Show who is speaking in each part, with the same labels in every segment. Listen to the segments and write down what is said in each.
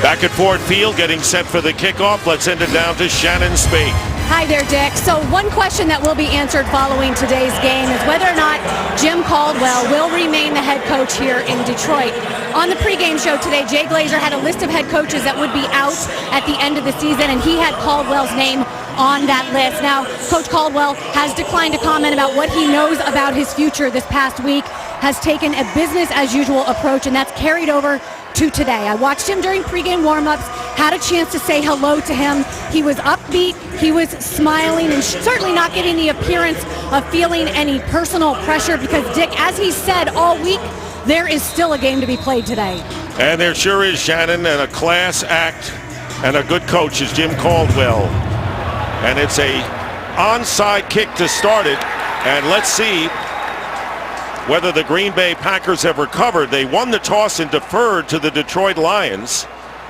Speaker 1: Back at Ford Field, getting set for the kickoff. Let's send it down to Shannon Spake.
Speaker 2: Hi there, Dick. So one question that will be answered following today's game is whether or not Jim Caldwell will remain the head coach here in Detroit. On the pregame show today, Jay Glazer had a list of head coaches that would be out at the end of the season, and he had Caldwell's name on that list. Now, Coach Caldwell has declined to comment about what he knows about his future this past week, has taken a business-as-usual approach, and that's carried over to today. I watched him during pregame warm-ups, had a chance to say hello to him. He was upbeat, he was smiling, and certainly not giving the appearance of feeling any personal pressure because, Dick, as he said all week, there is still a game to be played today.
Speaker 1: And there sure is, Shannon, and a class act and a good coach is Jim Caldwell. And it's a onside kick to start it, and let's see whether the Green Bay Packers have recovered. They won the toss and deferred to the Detroit Lions,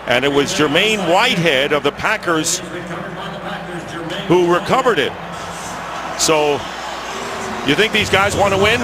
Speaker 1: and it was Jermaine Whitehead of the Packers who recovered it. So you think these guys want to win?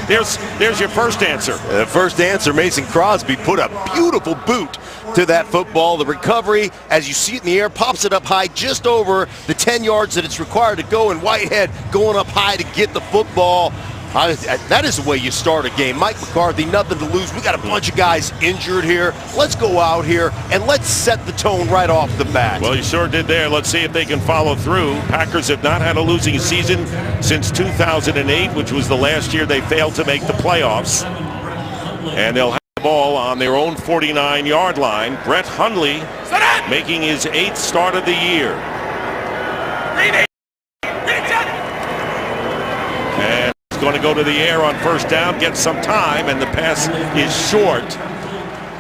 Speaker 1: There's your first answer.
Speaker 3: The first answer, Mason Crosby put a beautiful boot to that football. The recovery, as you see it in the air, pops it up high just over the 10 yards that it's required to go, and Whitehead going up high to get the football. That is the way you start a game. Mike McCarthy, nothing to lose. We got a bunch of guys injured here. Let's go out here and let's set the tone right off the bat.
Speaker 1: Well, you sure did there. Let's see if they can follow through. Packers have not had a losing season since 2008, which was the last year they failed to make the playoffs. And they'll have the ball on their own 49-yard line. Brett Hundley making his 8th start of the year. Going to go to the air on first down, get some time, and the pass is short,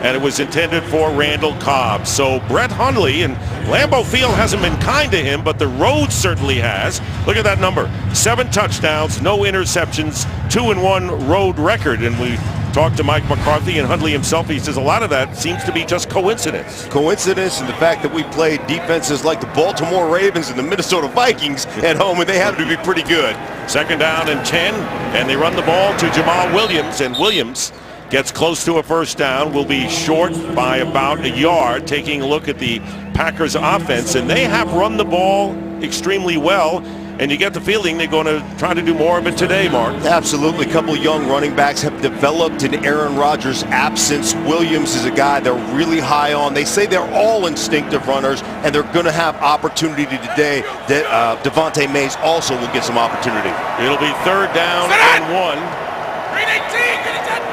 Speaker 1: and it was intended for Randall Cobb. So Brett Hundley, and Lambeau Field hasn't been kind to him, but the road certainly has. Look at that number, 7 touchdowns, no interceptions, 2-1 road record. And we talked to Mike McCarthy and Hundley himself. He says a lot of that seems to be just coincidence.
Speaker 3: Coincidence, and the fact that we played defenses like the Baltimore Ravens and the Minnesota Vikings at home, and they happen to be pretty good.
Speaker 1: Second down and 10, and they run the ball to Jamal Williams, and Williams gets close to a first down, will be short by about a yard. Taking a look at the Packers offense, and they have run the ball extremely well, and you get the feeling they're going to try to do more of it today, Mark.
Speaker 3: Absolutely. A couple young running backs have developed in Aaron Rodgers' absence. Williams is a guy they're really high on. They say they're all instinctive runners, and they're going to have opportunity today. That Devontae Mays also will get some opportunity.
Speaker 1: It'll be third down and 1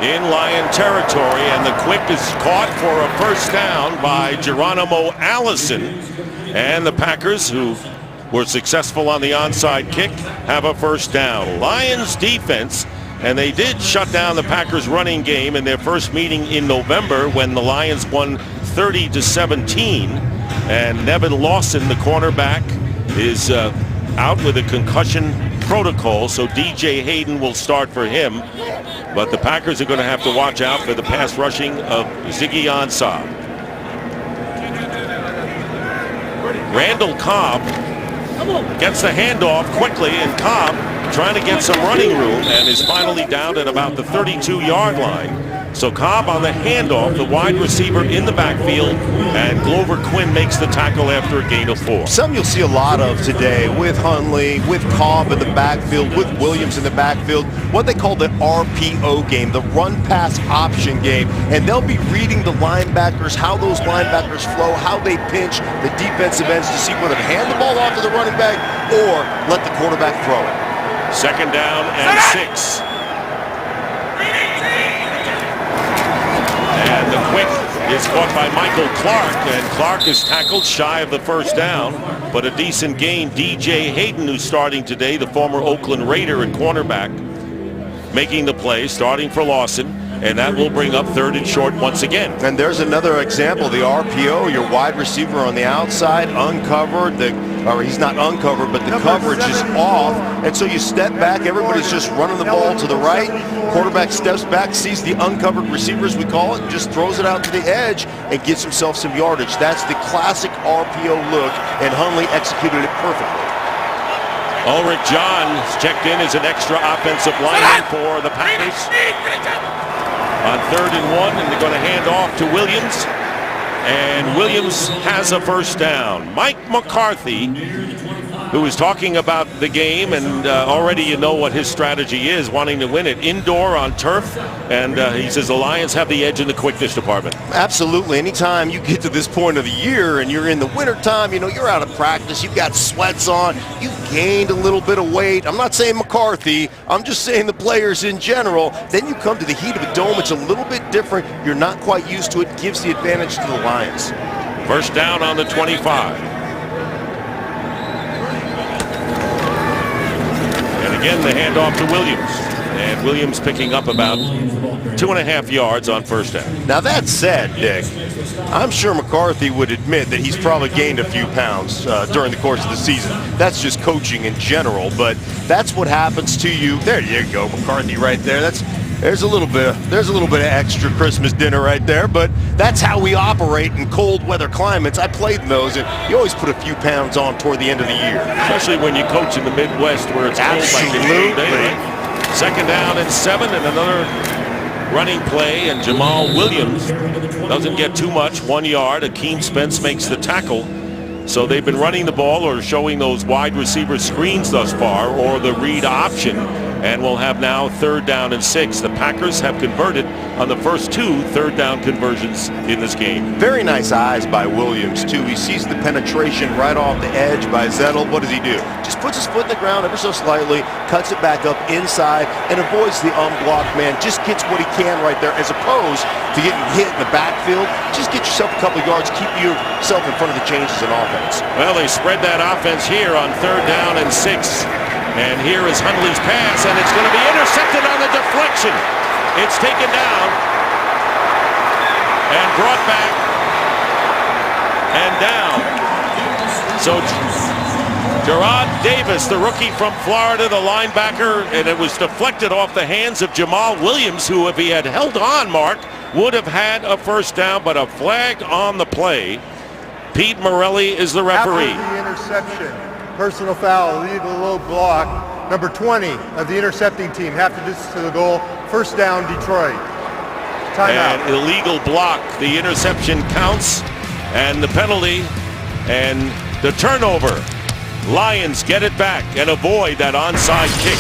Speaker 1: in Lion territory, and the quick is caught for a first down by Geronimo Allison. And the Packers, who were successful on the onside kick, have a first down. Lions defense, and they did shut down the Packers running game in their first meeting in November when the Lions won 30-17. And Nevin Lawson, the cornerback, is out with a concussion protocol, so DJ Hayden will start for him. But the Packers are going to have to watch out for the pass rushing of Ziggy Ansah. Randall Cobb gets the handoff quickly, and Cobb trying to get some running room and is finally down at about the 32-yard line. So Cobb on the handoff, the wide receiver in the backfield, and Glover Quinn makes the tackle after a gain of 4.
Speaker 3: Something you'll see a lot of today with Hundley, with Cobb in the backfield, with Williams in the backfield, what they call the RPO game, the run-pass option game. And they'll be reading the linebackers, how those linebackers flow, how they pinch the defensive ends to see whether to hand the ball off to the running back or let the quarterback throw it.
Speaker 1: Second down and 6. And the quick is caught by Michael Clark, and Clark is tackled shy of the first down, but a decent gain. DJ Hayden, who's starting today, the former Oakland Raider and cornerback, making the play, starting for Lawson, and that will bring up third and short once again.
Speaker 3: And there's another example, the RPO, your wide receiver on the outside, uncovered, or he's not uncovered, but the coverage is off, and so you step back, everybody's just running the ball to the right, quarterback steps back, sees the uncovered receivers, we call it, and just throws it out to the edge and gets himself some yardage. That's the classic RPO look, and Hundley executed it perfectly.
Speaker 1: Ulrich Johns checked in as an extra offensive lineman for the Packers. On third and 1, and they're going to hand off to Williams. and Williams has a first down. Mike McCarthy, who is talking about the game, and already you know what his strategy is, wanting to win it indoor on turf, and he says the Lions have the edge in the quickness department.
Speaker 3: Absolutely. Anytime you get to this point of the year and you're in the wintertime, you're out of practice, you've got sweats on, you've gained a little bit of weight. I'm not saying McCarthy, I'm just saying the players in general. Then you come to the heat of a dome, it's a little bit different. You're not quite used to it, gives the advantage to the Lions.
Speaker 1: First down on the 25. Again, the handoff to Williams. And Williams picking up about 2.5 yards on first down.
Speaker 3: Now that said, Dick, I'm sure McCarthy would admit that he's probably gained a few pounds during the course of the season. That's just coaching in general, but that's what happens to you. There you go, McCarthy right there. There's a little bit of extra Christmas dinner right there, but that's how we operate in cold weather climates. I played in those, and you always put a few pounds on toward the end of the year.
Speaker 1: Especially when you coach in the Midwest where it's cold like this today. Second down and 7, and another running play, and Jamal Williams doesn't get too much, 1 yard. Akeem Spence makes the tackle. So they've been running the ball or showing those wide receiver screens thus far, or the read option, and we'll have now third down and 6. The Packers have converted on the first 2 third down conversions in this game.
Speaker 3: Very nice eyes by Williams, too. He sees the penetration right off the edge by Zettel. What does he do? Just puts his foot in the ground ever so slightly, cuts it back up inside, and avoids the unblocked man. Just gets what he can right there, as opposed to getting hit in the backfield. Just get yourself a couple of yards, keep yourself in front of the changes in offense.
Speaker 1: Well, they spread that offense here on third down and 6. And here is Hundley's pass, and it's going to be intercepted on the deflection. It's taken down and brought back and down. So Jarrad Davis, the rookie from Florida, the linebacker, and it was deflected off the hands of Jamal Williams, who, if he had held on, Mark, would have had a first down, but a flag on the play. Pete Morelli is the referee.
Speaker 4: After the interception, personal foul, illegal low block, number 20 of the intercepting team, half the distance to the goal, first down, Detroit. Timeout.
Speaker 1: And illegal block, the interception counts, and the penalty, and the turnover. Lions get it back and avoid that onside kick.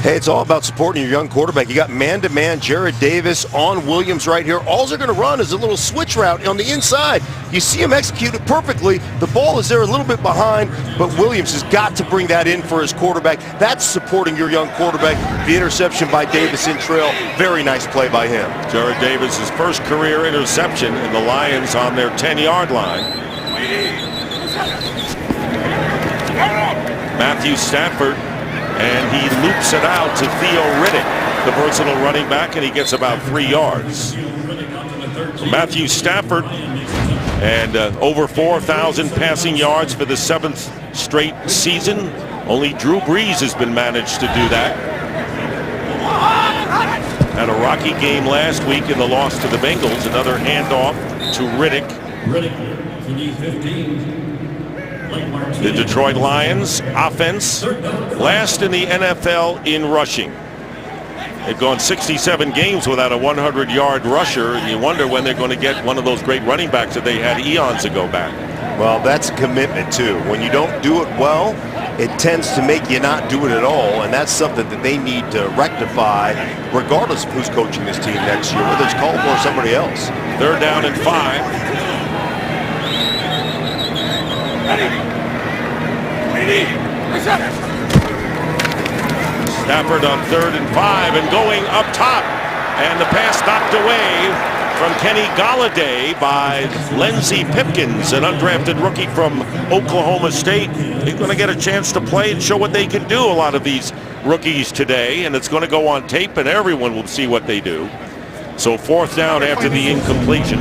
Speaker 3: Hey, it's all about supporting your young quarterback. You got man-to-man Jarrad Davis on Williams right here. All they're going to run is a little switch route on the inside. You see him execute it perfectly. The ball is there a little bit behind, but Williams has got to bring that in for his quarterback. That's supporting your young quarterback. The interception by Davis in trail. Very nice play by him.
Speaker 1: Jarrad Davis' first career interception, and the Lions on their 10-yard line. Matthew Stafford, and he loops it out to Theo Riddick, the personal running back, and he gets about 3 yards. Matthew Stafford, and over 4,000 passing yards for the 7th straight season. Only Drew Brees has been managed to do that. Had a rocky game last week in the loss to the Bengals. Another handoff to Riddick. The Detroit Lions offense last in the NFL in rushing. They've gone 67 games without a 100-yard rusher, and you wonder when they're going to get one of those great running backs that they had eons ago back.
Speaker 3: Well, that's a commitment, too. When you don't do it well, it tends to make you not do it at all, and that's something that they need to rectify regardless of who's coaching this team next year, whether it's Caldwell or somebody else.
Speaker 1: Third down and 5. Stafford on 3rd and 5 and going up top, and the pass knocked away from Kenny Golladay by Lenzy Pipkins, an undrafted rookie from Oklahoma State. He's going to get a chance to play and show what they can do, a lot of these rookies today, and it's going to go on tape and everyone will see what they do. So 4th down after the incompletion.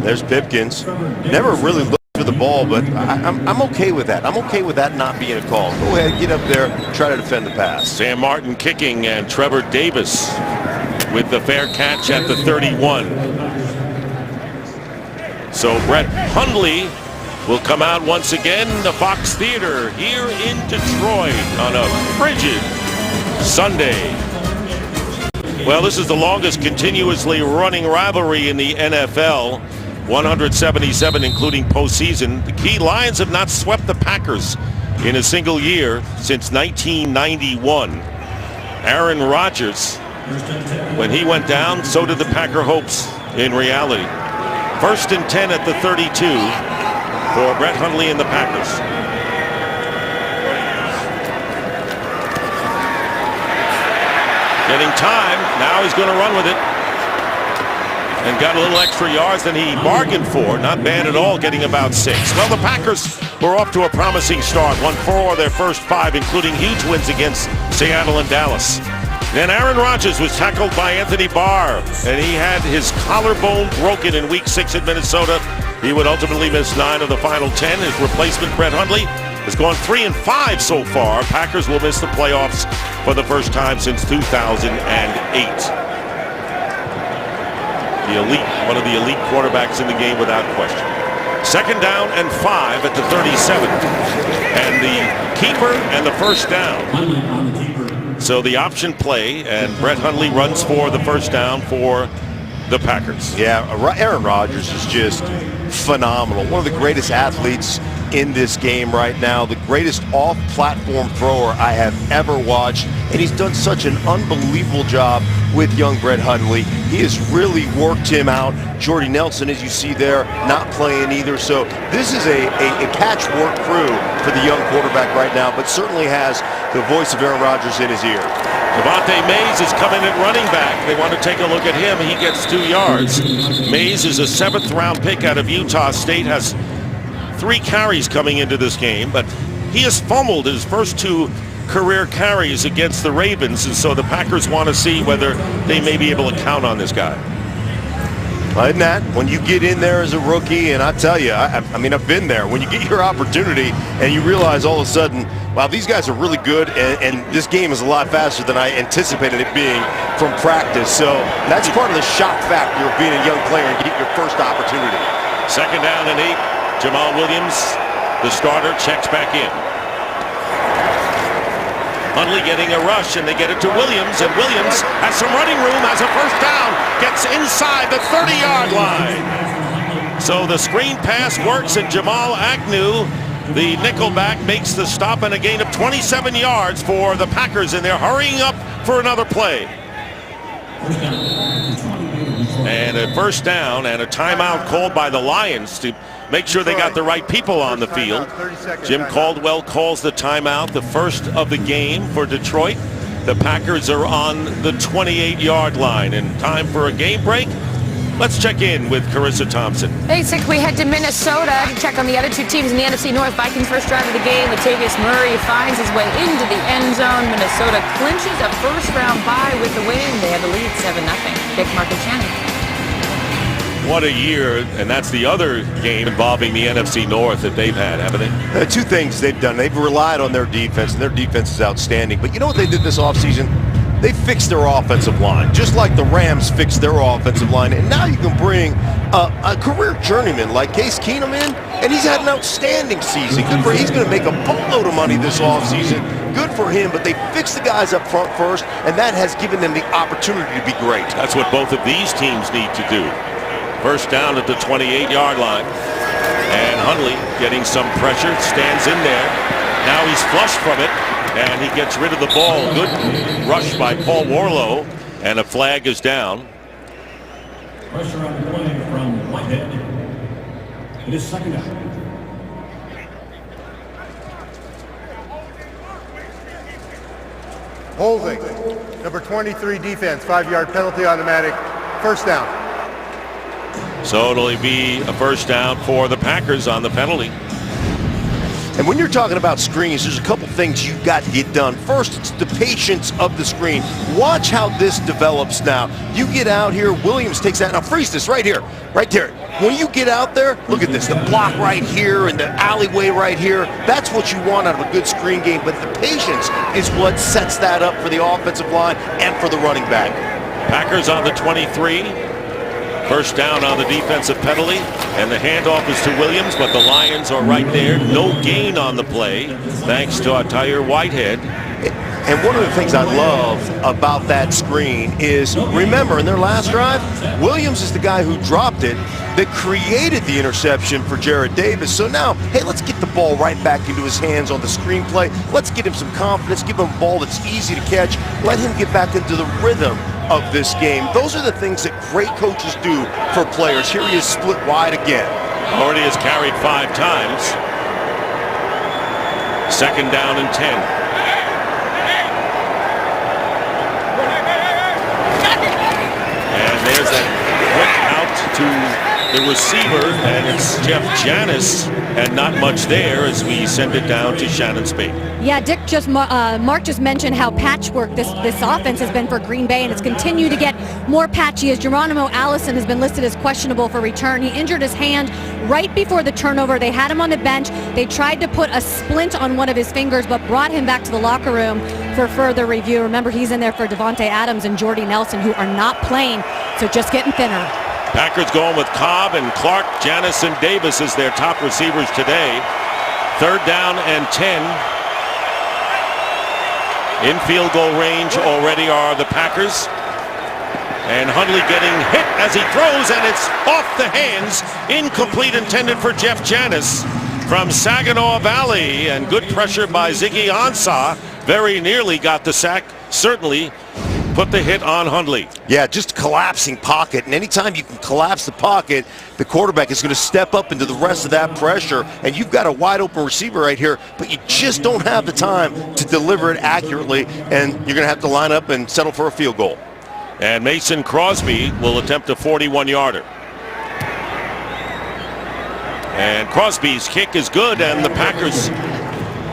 Speaker 3: There's Pipkins. Never really looked for the ball, but I'm okay with that. I'm okay with that not being a call. Go ahead, get up there, try to defend the pass.
Speaker 1: Sam Martin kicking, and Trevor Davis with the fair catch at the 31. So Brett Hundley will come out once again, the Fox Theater here in Detroit on a frigid Sunday. Well, this is the longest continuously running rivalry in the NFL. 177, including postseason. The key, Lions have not swept the Packers in a single year since 1991. Aaron Rodgers, when he went down, so did the Packer hopes in reality. 1st and 10 at the 32 for Brett Hundley and the Packers. Getting time. Now he's going to run with it. And got a little extra yards than he bargained for. Not bad at all, getting about 6. Well, the Packers were off to a promising start. Won 4 of their first 5, including huge wins against Seattle and Dallas. Then Aaron Rodgers was tackled by Anthony Barr, and he had his collarbone broken in Week 6 at Minnesota. He would ultimately miss 9 of the final 10. His replacement, Brett Hundley, has gone 3-5 so far. Packers will miss the playoffs for the first time since 2008. The elite, one of the elite quarterbacks in the game without question. 2nd down and 5 at the 37. And the keeper and the first down. So the option play, and Brett Hundley runs for the first down for the Packers.
Speaker 3: Yeah, Aaron Rodgers is just phenomenal. One of the greatest athletes in this game right now, the greatest off-platform thrower I have ever watched, and he's done such an unbelievable job with young Brett Hundley. He has really worked him out. Jordy Nelson, as you see there, not playing either. So this is a patchwork crew for the young quarterback right now, but certainly has the voice of Aaron Rodgers in his ear.
Speaker 1: Devontae Mays is coming at running back. They want to take a look at him. He gets 2 yards. Mays is a 7th-round pick out of Utah State, has 3 carries coming into this game, but he has fumbled his first 2 career carries against the Ravens, and so the Packers want to see whether they may be able to count on this guy.
Speaker 3: Isn't that when you get in there as a rookie, and I tell you, I mean, I've been there. When you get your opportunity and you realize all of a sudden, wow, these guys are really good, and this game is a lot faster than I anticipated it being from practice. So that's part of the shock factor of being a young player and get your first opportunity.
Speaker 1: 2nd down and 8. Jamal Williams, the starter, checks back in. Hundley getting a rush, and they get it to Williams, and Williams has some running room, has a first down, gets inside the 30-yard line. So the screen pass works, and Jamal Agnew, the nickelback, makes the stop and a gain of 27 yards for the Packers, and they're hurrying up for another play. And a first down and a timeout called by the Lions to make sure they got the right people on the field. Jim Caldwell calls the timeout, the first of the game for Detroit. The Packers are on the 28-yard line, and time for a game break. Let's check in with Carissa Thompson.
Speaker 5: Basic, we head to Minnesota to check on the other 2 teams in the NFC North. Vikings first drive of the game. Latavius Murray finds his way into the end zone. Minnesota clinches a first-round bye with the win. They have the lead 7-0. Dick, Mark, and Shannon.
Speaker 1: What a year, and that's the other game involving the NFC North that they've had, haven't they?
Speaker 3: 2 things they've done. They've relied on their defense, and their defense is outstanding. But you know what they did this offseason? They fixed their offensive line, just like the Rams fixed their offensive line. And now you can bring a career journeyman like Case Keenum in, and he's had an outstanding season. Good for him. He's going to make a boatload of money this offseason. Good for him, but they fixed the guys up front first, and that has given them the opportunity to be great.
Speaker 1: That's what both of these teams need to do. First down at the 28-yard line. And Hundley getting some pressure, stands in there. Now he's flushed from it, and he gets rid of the ball. Good rush by Paul Warlow, and a flag is down.
Speaker 6: Pressure on the play from Whitehead. It is 2nd down.
Speaker 4: Holding. Number 23 defense, 5-yard penalty automatic. First down.
Speaker 1: So it'll be a first down for the Packers on the penalty.
Speaker 3: And when you're talking about screens, there's a couple things you've got to get done. First, it's the patience of the screen. Watch how this develops now. You get out here, Williams takes that. Now freeze this right here, right there. When you get out there, look at this, the block right here and the alleyway right here. That's what you want out of a good screen game, but the patience is what sets that up for the offensive line and for the running back.
Speaker 1: Packers on the 23. First down on the defensive penalty, and the handoff is to Williams, but the Lions are right there. No gain on the play, thanks to Tyre Whitehead.
Speaker 3: And one of the things I love about that screen is, remember, in their last drive, Williams is the guy who dropped it that created the interception for Jarrad Davis. So now, hey, let's get the ball right back into his hands on the screenplay. Let's get him some confidence, give him a ball that's easy to catch. Let him get back into the rhythm of this game. Those are the things that great coaches do for players. Here he is split wide again.
Speaker 1: Already has carried 5 times. 2nd down and 10. And there's that quick out to the receiver, and it's Jeff Janis, and not much there as we send it down to Shannon Spade.
Speaker 2: Yeah, Dick Mark just mentioned how patchwork this offense has been for Green Bay, and it's continued to get more patchy as Geronimo Allison has been listed as questionable for return. He injured his hand right before the turnover. They had him on the bench. They tried to put a splint on one of his fingers, but brought him back to the locker room for further review. Remember, he's in there for Devontae Adams and Jordy Nelson, who are not playing, so just getting thinner.
Speaker 1: Packers going with Cobb and Clark, Janis and Davis as their top receivers today. 3rd down and 10. In field goal range already are the Packers. And Hundley getting hit as he throws, and it's off the hands. Incomplete, intended for Jeff Janis from Saginaw Valley. And good pressure by Ziggy Ansah. Very nearly got the sack. Certainly put the hit on Hundley.
Speaker 3: Yeah, just collapsing pocket. And anytime you can collapse the pocket, the quarterback is going to step up into the rest of that pressure. And you've got a wide open receiver right here, but you just don't have the time to deliver it accurately. And you're going to have to line up and settle for a field goal.
Speaker 1: And Mason Crosby will attempt a 41-yarder. And Crosby's kick is good, and the Packers,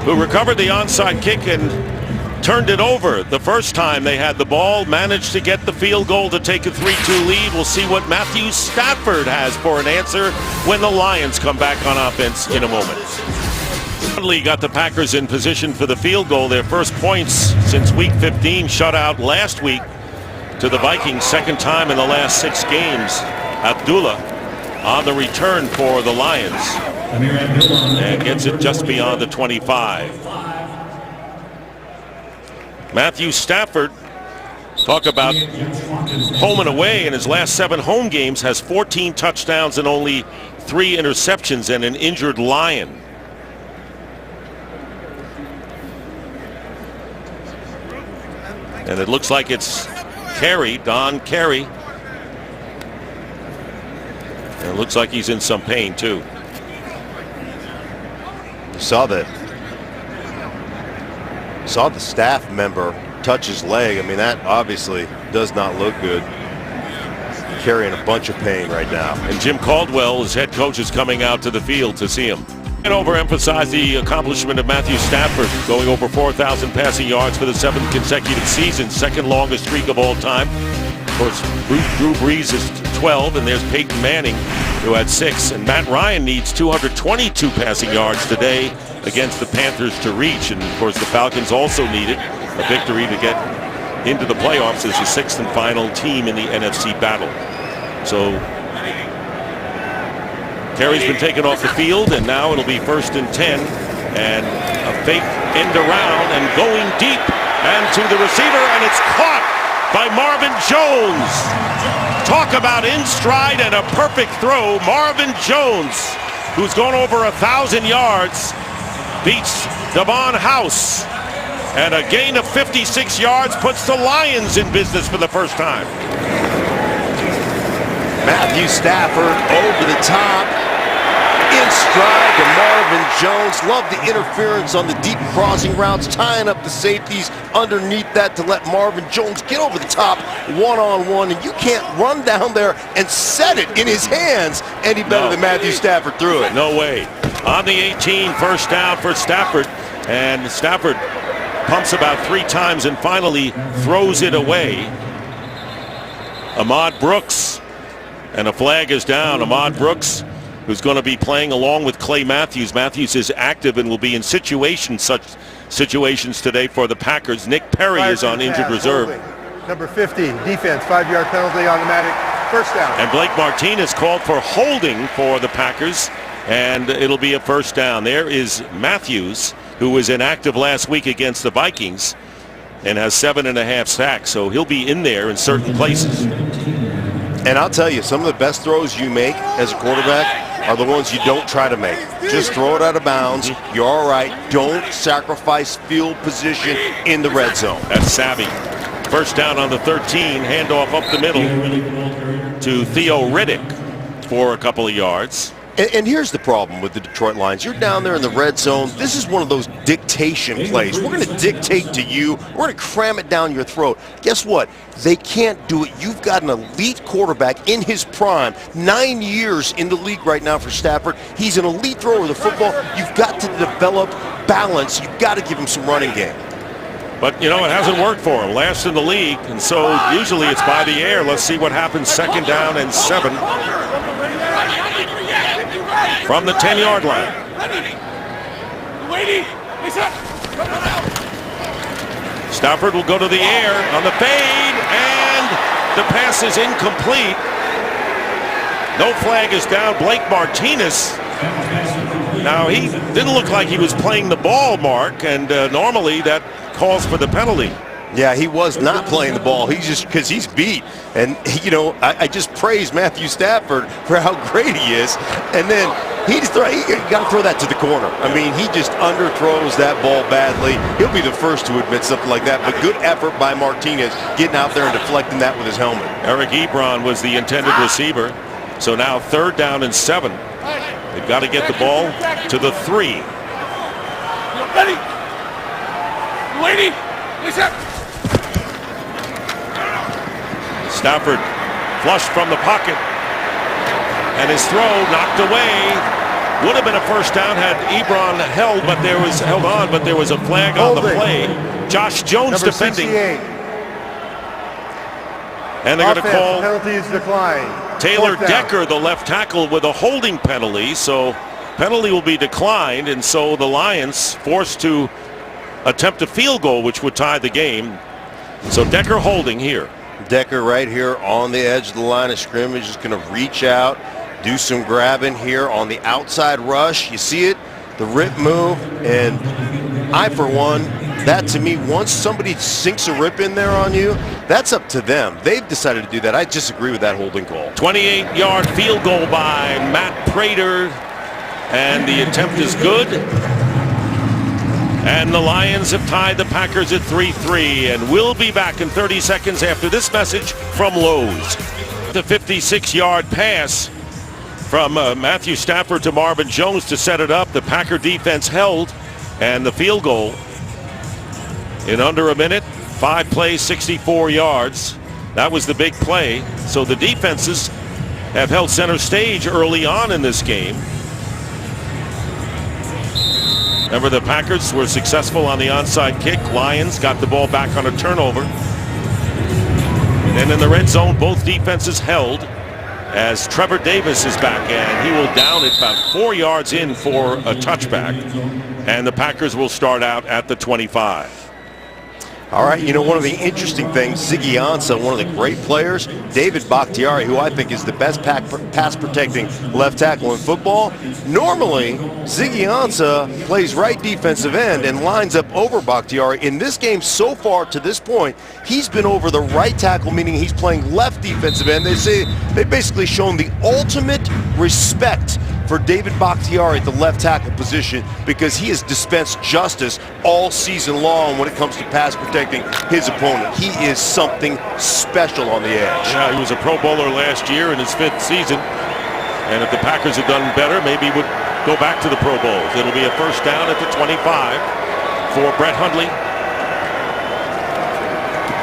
Speaker 1: who recovered the onside kick and turned it over the first time they had the ball, managed to get the field goal to take a 3-2 lead. We'll see what Matthew Stafford has for an answer when the Lions come back on offense in a moment. Hundley got the Packers in position for the field goal, their first points since week 15, shut out last week to the Vikings, 2nd time in the last 6 games. Abdullah on the return for the Lions and gets it just beyond the 25. Matthew Stafford, talk about home and away, in his last 7 home games has 14 touchdowns and only 3 interceptions and an injured Lion. And it looks like it's Carey, Don Carey. And it looks like he's in some pain too.
Speaker 3: Saw the staff member touch his leg. I mean, that obviously does not look good. Carrying a bunch of pain right now.
Speaker 1: And Jim Caldwell, his head coach, is coming out to the field to see him. And overemphasize the accomplishment of Matthew Stafford, going over 4,000 passing yards for the 7th consecutive season, 2nd longest streak of all time. Of course, Drew Brees is 12, and there's Peyton Manning, who had 6. And Matt Ryan needs 222 passing yards today against the Panthers to reach. And of course, the Falcons also needed a victory to get into the playoffs as the 6th and final team in the NFC battle. So Carey's been taken off the field, and now it'll be 1st and 10, and a fake end around and going deep and to the receiver, and it's caught by Marvin Jones. Talk about in stride and a perfect throw. Marvin Jones, who's gone over 1,000 yards, beats Devon House, and a gain of 56 yards puts the Lions in business for the first time.
Speaker 3: Matthew Stafford over the top, in stride to Marvin Jones. Love the interference on the deep crossing routes, tying up the safeties underneath that to let Marvin Jones get over the top one-on-one. And you can't run down there and set it in his hands any better than Matthew Stafford threw it.
Speaker 1: No way. On the 18, 1st down for Stafford. And Stafford pumps about 3 times and finally throws it away. Ahmad Brooks. And a flag is down. Ahmad Brooks, who's going to be playing along with Clay Matthews. Matthews is active and will be in such situations today for the Packers. Nick Perry is on injured reserve.
Speaker 4: Number 50, defense, 5-yard penalty, automatic, 1st down.
Speaker 1: And Blake Martinez called for holding for the Packers, and it'll be a 1st down. There is Matthews, who was inactive last week against the Vikings. and has 7.5 sacks, so he'll be in there in certain places.
Speaker 3: And I'll tell you, some of the best throws you make as a quarterback are the ones you don't try to make. Just throw it out of bounds. You're all right. Don't sacrifice field position in the red zone.
Speaker 1: That's savvy. First down on the 13, handoff up the middle to Theo Riddick for a couple of yards.
Speaker 3: And here's the problem with the Detroit Lions. You're down there in the red zone. This is one of those dictation plays. We're going to dictate to you. We're going to cram it down your throat. Guess what? They can't do it. You've got an elite quarterback in his prime. 9 years in the league right now for Stafford. He's an elite thrower of the football. You've got to develop balance. You've got to give him some running game.
Speaker 1: But, you know, it hasn't worked for him. Last in the league, and so usually it's by the air. Let's see what happens. Second down and 7. From the 10-yard line. Stafford will go to the air on the fade, and the pass is incomplete. No flag is down. Blake Martinez. Now, he didn't look like he was playing the ball, Mark, and normally that calls for the penalty.
Speaker 3: Yeah, he was not playing the ball. He's just because he's beat. And, you know, I just praise Matthew Stafford for how great he is. And then he got to throw that to the corner. I mean, he just underthrows that ball badly. He'll be the first to admit something like that. But good effort by Martinez getting out there and deflecting that with his helmet.
Speaker 1: Eric Ebron was the intended receiver. So now third down and 7. They've got to get the ball to the 3. Stafford flushed from the pocket, and his throw knocked away. Would have been a first down had Ebron held on, but there was a flag on the play. Josh Jones
Speaker 4: Number
Speaker 1: defending.
Speaker 4: 68.
Speaker 1: And they're going to call
Speaker 4: penalties decline.
Speaker 1: Taylor
Speaker 4: Fourth down.
Speaker 1: Decker, the left tackle, with a holding penalty. So penalty will be declined, and so the Lions forced to attempt a field goal, which would tie the game. So Decker holding here.
Speaker 3: Decker right here on the edge of the line of scrimmage is going to reach out, do some grabbing here on the outside rush. You see it, the rip move, and I, for one, that to me, once somebody sinks a rip in there on you, that's up to them. They've decided to do that. I disagree with that holding call.
Speaker 1: 28-yard field goal by Matt Prater, and the attempt is good. And the Lions have tied the Packers at 3-3, and we'll be back in 30 seconds after this message from Lowe's. The 56-yard pass from Matthew Stafford to Marvin Jones to set it up. The Packer defense held, and the field goal in under a minute. 5 plays, 64 yards. That was the big play. So the defenses have held center stage early on in this game. Remember, the Packers were successful on the onside kick. Lions got the ball back on a turnover. And in the red zone, both defenses held as Trevor Davis is back, and he will down it about 4 yards in for a touchback. And the Packers will start out at the 25.
Speaker 3: All right, you know, one of the interesting things, Ziggy Ansah, one of the great players, David Bakhtiari, who I think is the best pass-protecting left tackle in football. Normally, Ziggy Ansah plays right defensive end and lines up over Bakhtiari. In this game so far to this point, he's been over the right tackle, meaning he's playing left defensive end. They say they've basically shown the ultimate respect for David Bakhtiari at the left tackle position because he has dispensed justice all season long when it comes to pass protecting his opponent. He is something special on the edge.
Speaker 1: Yeah, he was a Pro Bowler last year in his 5th season. And if the Packers had done better, maybe he would go back to the Pro Bowls. It'll be a first down at the 25 for Brett Hundley.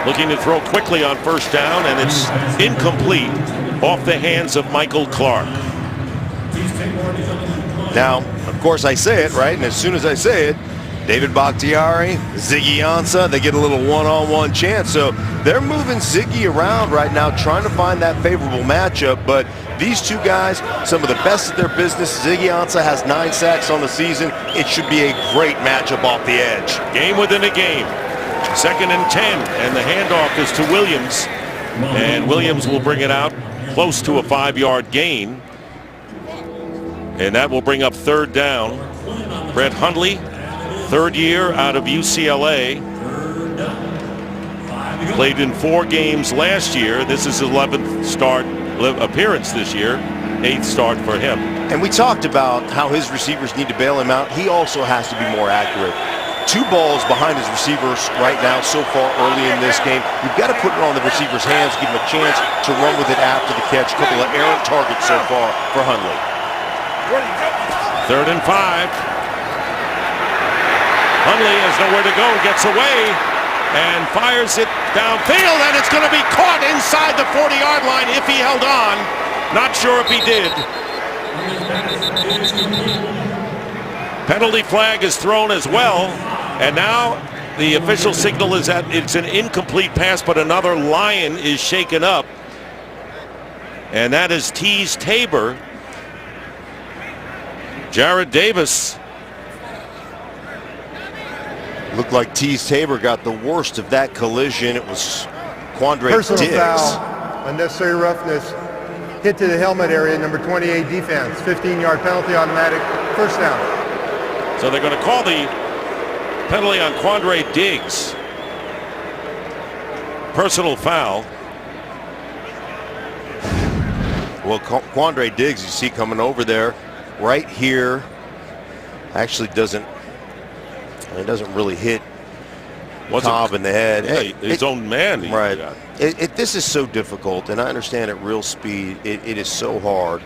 Speaker 1: Looking to throw quickly on first down, and it's incomplete off the hands of Michael Clark.
Speaker 3: Now, of course, I say it, right? And as soon as I say it, David Bakhtiari, Ziggy Ansah, they get a little one-on-one chance. So they're moving Ziggy around right now, trying to find that favorable matchup. But these two guys, some of the best at their business. Ziggy Ansah has 9 sacks on the season. It should be a great matchup off the edge.
Speaker 1: Game within a game. 2nd and 10, and the handoff is to Williams. And Williams will bring it out close to a 5-yard gain. And that will bring up third down. Brett Hundley, 3rd year out of UCLA. Played in 4 games last year. This is his 11th start appearance this year. 8th start for him.
Speaker 3: And we talked about how his receivers need to bail him out. He also has to be more accurate. 2 balls behind his receivers right now so far early in this game. You've got to put it on the receiver's hands, give him a chance to run with it after the catch. A couple of errant targets so far for Hundley.
Speaker 1: 3rd and 5. Hundley has nowhere to go, gets away, and fires it downfield, and it's going to be caught inside the 40-yard line if he held on. Not sure if he did. Penalty flag is thrown as well, and now the official signal is that it's an incomplete pass, but another Lion is shaken up, and that is Teez Tabor. Jarrad Davis.
Speaker 3: Looked like Teez Tabor got the worst of that collision. It was Quandre
Speaker 4: Personal
Speaker 3: Diggs.
Speaker 4: foul, unnecessary roughness, hit to the helmet area, number 28 defense, 15-yard penalty, automatic, first down.
Speaker 1: So they're going to call the penalty on Quandre Diggs. Personal foul.
Speaker 3: Well, Quandre Diggs, you see coming over there, right here, actually doesn't really hit Cobb in the head.
Speaker 1: Yeah, his own man.
Speaker 3: Right. This is so difficult, and I understand at real speed, it is so hard.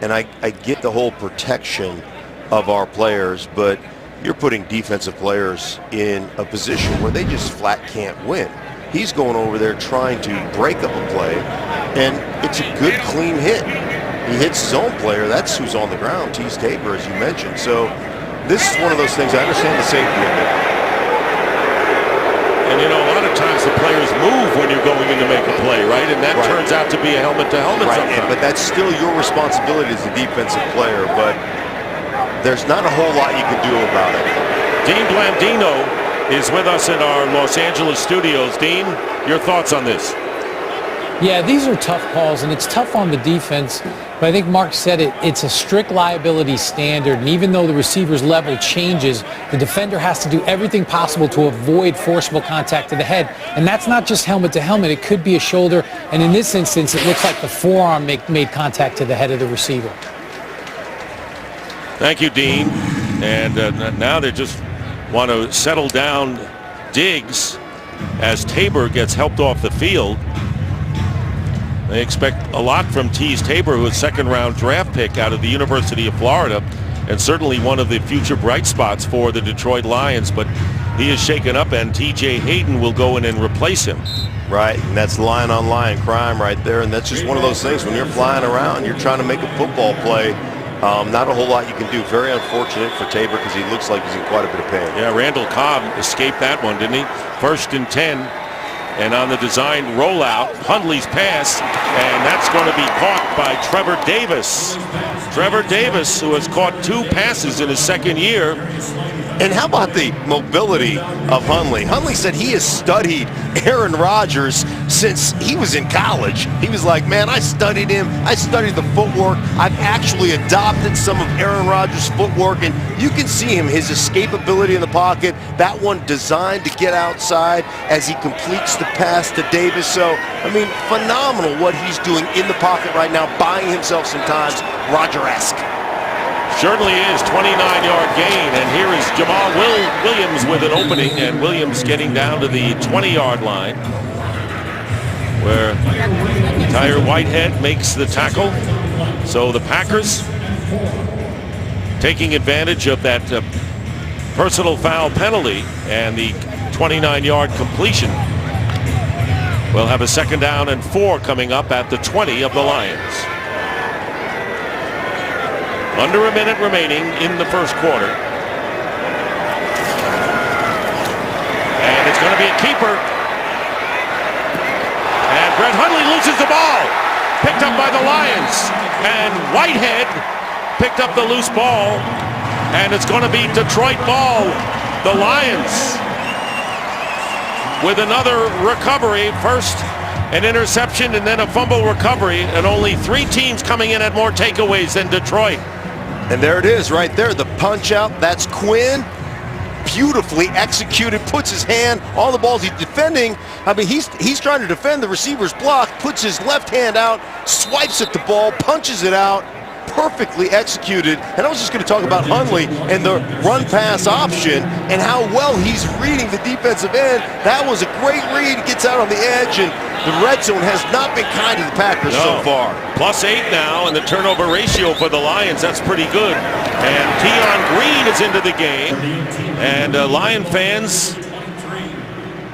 Speaker 3: And I get the whole protection of our players, but you're putting defensive players in a position where they just flat can't win. He's going over there trying to break up a play, and it's a good, clean hit. He hits his own player. That's who's on the ground, Teez Tabor, as you mentioned. So this is one of those things. I understand the safety of it.
Speaker 1: And you know, a lot of times the players move when you're going in to make a play, right? And that turns out to be a helmet-to-helmet sometimes.
Speaker 3: But that's still your responsibility as a defensive player. But there's not a whole lot you can do about it.
Speaker 1: Dean Blandino is with us in our Los Angeles studios. Dean, your thoughts on this?
Speaker 7: Yeah, these are tough calls, and it's tough on the defense. But I think Mark said it, it's a strict liability standard. And even though the receiver's level changes, the defender has to do everything possible to avoid forcible contact to the head. And that's not just helmet to helmet. It could be a shoulder. And in this instance, it looks like the forearm made contact to the head of the receiver.
Speaker 1: Thank you, Dean. And now they just want to settle down Diggs as Tabor gets helped off the field. They expect a lot from Teez Tabor, who is a 2nd-round draft pick out of the University of Florida, and certainly one of the future bright spots for the Detroit Lions. But he is shaken up, and T.J. Hayden will go in and replace him.
Speaker 3: Right, and that's line-on-line crime right there, and that's just one of those things. When you're flying around, you're trying to make a football play. Not a whole lot you can do. Very unfortunate for Tabor because he looks like he's in quite a bit of pain.
Speaker 1: Yeah, Randall Cobb escaped that one, didn't he? 1st and 10. And on the design rollout, Hundley's pass, and that's going to be caught by Trevor Davis. Trevor Davis, who has caught 2 passes in his 2nd year.
Speaker 3: And how about the mobility of Hundley? Hundley said he has studied Aaron Rodgers since he was in college. He was like, man, I studied him. I studied the footwork. I've actually adopted some of Aaron Rodgers' footwork, and you can see him, his escapability in the pocket. That one designed to get outside as he completes the pass to Davis. So, I mean, phenomenal what he's doing in the pocket right now, buying himself some times, Roger-esque.
Speaker 1: Certainly is. 29-yard gain, and here is Jamal Williams with an opening, and Williams getting down to the 20-yard line where Tyre Whitehead makes the tackle. So the Packers taking advantage of that personal foul penalty and the 29-yard completion. We'll have a 2nd down and 4 coming up at the 20 of the Lions. Under a minute remaining in the 1st quarter. And it's going to be a keeper. And Brett Hundley loses the ball. Picked up by the Lions. And Whitehead picked up the loose ball. And it's going to be Detroit ball. The Lions with another recovery. First an interception and then a fumble recovery. And only 3 teams coming in at more takeaways than Detroit.
Speaker 3: And there it is right there, the punch out. That's Quinn. beautifully executed, puts his hand on the balls. He's defending. I mean, he's trying to defend the receiver's block, puts his left hand out, swipes at the ball, punches it out. Perfectly executed. And I was just going to talk about Hundley and the run-pass option and how well he's reading the defensive end. That was a great read. He gets out on the edge, and the red zone has not been kind to the Packers so far.
Speaker 1: +8 now, and the turnover ratio for the Lions, that's pretty good. And Tion Green is into the game. And Lion fans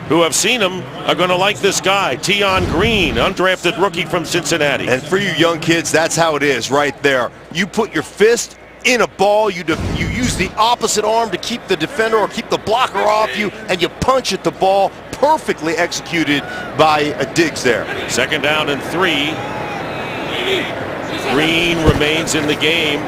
Speaker 1: who have seen him are going to like this guy, Tion Green, undrafted rookie from Cincinnati.
Speaker 3: And for you young kids, that's how it is right there. You put your fist in a ball, you use the opposite arm to keep the defender or keep the blocker off you, and you punch at the ball. Perfectly executed by Diggs there.
Speaker 1: 2nd down and 3. Green remains in the game.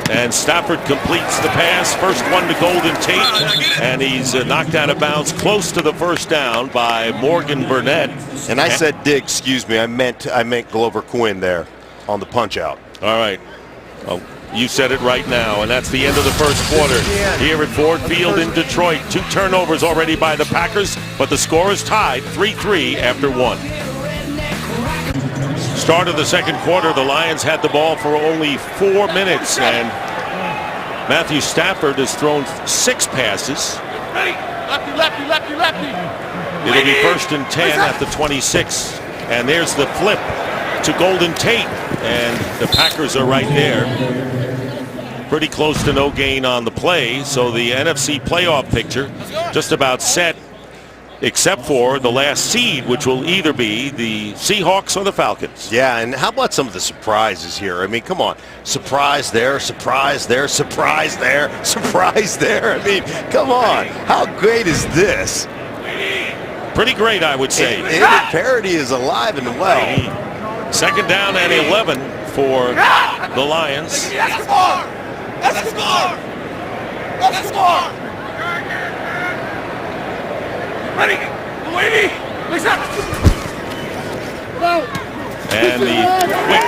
Speaker 1: And Stafford completes the pass. First one to Golden Tate. And he's knocked out of bounds close to the first down by Morgan Burnett.
Speaker 3: And I said Diggs, excuse me. I meant Glover Quinn there on the punch out.
Speaker 1: All right. Well, you said it right now, and that's the end of the first quarter here at Ford Field in Detroit. 2 turnovers already by the Packers, but the score is tied 3-3 after 1. Start of the second quarter, the Lions had the ball for only 4 minutes, and Matthew Stafford has thrown 6 passes. It'll be 1st and 10 at the 26. And there's the flip to Golden Tate, and the Packers are right there. Pretty close to no gain on the play, so the NFC playoff picture just about set, except for the last seed, which will either be the Seahawks or the Falcons.
Speaker 3: Yeah, and how about some of the surprises here? I mean, come on. Surprise there, surprise there, surprise there, surprise there. I mean, come on. How great is this?
Speaker 1: Pretty great, I would say.
Speaker 3: And parity is alive and well.
Speaker 1: 2nd down and 11 for the Lions. And the quick,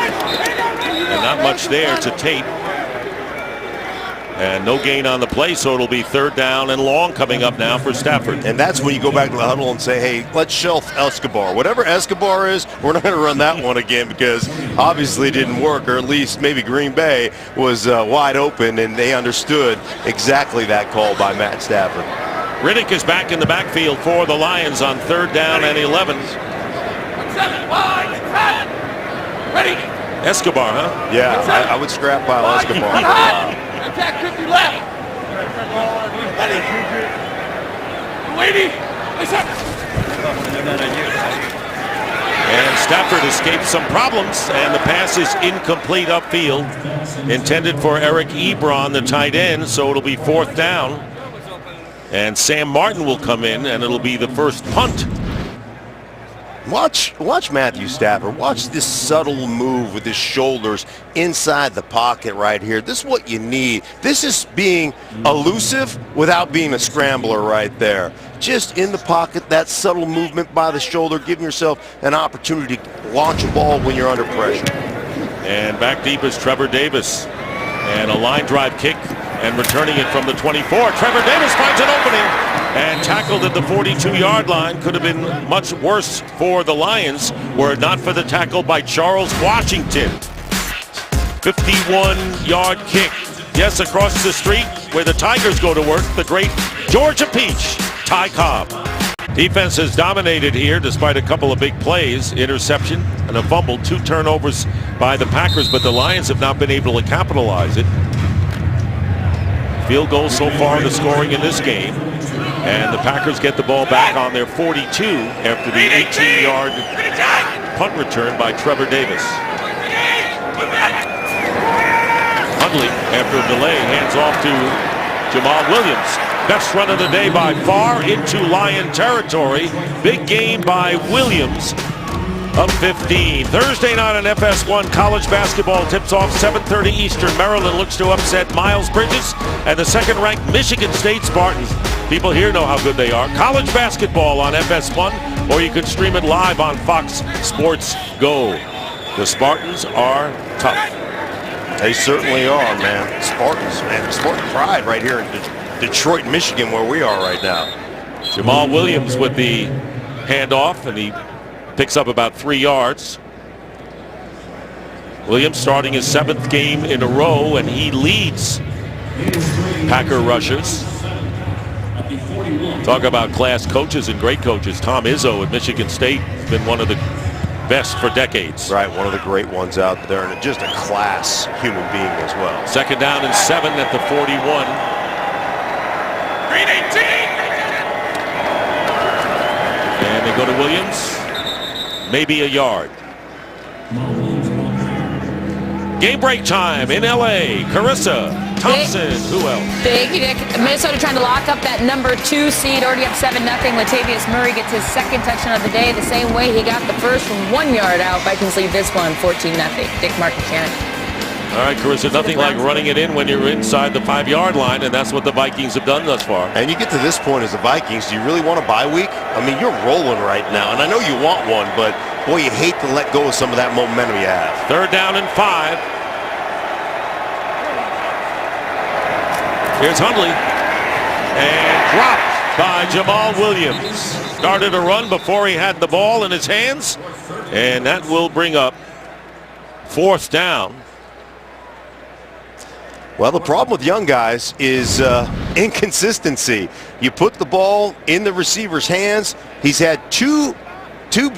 Speaker 1: and not much there to Tate. And no gain on the play, so it'll be 3rd down and long coming up now for Stafford.
Speaker 3: And that's when you go back to the huddle and say, hey, let's shelf Escobar. Whatever Escobar is, we're not going to run that one again because obviously it didn't work, or at least maybe Green Bay was wide open, and they understood exactly that call by Matt Stafford.
Speaker 1: Riddick is back in the backfield for the Lions on 3rd down and 11. Escobar, huh?
Speaker 3: Yeah, I would scrap pile Escobar.
Speaker 8: Attack 50 left.
Speaker 1: And Stafford escaped some problems, and the pass is incomplete upfield. Intended for Eric Ebron, the tight end, so it'll be 4th down. And Sam Martin will come in, and it'll be the first punt.
Speaker 3: Watch Matthew Stafford. Watch this subtle move with his shoulders inside the pocket right here. This is what you need. This is being elusive without being a scrambler right there. Just in the pocket, that subtle movement by the shoulder, giving yourself an opportunity to launch a ball when you're under pressure.
Speaker 1: And back deep is Trevor Davis. And a line drive kick, and returning it from the 24. Trevor Davis finds an opening and tackled at the 42-yard line. Could have been much worse for the Lions were it not for the tackle by Charles Washington. 51-yard kick. Yes, across the street where the Tigers go to work, the great Georgia Peach, Ty Cobb. Defense has dominated here despite a couple of big plays, interception and a fumble, 2 turnovers by the Packers, but the Lions have not been able to capitalize it. Field goal so far, the scoring in this game. And the Packers get the ball back on their 42 after the 18-yard punt return by Trevor Davis. Hundley, after a delay, hands off to Jamal Williams. Best run of the day by far into Lion territory. Big gain by Williams. Up 15. Thursday night on FS1, college basketball tips off 7:30 Eastern. Maryland looks to upset Miles Bridges and the 2nd-ranked Michigan State Spartans. People here know how good they are. College basketball on FS1, or you can stream it live on Fox Sports Go. The Spartans are tough.
Speaker 3: They certainly are, man. Spartans, man. Spartan pride right here in Detroit, Michigan, where we are right now.
Speaker 1: Jamal Williams with the handoff, and he picks up about 3 yards. Williams starting his 7th game in a row, and he leads Packer rushers. Talk about class coaches and great coaches. Tom Izzo at Michigan State has been one of the best for decades.
Speaker 3: Right, one of the great ones out there, and just a class human being as well.
Speaker 1: 2nd down and 7 at the 41. Green 18! And they go to Williams. Maybe a yard. Game break time in LA. Carissa, Thompson, who else?
Speaker 5: Thank you, Nick. Minnesota trying to lock up that number 2 seed, already up 7-0. Latavius Murray gets his 2nd touchdown of the day, the same way he got the first from 1 yard out. Vikings lead this one 14-0. Dick Martin-Cannon.
Speaker 1: All right, Carissa, nothing like running it in when you're inside the 5-yard line, and that's what the Vikings have done thus far.
Speaker 3: And you get to this point as the Vikings, do you really want a bye week? I mean, you're rolling right now, and I know you want one, but boy, you hate to let go of some of that momentum you have.
Speaker 1: 3rd down and 5. Here's Hundley, and dropped by Jamal Williams. Started a run before he had the ball in his hands, and that will bring up 4th down.
Speaker 3: Well, the problem with young guys is inconsistency. You put the ball in the receiver's hands. He's had two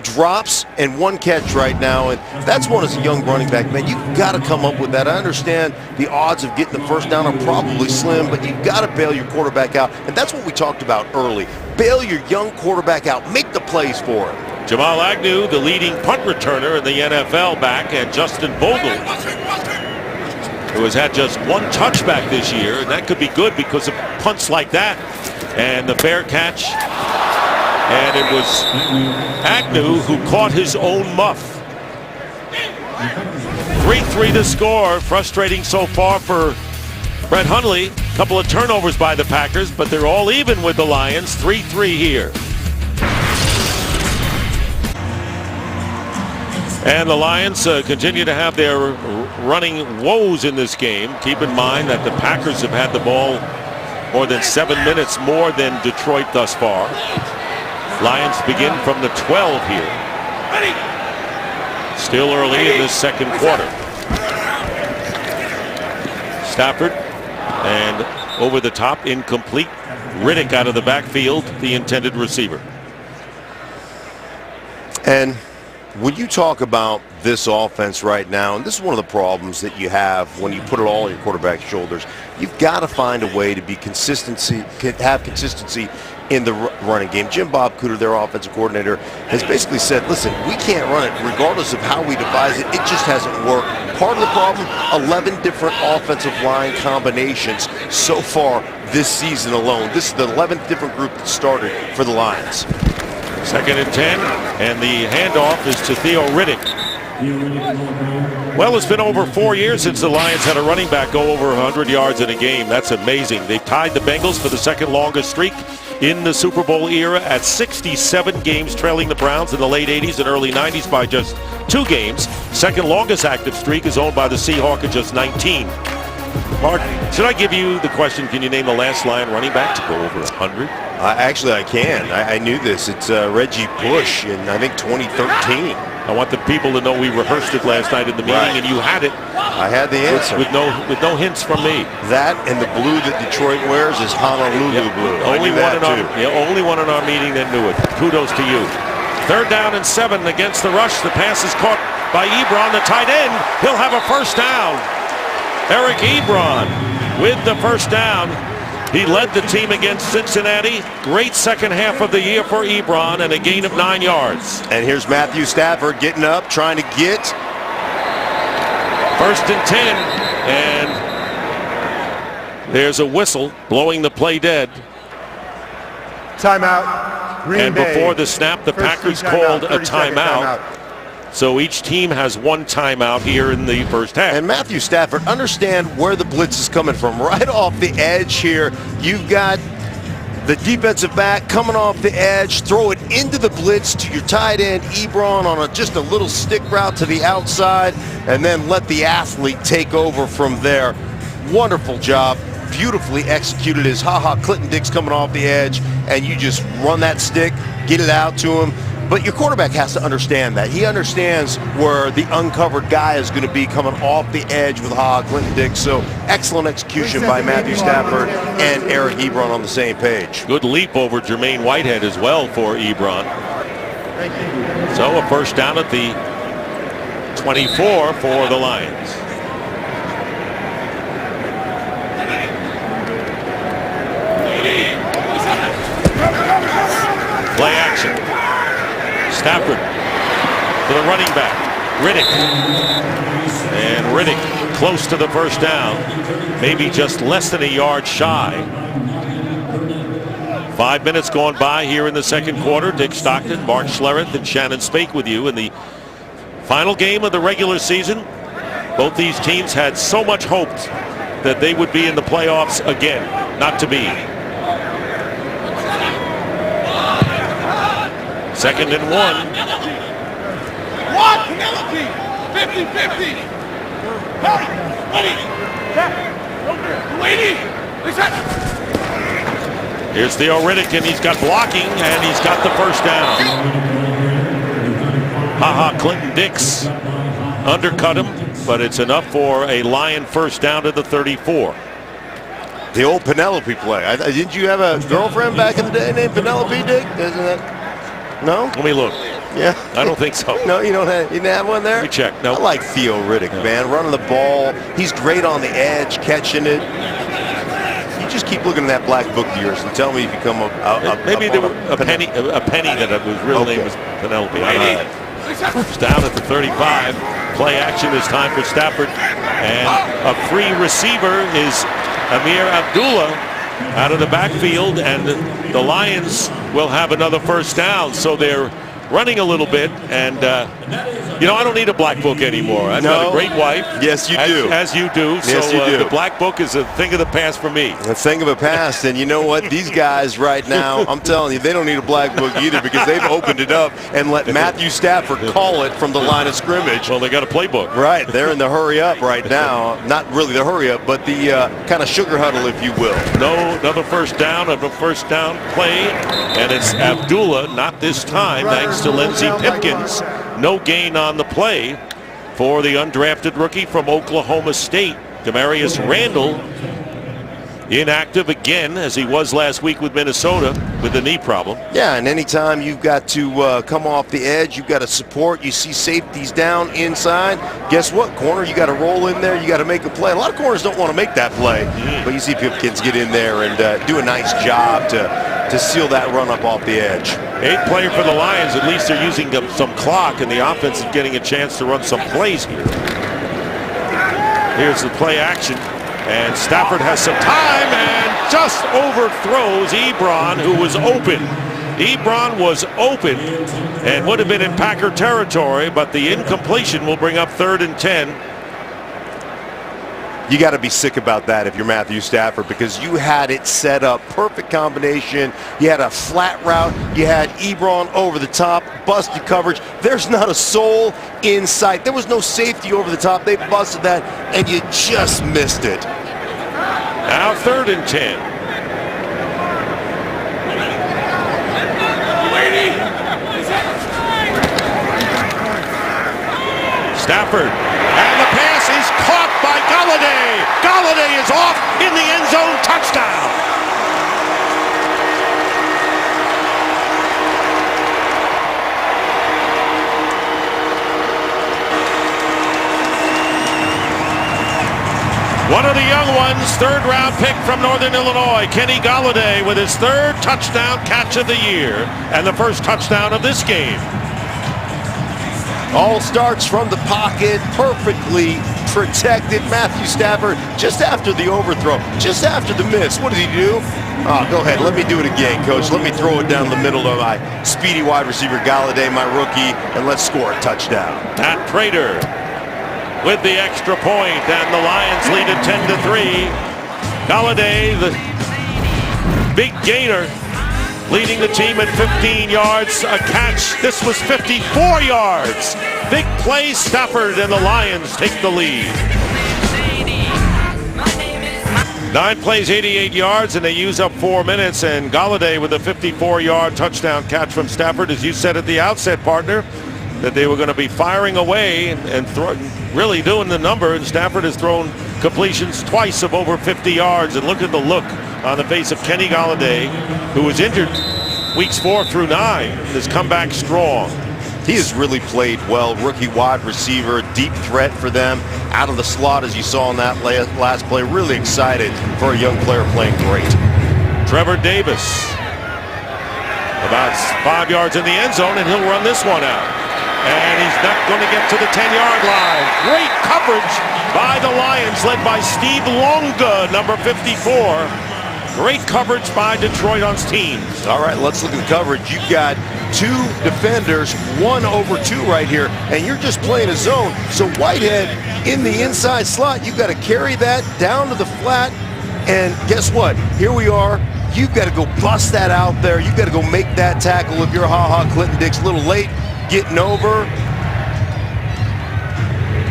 Speaker 3: drops and 1 catch right now, and that's one as a young running back, man. You've got to come up with that. I understand the odds of getting the 1st down are probably slim, but you've got to bail your quarterback out, and that's what we talked about early. Bail your young quarterback out. Make the plays for him.
Speaker 1: Jamal Agnew, the leading punt returner in the NFL, back, and Justin Vogel, who has had just 1 touchback this year, and that could be good because of punts like that. And the fair catch, and it was Agnew who caught his own muff. 3-3 to score. Frustrating so far for Brett Hundley. A couple of turnovers by the Packers, but they're all even with the Lions. 3-3 here. And the Lions continue to have their running woes in this game. Keep in mind that the Packers have had the ball more than 7 minutes more than Detroit thus far. Lions begin from the 12 here. Still early in this 2nd quarter. Stafford, and over the top, incomplete. Riddick out of the backfield, the intended receiver.
Speaker 3: And when you talk about this offense right now, and this is one of the problems that you have when you put it all on your quarterback's shoulders, you've got to find a way to have consistency in the running game. Jim Bob Cooter, their offensive coordinator, has basically said, listen, we can't run it regardless of how we devise it. It just hasn't worked. Part of the problem, 11 different offensive line combinations so far this season alone. This is the 11th different group that started for the Lions.
Speaker 1: 2nd and 10, and the handoff is to Theo Riddick. Well, it's been over 4 years since the Lions had a running back go over 100 yards in a game. That's amazing. They tied the Bengals for the 2nd longest streak in the Super Bowl era at 67 games, trailing the Browns in the late 80s and early 90s by just 2 games. 2nd longest active streak is owned by the Seahawks at just 19. Mark, should I give you the question, can you name the last Lion running back to go over 100?
Speaker 3: Actually, I can. I knew this. It's Reggie Bush in, I think, 2013.
Speaker 1: I want the people to know we rehearsed it last night in the meeting, and you had it.
Speaker 3: I had the answer.
Speaker 1: With no hints from me.
Speaker 3: That and the blue that Detroit wears is Honolulu blue.
Speaker 1: Only one in our meeting that knew it. Kudos to you. 3rd down and 7 against the rush. The pass is caught by Ebron, the tight end. He'll have a 1st down. Eric Ebron with the 1st down. He led the team against Cincinnati. Great 2nd half of the year for Ebron, and a gain of 9 yards.
Speaker 3: And here's Matthew Stafford getting up, trying to get.
Speaker 1: 1st and 10, and there's a whistle blowing the play dead.
Speaker 4: Timeout, Green Bay.
Speaker 1: And before the snap, the Packers called a timeout. So each team has 1 timeout here in the 1st half.
Speaker 3: And Matthew Stafford, understand where the blitz is coming from. Right off the edge here, you've got the defensive back coming off the edge, throw it into the blitz to your tight end, Ebron, on just a little stick route to the outside, and then let the athlete take over from there. Wonderful job. beautifully executed is Clinton Dix coming off the edge, and you just run that stick, get it out to him. But your quarterback has to understand that. He understands where the uncovered guy is going to be coming off the edge with Clinton Dix. So excellent execution by Matthew Stafford and Eric Ebron on the same page.
Speaker 1: Good leap over Jermaine Whitehead as well for Ebron.
Speaker 4: Thank you.
Speaker 1: So a first down at the 24 for the Lions. Play action. Stafford to the running back, Riddick. And Riddick close to the first down, maybe just less than a yard shy. 5 minutes gone by here in the second quarter. Dick Stockton, Mark Schlereth, and Shannon Spake with you in the final game of the regular season. Both these teams had so much hope that they would be in the playoffs again. Not to be. Second and 1.
Speaker 8: What? Penelope! 50-50! Waiting!
Speaker 1: Here's Theo Riddick, and he's got blocking, and he's got the first down. Clinton Dix undercut him, but it's enough for a Lion first down to the 34.
Speaker 3: The old Penelope play. Didn't you have a girlfriend back in the day named Penelope, Dick? Isn't that? No?
Speaker 1: Let me look.
Speaker 3: Yeah.
Speaker 1: I don't think so.
Speaker 3: No, you didn't have one there?
Speaker 1: Let me check. No.
Speaker 3: I like Theo Riddick, man. Running the ball. He's great on the edge, catching it. You just keep looking at that black book of yours and tell me if you come up.
Speaker 1: Maybe there was a penny that his real name was Penelope. It's down at the 35. Play action this time for Stafford. And a free receiver is Amir Abdullah out of the backfield, and the Lions will have another first down. So they're running a little bit, and I don't need a black book anymore. I've got a great wife.
Speaker 3: Yes, you do.
Speaker 1: As you do.
Speaker 3: Yes,
Speaker 1: so
Speaker 3: you do.
Speaker 1: The black book is a thing of the past for me.
Speaker 3: A thing of the past, and you know what? These guys right now, I'm telling you, they don't need a black book either, because they've opened it up and let Matthew Stafford call it from the line of scrimmage.
Speaker 1: Well, they got a playbook.
Speaker 3: Right, they're in the hurry up right now. Not really the hurry up, but the kind of sugar huddle, if you will.
Speaker 1: Another first down of a first down play, and it's Abdullah, not this time, thanks to Lindsey Pipkins. No gain on the play for the undrafted rookie from Oklahoma State. Demarius Randall inactive again, as he was last week with Minnesota with the knee problem.
Speaker 3: Yeah, and anytime you've got to come off the edge, you've got to support. You see safeties down inside. Guess what, corner? You got to roll in there. You got to make a play. A lot of corners don't want to make that play, but you see Pipkins get in there and do a nice job to seal that run up off the edge.
Speaker 1: 8th player for the Lions. At least they're using some clock, and the offense is getting a chance to run some plays here. Here's the play action. And Stafford has some time and just overthrows Ebron, who was open. Ebron was open and would have been in Packer territory, but the incompletion will bring up 3rd and 10.
Speaker 3: You got to be sick about that if you're Matthew Stafford, because you had it set up, perfect combination. You had a flat route. You had Ebron over the top, busted coverage. There's not a soul in sight. There was no safety over the top. They busted that, and you just missed it.
Speaker 1: Now 3rd and 10. Stafford, and the pass is caught by Golladay. Golladay is off in the end zone, touchdown. One of the young ones, 3rd round pick from Northern Illinois, Kenny Golladay, with his 3rd touchdown catch of the year and the first touchdown of this game.
Speaker 3: All starts from the pocket, perfectly protected. Matthew Stafford just after the overthrow, just after the miss. What did he do? Oh, go ahead. Let me do it again, Coach. Let me throw it down the middle of my speedy wide receiver, Golladay, my rookie, and let's score a touchdown.
Speaker 1: Pat Prater with the extra point, and the Lions lead it 10-3. Golladay, the big gainer, leading the team at 15 yards. A catch. This was 54 yards. Big play. Stafford and the Lions take the lead. 9 plays, 88 yards, and they use up 4 minutes. And Galladay with a 54-yard touchdown catch from Stafford. As you said at the outset, partner, that they were going to be firing away and really doing the number. And Stafford has thrown completions twice of over 50 yards. And look at the look on the face of Kenny Galladay, who was injured weeks 4 through 9, has come back strong.
Speaker 3: He has really played well. Rookie wide receiver, deep threat for them. Out of the slot, as you saw in that last play. Really excited for a young player playing great.
Speaker 1: Trevor Davis, about 5 yards in the end zone, and he'll run this one out. And he's not going to get to the 10-yard line. Great coverage by the Lions, led by Steve Longa, number 54. Great coverage by Detroit on teams.
Speaker 3: All right, let's look at the coverage. You've got 2 defenders, 1 over 2 right here, and you're just playing a zone. So Whitehead in the inside slot, you've got to carry that down to the flat, and guess what? Here we are. You've got to go bust that out there. You've got to go make that tackle if you're Clinton Dix. A little late getting over.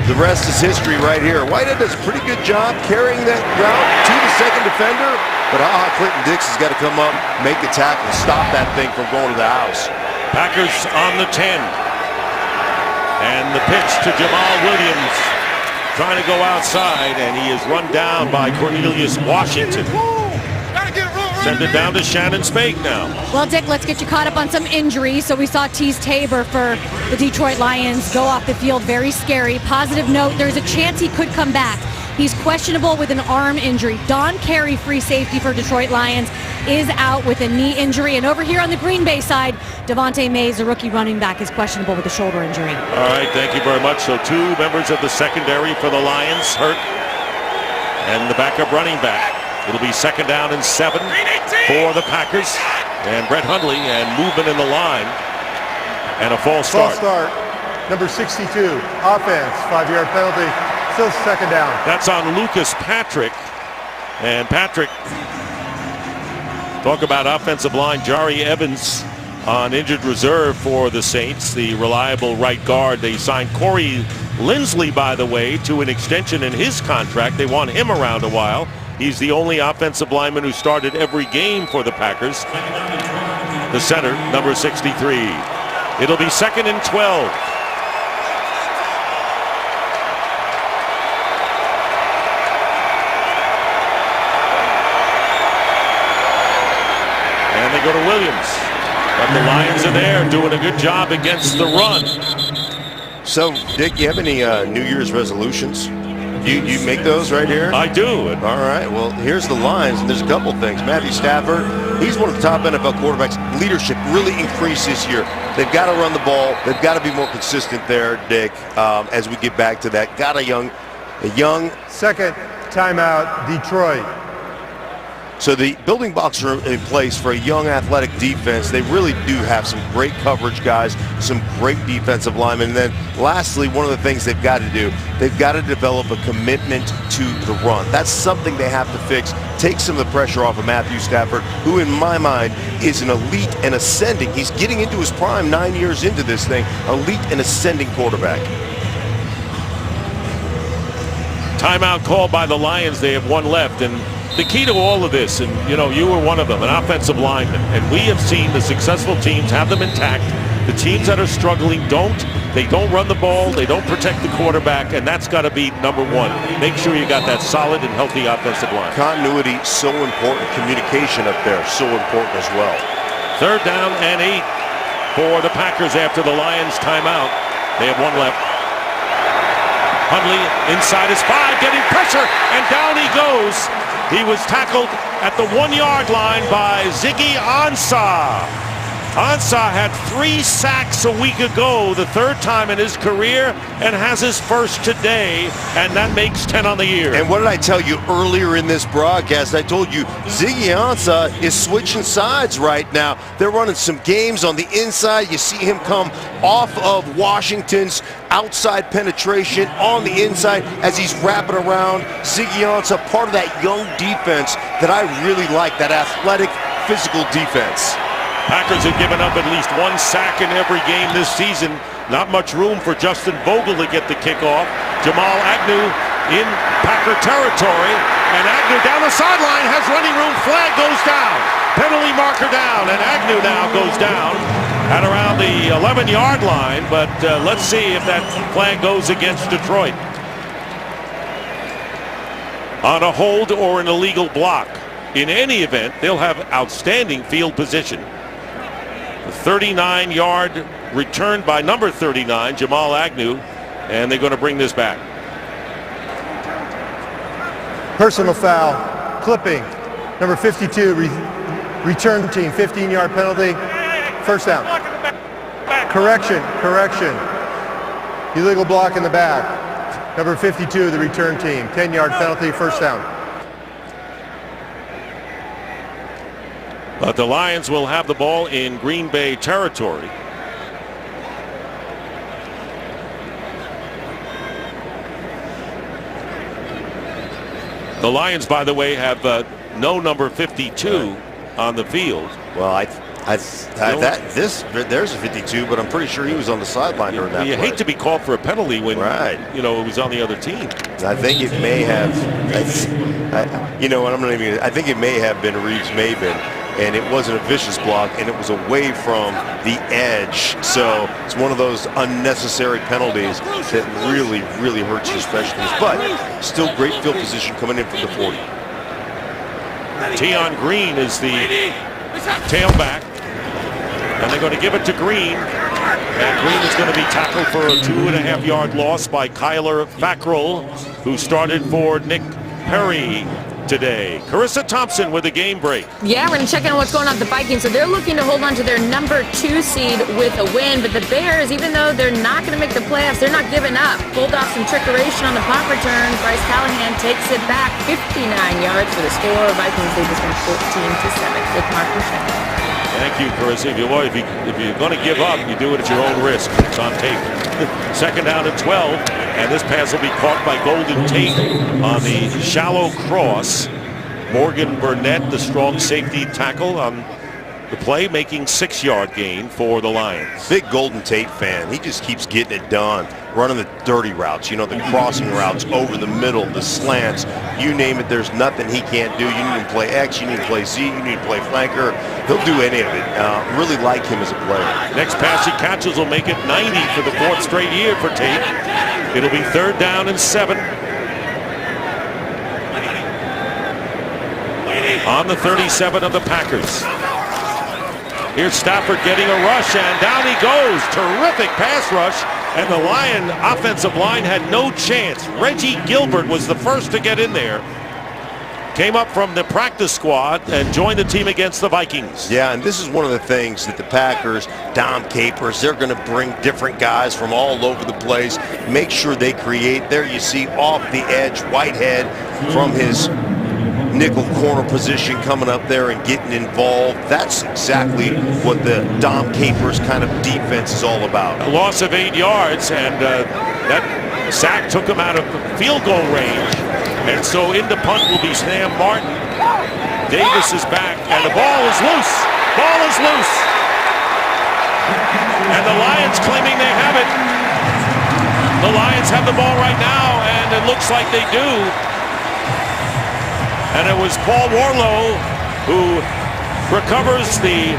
Speaker 3: The rest is history right here. Whitehead does a pretty good job carrying that route to the second defender, but Clinton Dix has got to come up, make the tackle, stop that thing from going to the house.
Speaker 1: Packers on the 10. And the pitch to Jamal Williams, trying to go outside, and he is run down by Cornelius Washington. Send it down to Shannon Spake now.
Speaker 2: Well, Dick, let's get you caught up on some injuries. So we saw Tease Tabor for the Detroit Lions go off the field. Very scary. Positive note, there's a chance he could come back. He's questionable with an arm injury. Don Carey, free safety for Detroit Lions, is out with a knee injury. And over here on the Green Bay side, Devontae Mays, the rookie running back, is questionable with a shoulder injury.
Speaker 1: All right, thank you very much. So 2 members of the secondary for the Lions hurt, and the backup running back. It'll be 2nd down and 7 for the Packers. And Brett Hundley, and movement in the line, and a false start.
Speaker 4: False start. Number 62, offense, 5-yard penalty. Still 2nd down.
Speaker 1: That's on Lucas Patrick. And Patrick, talk about offensive line. Jari Evans on injured reserve for the Saints, the reliable right guard. They signed Corey Linsley, by the way, to an extension in his contract. They want him around a while. He's the only offensive lineman who started every game for the Packers. The center, number 63. It'll be 2nd and 12. And they go to Williams. But the Lions are there doing a good job against the run.
Speaker 3: So, Dick, you have any New Year's resolutions? You make those right here?
Speaker 1: I do.
Speaker 3: All right, well, here's the lines, and there's a couple things. Matthew Stafford, he's one of the top NFL quarterbacks. Leadership really increased this year. They've got to run the ball. They've got to be more consistent there, Dick, as we get back to that. Got a young...
Speaker 4: Second timeout, Detroit.
Speaker 3: So the building blocks are in place for a young athletic defense. They really do have some great coverage guys, some great defensive linemen. And then lastly, one of the things they've got to do, they've got to develop a commitment to the run. That's something they have to fix. Take some of the pressure off of Matthew Stafford, who in my mind is an elite and ascending. He's getting into his prime 9 years into this thing. Elite and ascending quarterback.
Speaker 1: Timeout called by the Lions. They have 1 left. And the key to all of this, and you know, you were one of them, an offensive lineman, and we have seen the successful teams have them intact. The teams that are struggling don't. They don't run the ball. They don't protect the quarterback, and that's got to be number 1. Make sure you got that solid and healthy offensive line.
Speaker 3: Continuity, so important. Communication up there, so important as well.
Speaker 1: 3rd down and 8 for the Packers after the Lions timeout. They have 1 left. Hundley inside his 5, getting pressure, and down he goes. He was tackled at the 1-yard line by Ziggy Ansah. Ansah had 3 sacks a week ago, the 3rd time in his career, and has his first today, and that makes 10 on the year.
Speaker 3: And what did I tell you earlier in this broadcast? I told you Ziggy Ansah is switching sides right now. They're running some games on the inside. You see him come off of Washington's outside penetration on the inside as he's wrapping around. Ziggy Ansah, part of that young defense that I really like, that athletic, physical defense.
Speaker 1: Packers have given up at least 1 sack in every game this season. Not much room for Justin Vogel to get the kickoff. Jamal Agnew in Packer territory, And Agnew down the sideline has running room. Flag goes down. Penalty marker down. And Agnew now goes down at around the 11-yard line. But let's see if that flag goes against Detroit on a hold or an illegal block. In any event, they'll have outstanding field position. The 39-yard return by number 39, Jamal Agnew, and they're going to bring this back.
Speaker 4: Personal foul, clipping, number 52, return team, 15-yard penalty, first down. Correction. Illegal block in the back. Number 52, the return team, 10-yard penalty, first down.
Speaker 1: But the Lions will have the ball in Green Bay territory. The Lions, by the way, have no number 52 on the field.
Speaker 3: Well, there's a 52, but I'm pretty sure he was on the sideline during that
Speaker 1: You
Speaker 3: play.
Speaker 1: hate to be called for a penalty when
Speaker 3: Right.
Speaker 1: it was on the other team.
Speaker 3: I think it may have, I think it may have been Reeves-Maybin, and it wasn't a vicious block, and it was away from the edge. So it's one of those unnecessary penalties that really, really hurts your specialties. But still great field position coming in from the 40.
Speaker 1: Tion Green is the tailback, and they're going to give it to Green. And Green is going to be tackled for a 2.5-yard loss by Kyler Fackrell, who started for Nick Perry today. Carissa Thompson with a game break.
Speaker 5: Yeah, we're going to check in on what's going on with the Vikings. So they're looking to hold on to their number 2 seed with a win. But the Bears, even though they're not going to make the playoffs, they're not giving up. Pulled off some trickeration on the punt return. Bryce Callahan takes it back 59 yards for the score. Vikings lead this one 14-7 with Mark Michelle.
Speaker 1: Thank you, Carissa. If you're going to give up, you do it at your own risk. It's on tape. Second down and 12, and this pass will be caught by Golden Tate on the shallow cross. Morgan Burnett, the strong safety tackle on the play, making 6-yard gain for the Lions.
Speaker 3: Big Golden Tate fan. He just keeps getting it done. Running the dirty routes, the crossing routes over the middle, the slants, you name it, there's nothing he can't do. You need to play X, you need to play Z, you need to play flanker. He'll do any of it. Really like him as a player.
Speaker 1: Next pass he catches will make it 90 for the 4th straight year for Tate. It'll be 3rd down and 7. On the 37 of the Packers. Here's Stafford getting a rush, and down he goes. Terrific pass rush, and the Lion offensive line had no chance. Reggie Gilbert was the first to get in there. Came up from the practice squad and joined the team against the Vikings.
Speaker 3: Yeah, and this is one of the things that the Packers, Dom Capers, they're going to bring different guys from all over the place. Make sure they create. There you see off the edge, Whitehead from his nickel corner position coming up there and getting involved. That's exactly what the Dom Capers kind of defense is all about.
Speaker 1: A loss of 8 yards, and that sack took him out of field goal range. And so into punt will be Sam Martin. Davis is back, and the ball is loose. Ball is loose. And the Lions claiming they have it. The Lions have the ball right now, and it looks like they do. And it was Paul Warlow who recovers the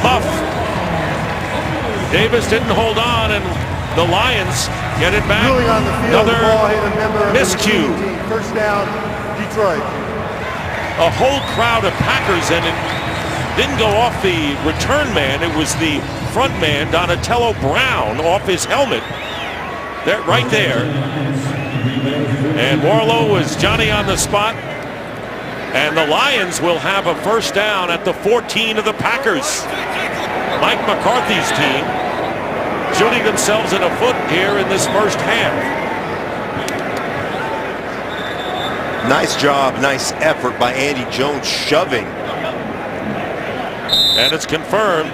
Speaker 1: muff. Davis didn't hold on, and the Lions get it back.
Speaker 4: Ruling on the field,
Speaker 1: Another
Speaker 4: the ball hit a member of
Speaker 1: miscue.
Speaker 4: the team. First down, Detroit.
Speaker 1: A whole crowd of Packers, and it didn't go off the return man. It was the front man, Donatello Brown, off his helmet. That right there. And Warlow was Johnny on the spot. And the Lions will have a first down at the 14 of the Packers. Mike McCarthy's team shooting themselves in the foot here in this first half.
Speaker 3: Nice job, nice effort by Andy Jones shoving.
Speaker 1: And it's confirmed.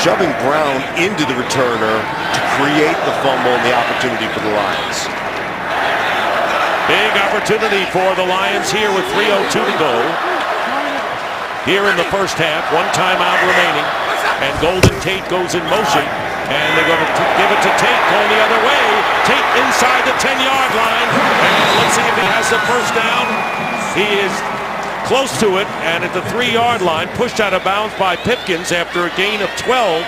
Speaker 3: Shoving Brown into the returner to create the fumble and the opportunity for the Lions.
Speaker 1: Big opportunity for the Lions here with 3:02 to go. Here in the first half, 1 timeout remaining. And Golden Tate goes in motion. And they're going to give it to Tate going the other way. Tate inside the 10-yard line. And let's see if he has has the first down. He is close to it, and at the 3-yard line, pushed out of bounds by Pipkins after a gain of 12.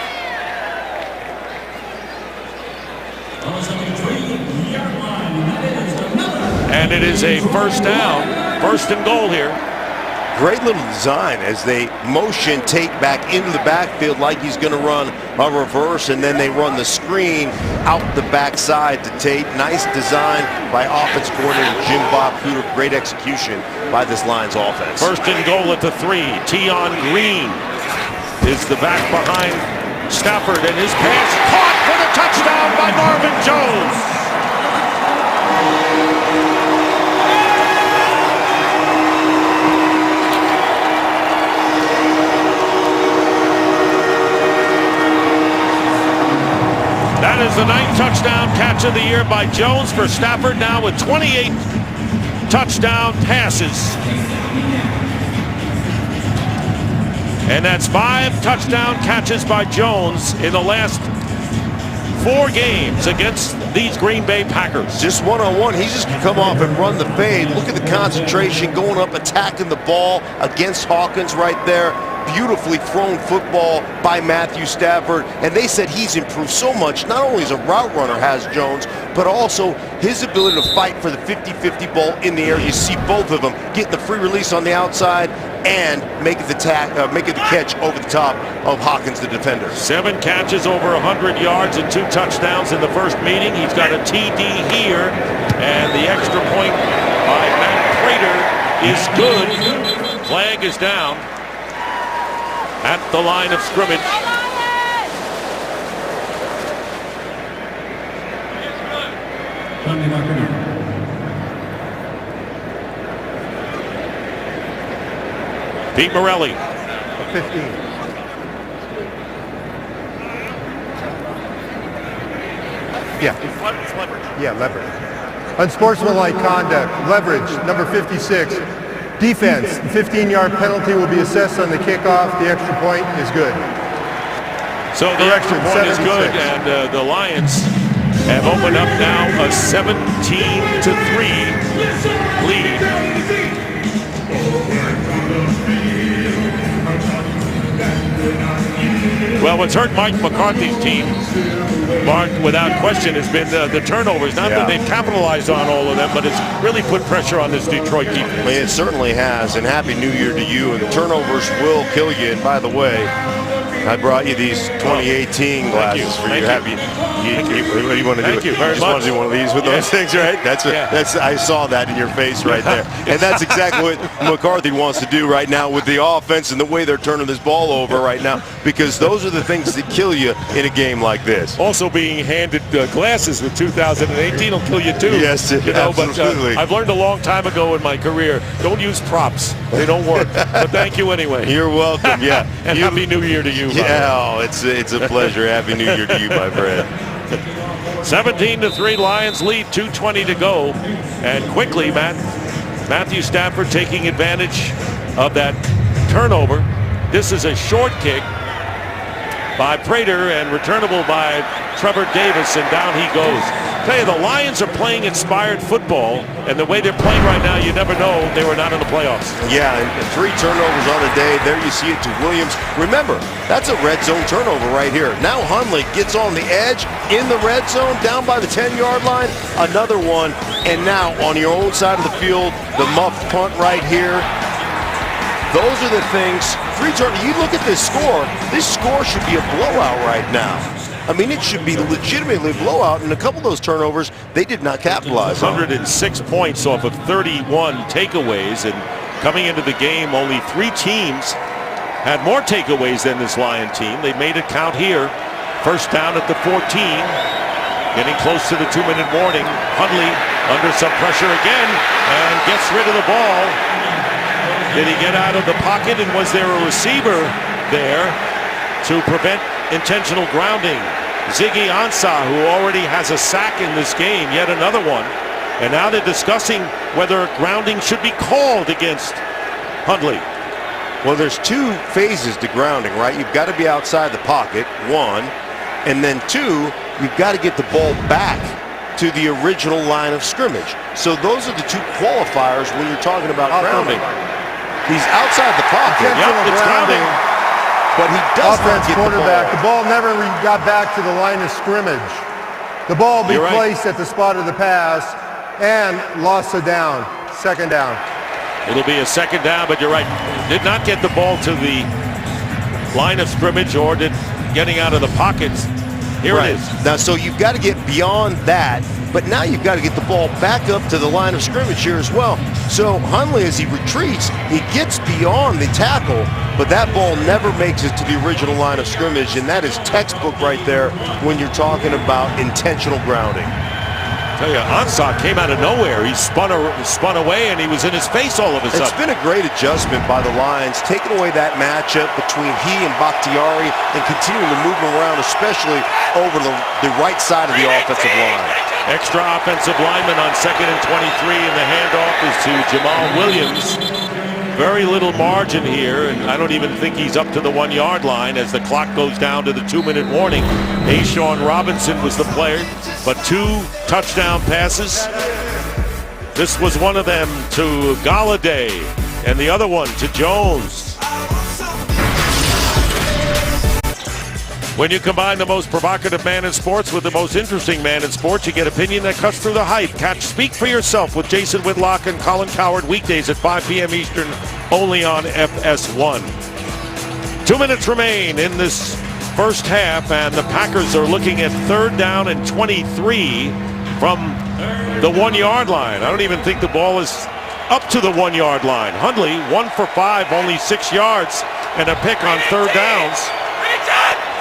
Speaker 1: And it is a first down, first and goal here.
Speaker 3: Great little design as they motion Tate back into the backfield like he's going to run a reverse, and then they run the screen out the backside to Tate. Nice design by offense coordinator Jim Bob Cooter. Great execution by this Lions offense.
Speaker 1: First and goal at the 3. Tion Green is the back behind Stafford, and his pass caught for the touchdown by Marvin Jones. That is the 9th touchdown catch of the year by Jones for Stafford, now with 28 touchdown passes. And that's 5 touchdown catches by Jones in the last 4 games against these Green Bay Packers.
Speaker 3: Just one-on-one, he's just gonna come off and run the fade. Look at the concentration, going up, attacking the ball against Hawkins right there. Beautifully thrown football by Matthew Stafford, and they said he's improved so much, not only as a route runner has Jones, but also his ability to fight for the 50-50 ball in the air. You see both of them getting the free release on the outside and making the catch over the top of Hawkins, the defender.
Speaker 1: 7 catches over 100 yards and 2 touchdowns in the first meeting. He's got a TD here, and the extra point by Matt Prater is good. Flag is down at the line of scrimmage. Pete Morelli.
Speaker 4: 15. Yeah.
Speaker 1: It's leverage.
Speaker 4: Yeah, leverage. Unsportsmanlike conduct, leverage, number 56. Defense, the 15-yard penalty will be assessed on the kickoff. The extra point is good.
Speaker 1: So the extra
Speaker 4: Correction,
Speaker 1: point is
Speaker 4: 76.
Speaker 1: good, and the Lions have opened up now a 17-3 lead. Well, what's hurt Mike McCarthy's team, Mark, without question, has been the turnovers. Not that they've capitalized on all of them, but it's really put pressure on this Detroit defense.
Speaker 3: I mean, it certainly has, and Happy New Year to you. And the turnovers will kill you. And by the way, I brought you these 2018 glasses for you. Happy. What do you want to do?
Speaker 1: Thank you very
Speaker 3: much.
Speaker 1: much.
Speaker 3: Want to do one of these with those things, right? That's I saw that in your face right there, and that's exactly what McCarthy wants to do right now with the offense and the way they're turning this ball over right now, because those are the things that kill you in a game like this.
Speaker 1: Also, being handed glasses with 2018 will kill you too.
Speaker 3: Yes,
Speaker 1: you know,
Speaker 3: absolutely.
Speaker 1: But I've learned a long time ago in my career, don't use props. They don't work. But thank you anyway.
Speaker 3: You're welcome. Yeah.
Speaker 1: And Happy New Year to you.
Speaker 3: Yeah, it's a pleasure. Happy New Year to you, my friend.
Speaker 1: 17-3 Lions lead, 2:20 to go, and quickly Matthew Stafford taking advantage of that turnover. This is a short kick by Prater and returnable by Trevor Davis, and down he goes. Tell you, the Lions are playing inspired football, and the way they're playing right now, you never know they were not in the playoffs.
Speaker 3: Yeah, and 3 turnovers on the day. There you see it to Williams. Remember, that's a red zone turnover right here. Now Hundley gets on the edge in the red zone, down by the 10-yard line. Another one, and now on your own side of the field, the muffed punt right here. Those are the things. 3 turnovers. You look at this score. This score should be a blowout right now. I mean, it should be legitimately a blowout, and a couple of those turnovers, they did not capitalize on.
Speaker 1: 106 points off of 31 takeaways, and coming into the game, only 3 teams had more takeaways than this Lion team. They made it count here. First down at the 14, getting close to the 2-minute warning. Hundley under some pressure again, and gets rid of the ball. Did he get out of the pocket, and was there a receiver there to prevent intentional grounding? Ziggy Ansah, who already has a sack in this game, yet another one. And now they're discussing whether grounding should be called against Hundley.
Speaker 3: Well, there's 2 phases to grounding, right? You've got to be outside the pocket, 1, and then 2, you've got to get the ball back to the original line of scrimmage. So those are the two qualifiers when you're talking about grounding. He's outside the pocket.
Speaker 4: Intentional
Speaker 1: it's
Speaker 4: grounding.
Speaker 3: But he does not
Speaker 4: Offense
Speaker 3: get
Speaker 4: quarterback.
Speaker 3: the
Speaker 4: The ball never got back to the line of scrimmage. The ball be
Speaker 1: You're right.
Speaker 4: placed at the spot of the pass and lost a down. Second down.
Speaker 1: It'll be a second down, but you're right. Did not get the ball to the line of scrimmage or did getting out of the pockets. Here it is.
Speaker 3: Now, so you've got to get beyond that, but now you've got to get the ball back up to the line of scrimmage here as well. So Hundley, as he retreats, he gets beyond the tackle, but that ball never makes it to the original line of scrimmage, and that is textbook right there when you're talking about intentional grounding.
Speaker 1: Tell you, Ansah came out of nowhere. He spun away, and he was in his face all of a sudden.
Speaker 3: It's been a great adjustment by the Lions, taking away that matchup between he and Bakhtiari and continuing to move him around, especially over the right side of the offensive line.
Speaker 1: Extra offensive lineman on 2nd and 23, and the handoff is to Jamal Williams. Very little margin here, and I don't even think he's up to the 1 yard line as the clock goes down to the 2-minute warning. Ashawn Robinson was the player, but 2 touchdown passes. This was one of them to Galladay, and the other one to Jones. When you combine the most provocative man in sports with the most interesting man in sports, you get opinion that cuts through the hype. Catch Speak for Yourself with Jason Whitlock and Colin Cowherd weekdays at 5 p.m. Eastern, only on FS1. 2 minutes remain in this first half, and the Packers are looking at 3rd down and 23 from the 1 yard line. I don't even think the ball is up to the 1 yard line. Hundley, 1 for 5, only 6 yards, and a pick on 3rd downs.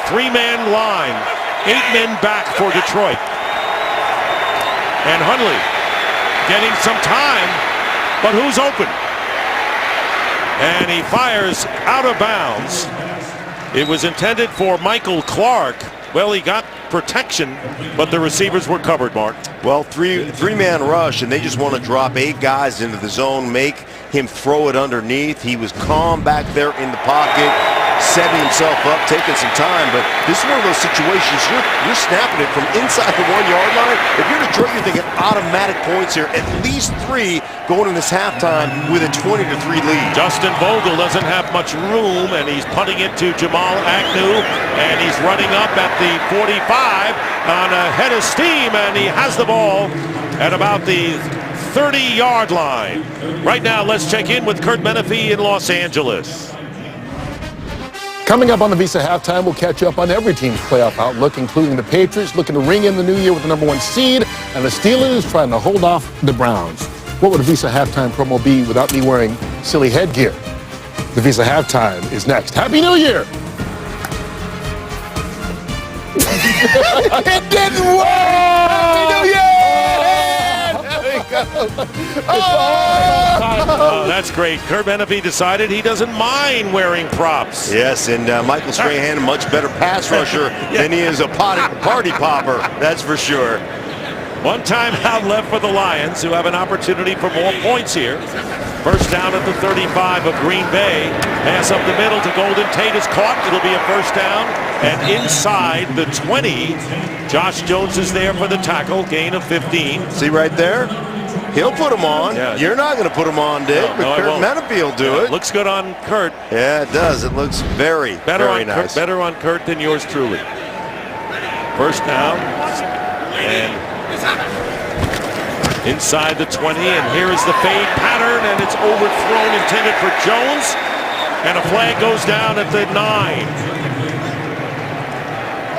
Speaker 1: 3-man line, 8 men back for Detroit. And Hundley getting some time, but who's open? And he fires out of bounds. It was intended for Michael Clark. Well, he got protection, but the receivers were covered, Mark.
Speaker 3: Well, three-man rush, and they just want to drop 8 guys into the zone, make him throw it underneath. He was calm back there in the pocket, setting himself up, taking some time, but this is one of those situations you're snapping it from inside the 1 yard line. If you're Detroit, you're thinking automatic points here, at least 3 going in this halftime with a 20-3 lead.
Speaker 1: Justin Vogel doesn't have much room, and he's punting it to Jamal Agnew, and he's running up at the 45 on a head of steam, and he has the ball at about the 30-yard line. Right now, let's check in with Kurt Menefee in Los Angeles.
Speaker 9: Coming up on the Visa Halftime, we'll catch up on every team's playoff outlook, including the Patriots looking to ring in the new year with the #1 seed, and the Steelers trying to hold off the Browns. What would a Visa Halftime promo be without me wearing silly headgear? The Visa Halftime is next. Happy New Year! It didn't work! Happy New Year!
Speaker 1: Oh, that's great. Kurt Menefee decided he doesn't mind wearing props.
Speaker 3: Yes, and Michael Strahan, a much better pass rusher than he is a party popper, that's for sure.
Speaker 1: 1 timeout left for the Lions, who have an opportunity for more points here. First down at the 35 of Green Bay. Pass up the middle to Golden Tate is caught. It'll be a first down. And inside the 20, Josh Jones is there for the tackle. Gain of 15.
Speaker 3: See right there? He'll put him on.
Speaker 1: Yeah.
Speaker 3: You're not going to put him on, Dick, but Kurt Menefee will do it.
Speaker 1: Looks good on Kurt.
Speaker 3: Yeah, it does. It looks very nice.
Speaker 1: Better on Kurt than yours truly. First down. And inside the 20, and here is the fade pattern, and it's overthrown, intended for Jones, and a flag goes down at the 9.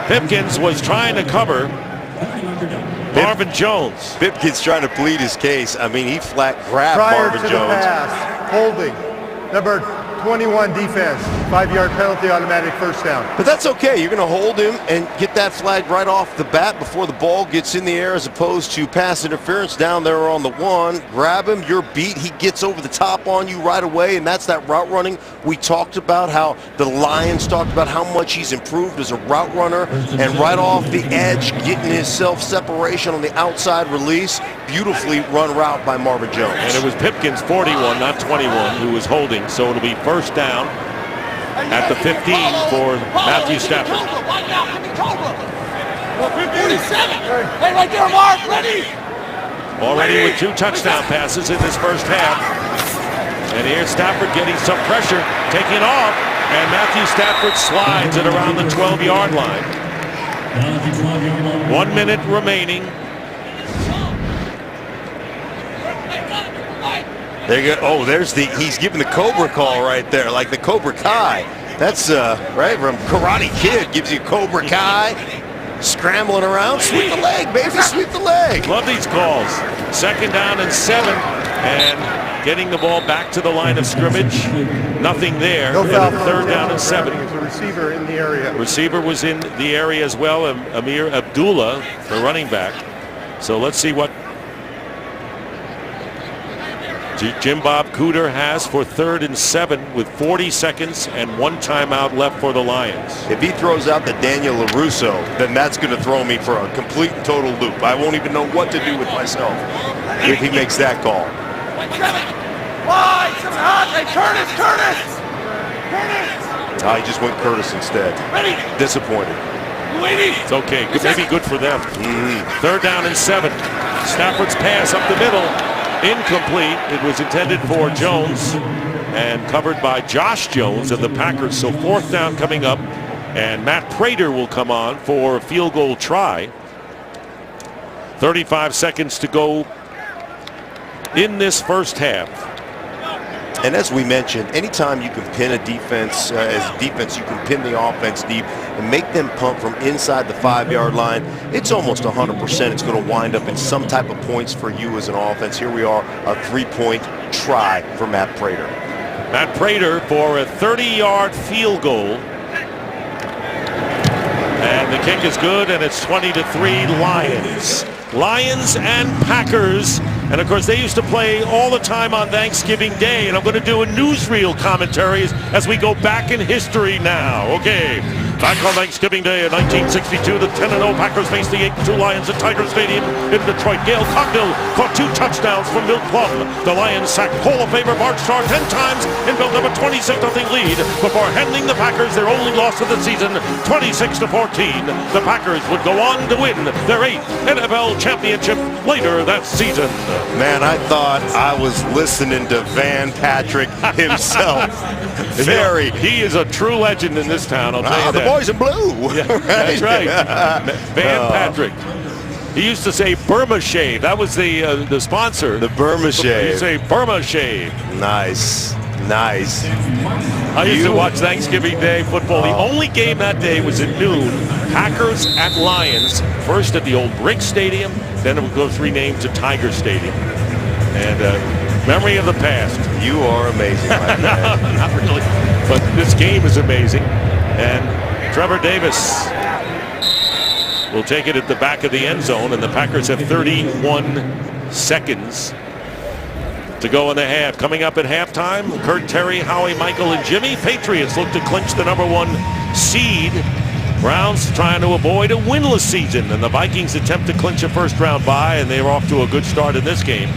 Speaker 1: Pipkins was trying to cover Marvin Jones.
Speaker 3: Pipkins trying to plead his case. I mean, he flat grabbed Marvin Jones.
Speaker 4: Prior to the pass, holding, number 21 defense, 5-yard penalty, automatic first down.
Speaker 3: But that's okay. You're going to hold him and get that flag right off the bat before the ball gets in the air, as opposed to pass interference down there on the 1. Grab him, you're beat. He gets over the top on you right away, and that's that route running. We talked about how the Lions talked about how much he's improved as a route runner, and right off the edge, getting his self-separation on the outside release. Beautifully run route by Marvin Jones.
Speaker 1: And it was Pipkins, 41, not 21, who was holding, so it'll be first down at the 15 for Matthew Stafford.
Speaker 8: 47. Hey, right there, Mark. Ready?
Speaker 1: Already with 2 touchdown passes in this first half. And here's Stafford getting some pressure, taking off, and Matthew Stafford slides it around the 12-yard line. 1 minute remaining.
Speaker 3: There you go. Oh, he's giving the Cobra call right there, like the Cobra Kai. That's right from Karate Kid, gives you Cobra Kai. Scrambling around, sweep the leg, baby, sweep the leg.
Speaker 1: Love these calls. 2nd down and 7, and getting the ball back to the line of scrimmage. Nothing there.
Speaker 4: No foul.
Speaker 1: 3rd down and 7.
Speaker 4: There's a receiver in the area.
Speaker 1: Receiver was in the area as well, Amir Abdullah, the running back. So let's see what Jim Bob Cooter has for 3rd and 7 with 40 seconds and 1 timeout left for the Lions.
Speaker 3: If he throws out the Daniel LaRusso, then that's going to throw me for a complete and total loop. I won't even know what to do with myself if he makes that call.
Speaker 8: 5, 7, hot. Hey, Curtis.
Speaker 3: He just went Curtis instead.
Speaker 8: Ready?
Speaker 3: Disappointed.
Speaker 1: It's okay. Maybe good for them. 3rd down and 7. Stafford's pass up the middle. Incomplete. It was intended for Jones and covered by Josh Jones of the Packers. So 4th down coming up, and Matt Prater will come on for a field goal try. 35 seconds to go in this first half.
Speaker 3: And as we mentioned, anytime you can pin a defense, as a defense, you can pin the offense deep and make them pump from inside the 5-yard line. It's almost 100% it's going to wind up in some type of points for you as an offense. Here we are, a 3-point try for Matt Prater.
Speaker 1: Matt Prater for a 30-yard field goal. And the kick is good, and it's 20-3 Lions. Lions and Packers. And of course, they used to play all the time on Thanksgiving Day. And I'm going to do a newsreel commentary as we go back in history now. Okay. Back on Thanksgiving Day in 1962, the 10-0 Packers faced the 8-2 Lions at Tiger Stadium in Detroit. Gail Cogdill caught 2 touchdowns from Milt Plum. The Lions sacked Hall of Famer Bart Starr 10 times and built up a 26-0 lead before handing the Packers their only loss of the season, 26-14. The Packers would go on to win their 8th NFL championship later that season.
Speaker 3: Man, I thought I was listening to Van Patrick himself.
Speaker 1: He is a true legend in this town, I'll tell you that.
Speaker 3: The boys in blue.
Speaker 1: Yeah, that's right. Van Patrick. He used to say Burma Shave. That was the sponsor.
Speaker 3: The Burma Shave.
Speaker 1: He'd say Burma Shave.
Speaker 3: Nice.
Speaker 1: I used to watch Thanksgiving Day football. The only game that day was at noon. Packers at Lions. First at the old Brick Stadium. Then it was renamed to Tiger Stadium. And memory of the past.
Speaker 3: You are amazing, my man.
Speaker 1: Not really. But this game is amazing. And Trevor Davis will take it at the back of the end zone, and the Packers have 31 seconds to go in the half. Coming up at halftime, Kurt, Terry, Howie, Michael, and Jimmy. Patriots look to clinch the #1 seed. Browns trying to avoid a winless season, and the Vikings attempt to clinch a first-round bye, and they were off to a good start in this game.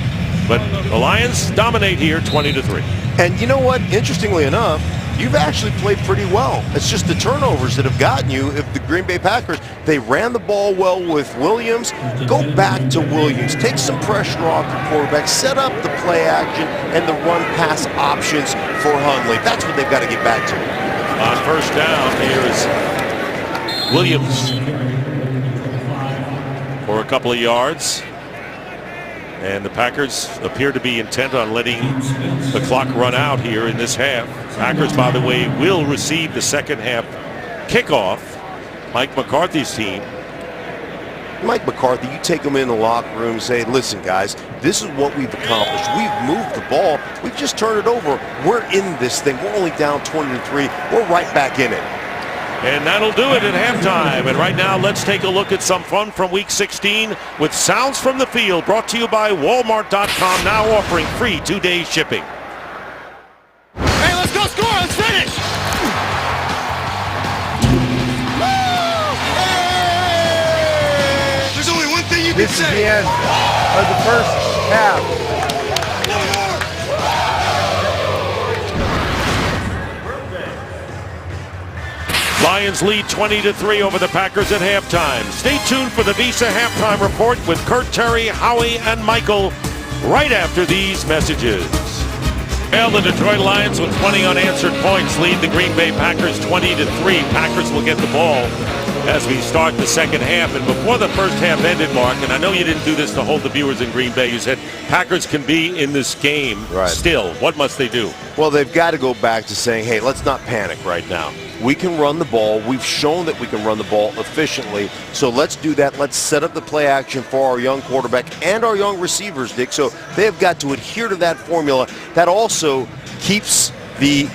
Speaker 1: But the Lions dominate here, 20-3.
Speaker 3: And you know what? Interestingly enough, you've actually played pretty well. It's just the turnovers that have gotten you. If the Green Bay Packers, they ran the ball well with Williams. Go back to Williams. Take some pressure off your quarterback. Set up the play action and the run-pass options for Hundley. That's what they've got to get back to.
Speaker 1: On first down, here is Williams for a couple of yards. And the Packers appear to be intent on letting the clock run out here in this half. Packers, by the way, will receive the second half kickoff. Mike McCarthy's team.
Speaker 3: Mike McCarthy, you take him in the locker room and say, listen, guys, this is what we've accomplished. We've moved the ball. We've just turned it over. We're in this thing. We're only down 20-3. We're right back in it.
Speaker 1: And that'll do it at halftime. And right now, let's take a look at some fun from Week 16 with Sounds from the Field, brought to you by Walmart.com, now offering free 2-day shipping.
Speaker 8: Hey, let's go score. Let's finish. Hey! There's only one thing you can
Speaker 4: This is
Speaker 8: say.
Speaker 4: the end of the first half.
Speaker 1: Lions lead 20-3 over the Packers at halftime. Stay tuned for the Visa Halftime Report with Kurt, Terry, Howie, and Michael right after these messages. Well, the Detroit Lions with 20 unanswered points lead the Green Bay Packers 20-3. Packers will get the ball as we start the second half. And before the first half ended, Mark, and I know you didn't do this to hold the viewers in Green Bay, you said Packers can be in this game still. What must they do?
Speaker 3: Well, they've got to go back to saying, hey, let's not panic right now. We can run the ball. We've shown that we can run the ball efficiently. So let's do that. Let's set up the play action for our young quarterback and our young receivers, Dick. So they've got to adhere to that formula. That also keeps the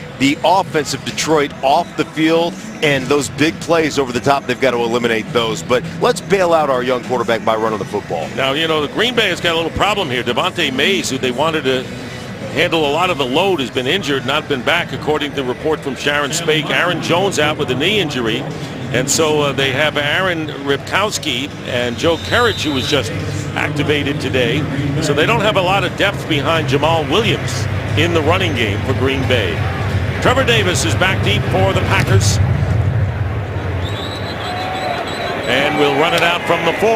Speaker 3: offense of Detroit off the field, and those big plays over the top, they've got to eliminate those. But let's bail out our young quarterback by running the football.
Speaker 1: Now, you know, the Green Bay has got a little problem here. Devontae Mays, who they wanted to handle a lot of the load, has been injured, not been back, according to the report from Sharon Spake. Aaron Jones out with a knee injury. And so they have Aaron Ripkowski and Joe Kerridge, who was just activated today. So they don't have a lot of depth behind Jamal Williams in the running game for Green Bay. Trevor Davis is back deep for the Packers. And we'll run it out from the 4.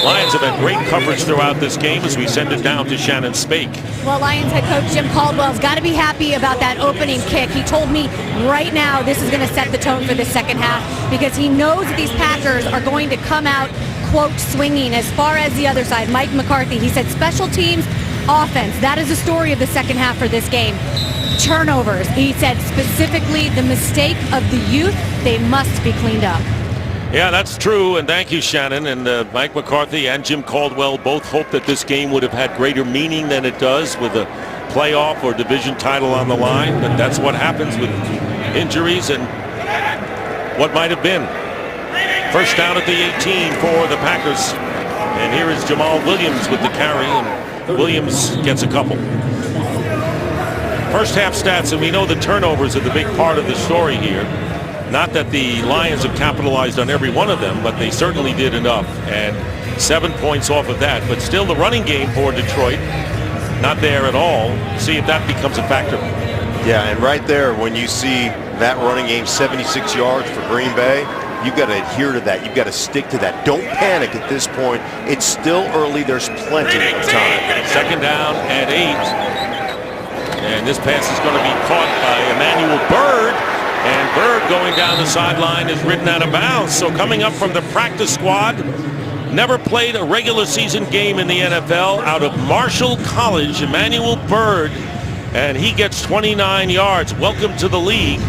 Speaker 1: Lions have had great coverage throughout this game as we send it down to Shannon Spake.
Speaker 2: Well, Lions head coach Jim Caldwell's got to be happy about that opening kick. He told me right now this is going to set the tone for the second half because he knows that these Packers are going to come out, quote, swinging. As far as the other side, Mike McCarthy, he said special teams, offense. That is the story of the second half for this game. Turnovers. He said specifically the mistake of the youth, they must be cleaned up.
Speaker 1: Yeah, that's true, and thank you, Shannon. And Mike McCarthy and Jim Caldwell both hope that this game would have had greater meaning than it does with a playoff or division title on the line. But that's what happens with injuries and what might have been. First down at the 18 for the Packers. And here is Jamal Williams with the carry, and Williams gets a couple. First half stats, and we know the turnovers are the big part of the story here. Not that the Lions have capitalized on every one of them, but they certainly did enough. And 7 points off of that. But still the running game for Detroit, not there at all. See if that becomes a factor.
Speaker 3: Yeah, and right there, when you see that running game, 76 yards for Green Bay, you've got to adhere to that. You've got to stick to that. Don't panic at this point. It's still early. There's plenty of time.
Speaker 1: Second down at 8. And this pass is going to be caught by Emmanuel Byrd. And Byrd going down the sideline is ridden out of bounds. So coming up from the practice squad, never played a regular season game in the NFL, out of Marshall College, Emmanuel Byrd, and he gets 29 yards. Welcome to the league.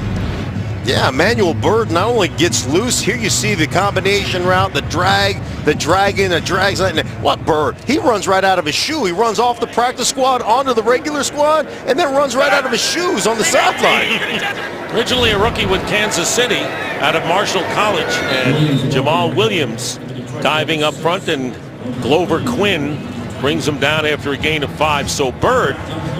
Speaker 3: Yeah, Emmanuel Byrd not only gets loose, here you see the combination route, the drag, the dragging, the drags. What Byrd? He runs right out of his shoe. He runs off the practice squad onto the regular squad and then runs right out of his shoes on the sideline.
Speaker 1: Originally a rookie with Kansas City out of Marshall College, and Jamal Williams diving up front, and Glover Quinn brings him down after a gain of 5. So Byrd,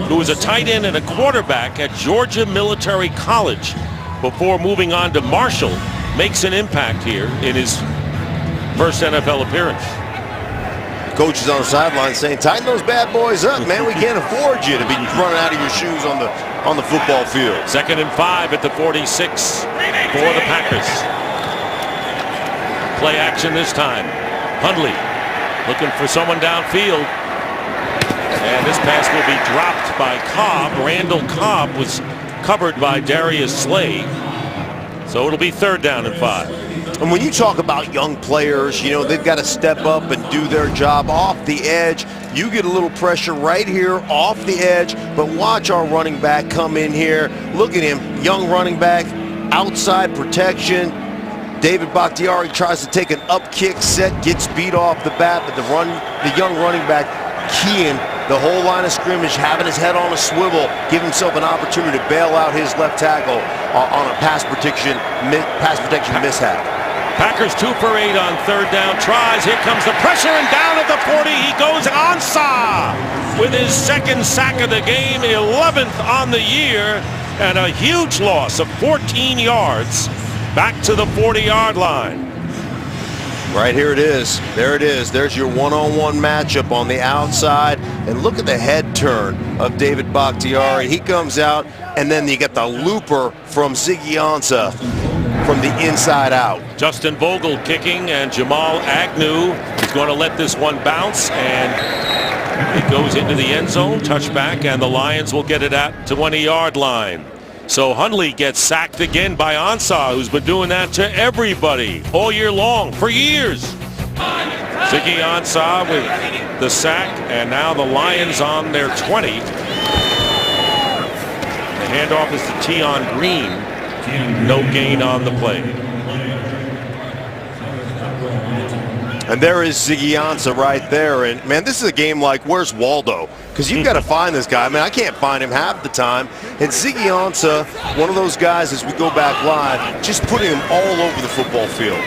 Speaker 1: who was a tight end and a quarterback at Georgia Military College before moving on to Marshall, makes an impact here in his first NFL appearance.
Speaker 3: Coach is on the sideline saying, tighten those bad boys up, man. We can't afford you to be running out of your shoes on the football field.
Speaker 1: 2nd and 5 at the 46 for the Packers. Play action this time. Hundley looking for someone downfield. And this pass will be dropped by Cobb. Randall Cobb was covered by Darius Slay. So it'll be 3rd down and 5.
Speaker 3: And when you talk about young players, you know, they've got to step up and do their job off the edge. You get a little pressure right here off the edge, but watch our running back come in here. Look at him, young running back, outside protection. David Bakhtiari tries to take an up kick set, gets beat off the bat, but the young running back keying the whole line of scrimmage, having his head on a swivel, give himself an opportunity to bail out his left tackle on a pass protection mishap.
Speaker 1: Packers 2 for 8 on 3rd down tries. Here comes the pressure, and down at the 40 he goes. Ansah with his 2nd sack of the game, 11th on the year, and a huge loss of 14 yards back to the 40-yard line.
Speaker 3: Right here it is. There it is. There's your one-on-one matchup on the outside. And look at the head turn of David Bakhtiari. He comes out, and then you get the looper from Ziggy Ansah from the inside out.
Speaker 1: Justin Vogel kicking, and Jamal Agnew is going to let this one bounce, and it goes into the end zone, touchback, and the Lions will get it at the 20-yard line. So Hundley gets sacked again by Ansah, who's been doing that to everybody all year long, for years. Ziggy Ansah with the sack, and now the Lions on their 20. The handoff is to Tion Green. No gain on the play.
Speaker 3: And there is Ziggy Ansah right there. And, man, this is a game like, where's Waldo? Because you've got to find this guy. I mean, I can't find him half the time. And Ziggy Ansah, one of those guys, as we go back live, just putting him all over the football field.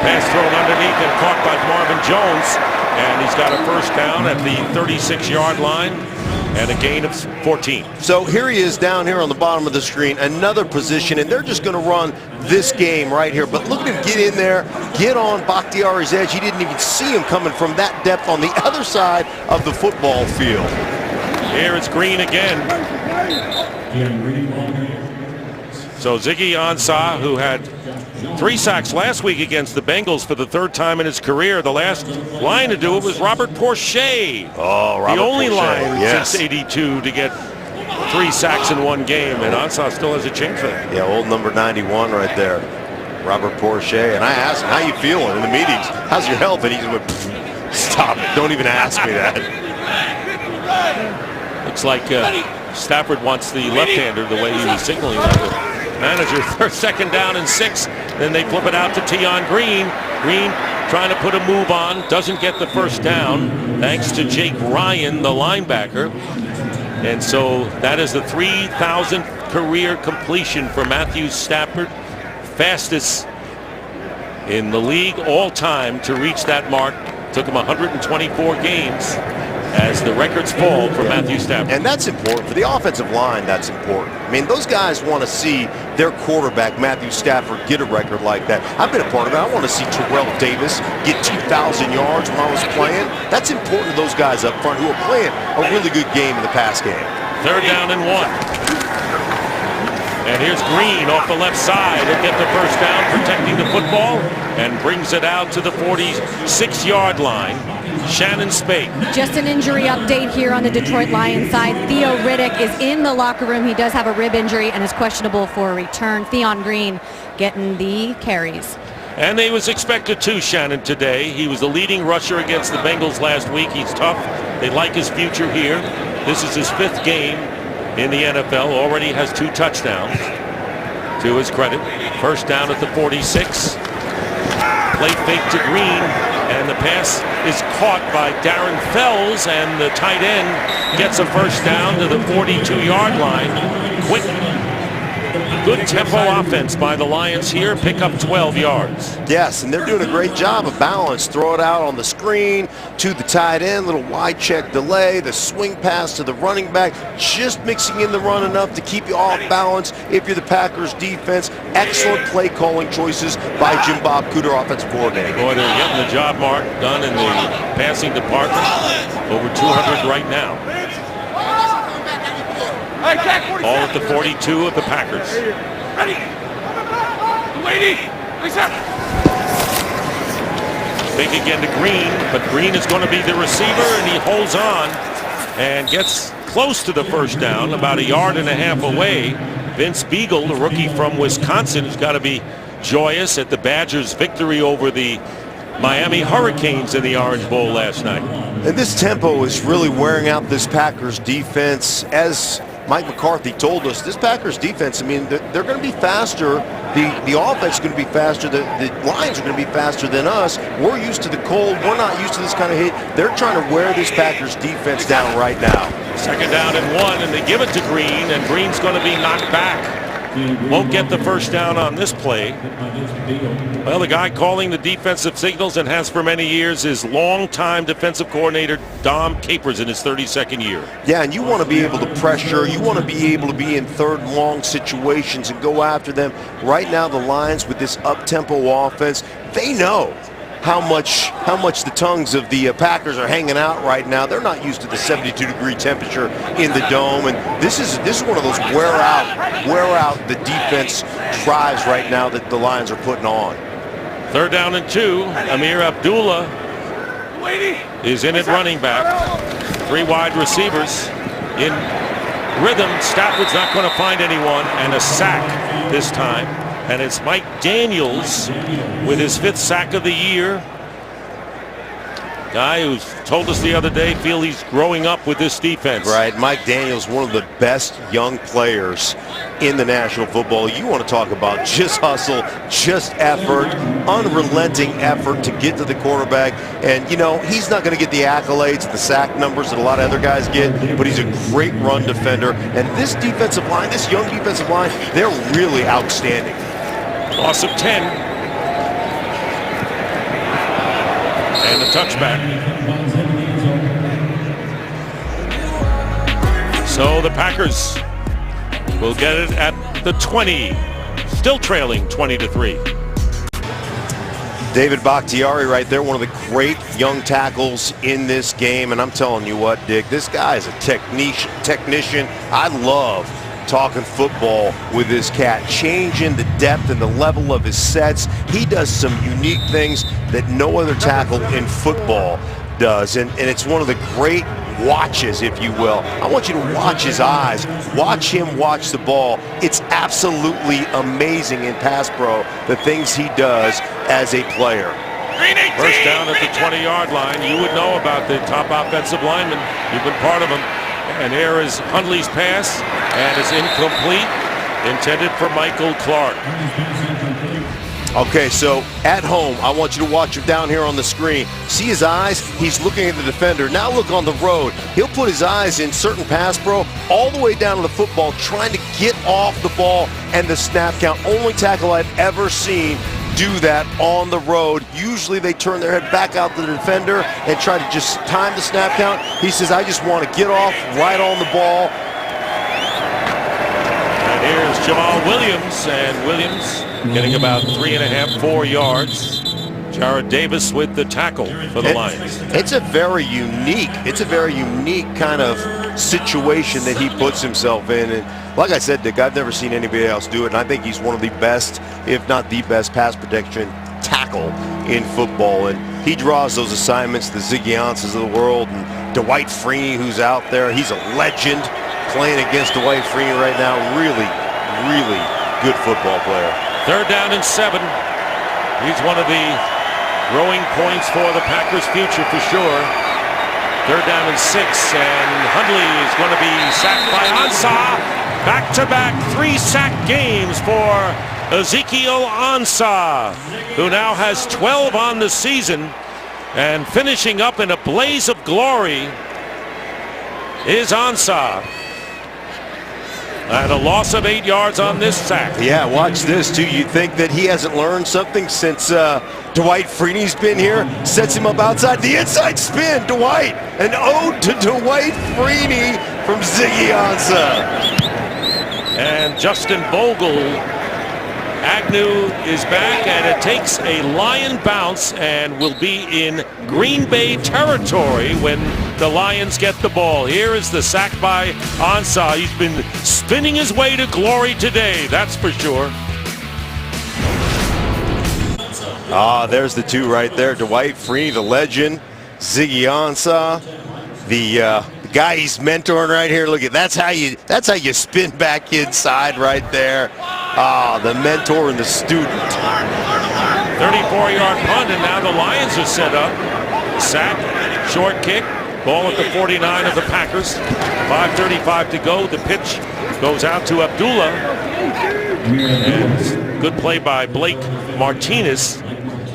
Speaker 1: Pass thrown underneath and caught by Marvin Jones. And he's got a first down at the 36-yard line and a gain of 14.
Speaker 3: So here he is down here on the bottom of the screen, another position, and they're just going to run this game right here. But look at him get in there, get on Bakhtiari's edge. He didn't even see him coming from that depth on the other side of the football field.
Speaker 1: Here it's Green again. So Ziggy Ansah, who had 3 sacks last week against the Bengals for the 3rd time in his career. The last line to do it was Robert Porcher.
Speaker 3: Oh, Robert
Speaker 1: The only
Speaker 3: Porcher,
Speaker 1: line
Speaker 3: yes,
Speaker 1: since '82 to get 3 sacks in one game, and Ansah still has a chance for that.
Speaker 3: Yeah, old number 91 right there, Robert Porcher. And I asked him, how you feeling in the meetings? How's your health? And he went, stop it, don't even ask me that.
Speaker 1: Looks like Stafford wants the left-hander the way he was signaling that. Manager, 2nd down and 6. Then they flip it out to Tion Green. Green trying to put a move on. Doesn't get the first down thanks to Jake Ryan, the linebacker. And so that is the 3,000th career completion for Matthew Stafford. Fastest in the league all time to reach that mark. Took him 124 games as the records fall for Matthew Stafford.
Speaker 3: And that's important. For the offensive line, that's important. I mean, those guys want to see their quarterback, Matthew Stafford, get a record like that. I've been a part of it. I want to see Terrell Davis get 2,000 yards when I was playing. That's important to those guys up front who are playing a really good game in the pass game.
Speaker 1: 3rd down and 1. And here's Green off the left side. He'll get the first down, protecting the football, and brings it out to the 46-yard line. Shannon Spake.
Speaker 2: Just an injury update here on the Detroit Lions side. Theo Riddick is in the locker room. He does have a rib injury and is questionable for a return. Tion Green getting the carries.
Speaker 1: And they was expected to, Shannon, today. He was the leading rusher against the Bengals last week. He's tough. They like his future here. This is his 5th game in the NFL. Already has 2 touchdowns to his credit. First down at the 46. Play fake to Green, and the pass is caught by Darren Fells, and the tight end gets a first down to the 42-yard line. Quick, good tempo offense by the Lions here. Pick up 12 yards.
Speaker 3: Yes, and they're doing a great job of balance. Throw it out on the screen to the tight end, little wide check delay, the swing pass to the running back, just mixing in the run enough to keep you off balance if you're the Packers defense. Excellent play calling choices by Jim Bob Cooter, offensive coordinator.
Speaker 1: Boy, they're getting the job mark done in the passing department. Over 200 right now. All at the 42 of the Packers.
Speaker 8: Ready. Waiting.
Speaker 1: Big again to Green, but Green is going to be the receiver, and he holds on and gets close to the first down, about 1.5 yards away. Vince Beagle, the rookie from Wisconsin, has got to be joyous at the Badgers' victory over the Miami Hurricanes in the Orange Bowl last night.
Speaker 3: And this tempo is really wearing out this Packers defense. As Mike McCarthy told us, this Packers defense, I mean, they're going to be faster. The offense is going to be faster. The Lions are going to be faster than us. We're used to the cold. We're not used to this kind of hit. They're trying to wear this Packers defense down right now.
Speaker 1: 2nd down and 1, and they give it to Green, and Green's going to be knocked back. won't get the first down on this play. Well, the guy calling the defensive signals and has for many years is longtime defensive coordinator Dom Capers in his 32nd year.
Speaker 3: Yeah, and you want to be able to pressure. You want to be able to be in third and long situations and go after them. Right now, the Lions with this up-tempo offense, they know how much the tongues of the Packers are hanging out right now. They're not used to the 72-degree temperature in the dome, and this is one of those wear out the defense drives right now that the Lions are putting on.
Speaker 1: 3rd down and 2. Amir Abdullah is in at running back. 3 wide receivers in rhythm. Stafford's not going to find anyone, and a sack this time. And it's Mike Daniels with his 5th sack of the year. Guy who's told us the other day he's growing up with this defense.
Speaker 3: Right, Mike Daniels, one of the best young players in the National Football. You want to talk about just hustle, just effort, unrelenting effort to get to the quarterback. And, you know, he's not going to get the accolades, the sack numbers that a lot of other guys get, but he's a great run defender. And this defensive line, this young defensive line, they're really outstanding.
Speaker 1: Loss of 10. And the touchback. So the Packers will get it at the 20. Still trailing 20-3.
Speaker 3: David Bakhtiari right there, one of the great young tackles in this game. And I'm telling you what, Dick, this guy is a technician. I love talking football with this cat, changing the depth and the level of his sets. He does some unique things that no other tackle in football does, and it's one of the great watches, if you will. I want you to watch his eyes, watch him watch the ball. It's absolutely amazing in pass pro, the things he does as a player.
Speaker 1: First down at the 20-yard line. You would know about the top offensive lineman. You've been part of them. And here is Hundley's pass, and it's incomplete, intended for Michael Clark.
Speaker 3: Okay, so at home, I want you to watch him down here on the screen. See his eyes? He's looking at the defender. Now look on the road. He'll put his eyes in certain pass pro all the way down to the football, trying to get off the ball and the snap count. Only tackle I've ever seen do that on the road. Usually they turn their head back out to the defender and try to just time the snap count. He says, I just want to get off right on the ball.
Speaker 1: And here's Jamal Williams, and Williams getting about 3.5, 4 yards. Jarrad Davis with the tackle for the Lions.
Speaker 3: It's a very unique kind of situation that he puts himself in. And like I said, Dick, I've never seen anybody else do it, and I think he's one of the best, if not the best, pass protection tackle in football. And he draws those assignments, the Ziggy Ansahs of the world, and Dwight Freeney, who's out there. He's a legend playing against Dwight Freeney right now. Really, really good football player.
Speaker 1: 3rd down and 7. He's one of the growing points for the Packers' future for sure. 3rd down and 6, and Hundley is going to be sacked by Ansah. Back-to-back 3-sack games for Ezekiel Ansah, who now has 12 on the season, and finishing up in a blaze of glory is Ansah. And a loss of 8 yards on this sack.
Speaker 3: Yeah, watch this, too. You think that he hasn't learned something since Dwight Freeney's been here? Sets him up outside. The inside spin, Dwight. An ode to Dwight Freeney from Ziggy Ansah.
Speaker 1: And Justin Bogle, Agnew is back, and it takes a Lion bounce and will be in Green Bay territory when the Lions get the ball. Here is the sack by Ansah. He's been spinning his way to glory today, that's for sure.
Speaker 3: There's the two right there. Dwight Freeney, the legend. Ziggy Ansah, the guy he's mentoring right here. Look at that's how you spin back inside right there. The mentor and the student.
Speaker 1: 34-yard punt, and now the Lions are set up. Sack, short kick, ball at the 49 of the Packers. 5:35 to go. The pitch goes out to Abdullah. And good play by Blake Martinez.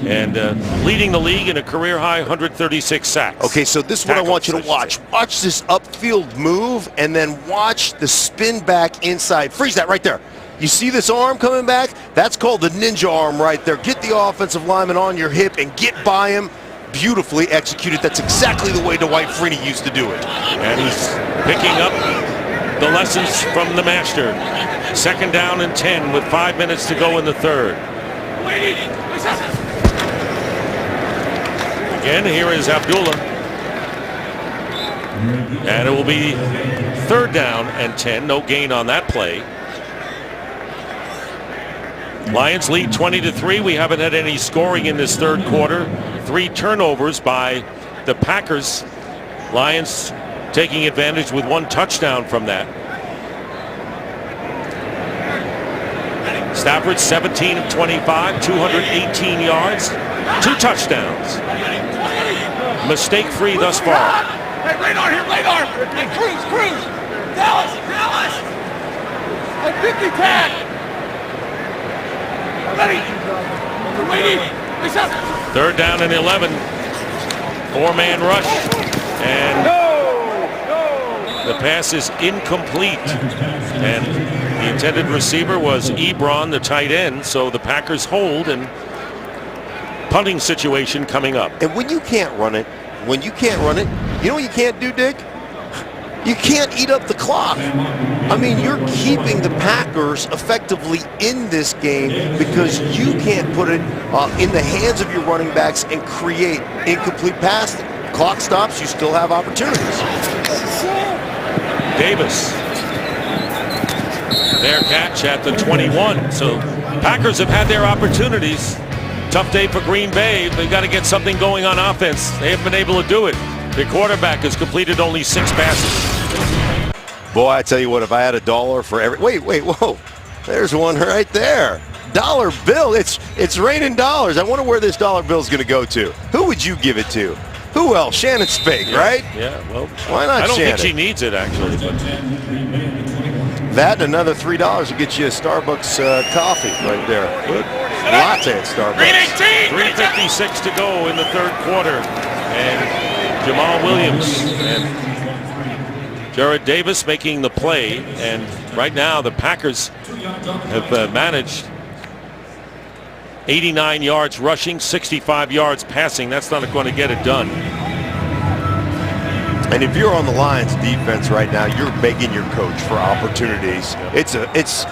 Speaker 1: And leading the league in a career-high 136 sacks.
Speaker 3: Okay, so this is what I want you to watch. Watch this upfield move, and then watch the spin back inside. Freeze that right there. You see this arm coming back? That's called the ninja arm right there. Get the offensive lineman on your hip and get by him. Beautifully executed. That's exactly the way Dwight Freeney used to do it.
Speaker 1: And he's picking up the lessons from the master. 2nd down and 10 with 5 minutes to go in the third. Again, here is Abdullah. And it will be 3rd down and 10. No gain on that play. Lions lead 20-3. We haven't had any scoring in this third quarter. 3 turnovers by the Packers. Lions taking advantage with 1 touchdown from that. Stafford 17 of 25, 218 yards, 2 touchdowns. Mistake-free thus far.
Speaker 8: Hey, radar here, radar! Hey, Cruz! Dallas! Hey, 50 tag! Ready! Waiting!
Speaker 1: 3rd down and 11. 4-man rush. And the pass is incomplete. And the intended receiver was Ebron, the tight end. So the Packers hold, and punting situation coming up.
Speaker 3: And when you can't run it, you know what you can't do, Dick? You can't eat up the clock. I mean, you're keeping the Packers effectively in this game because you can't put it in the hands of your running backs and create incomplete passing. Clock stops, you still have opportunities.
Speaker 1: Davis. Their catch at the 21. So Packers have had their opportunities. Tough day for Green Bay. They've got to get something going on offense. They haven't been able to do it. The quarterback has completed only 6 passes.
Speaker 3: Boy, I tell you what, if I had $1 for every... Wait, whoa. There's one right there. Dollar bill. It's raining dollars. I wonder where this dollar bill is going to go to. Who would you give it to? Who else? Shannon Spake, right?
Speaker 1: Yeah, well,
Speaker 3: why not
Speaker 1: I don't
Speaker 3: Shannon?
Speaker 1: think she needs it, actually. But
Speaker 3: that and another $3 will get you a Starbucks coffee right there. Latte at Starbucks.
Speaker 1: 3:56 to go in the third quarter. And Jamal Williams and Jarrad Davis making the play. And right now the Packers have managed 89 yards rushing, 65 yards passing. That's not going to get it done.
Speaker 3: And if you're on the Lions defense right now, you're begging your coach for opportunities. It's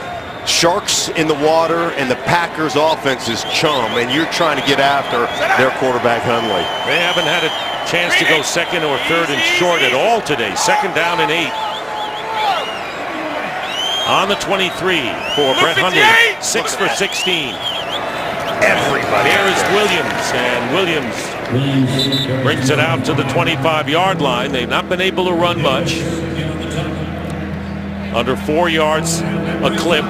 Speaker 3: sharks in the water, and the Packers offense is chum, and you're trying to get after their quarterback Hundley.
Speaker 1: They haven't had a chance to go 2nd or 3rd and short at all today. 2nd down and 8. On the 23 for Brett Hundley. 6 for 16.
Speaker 3: Everybody.
Speaker 1: Here is Williams, and Williams brings it out to the 25-yard line. They've not been able to run much. Under 4 yards a clip.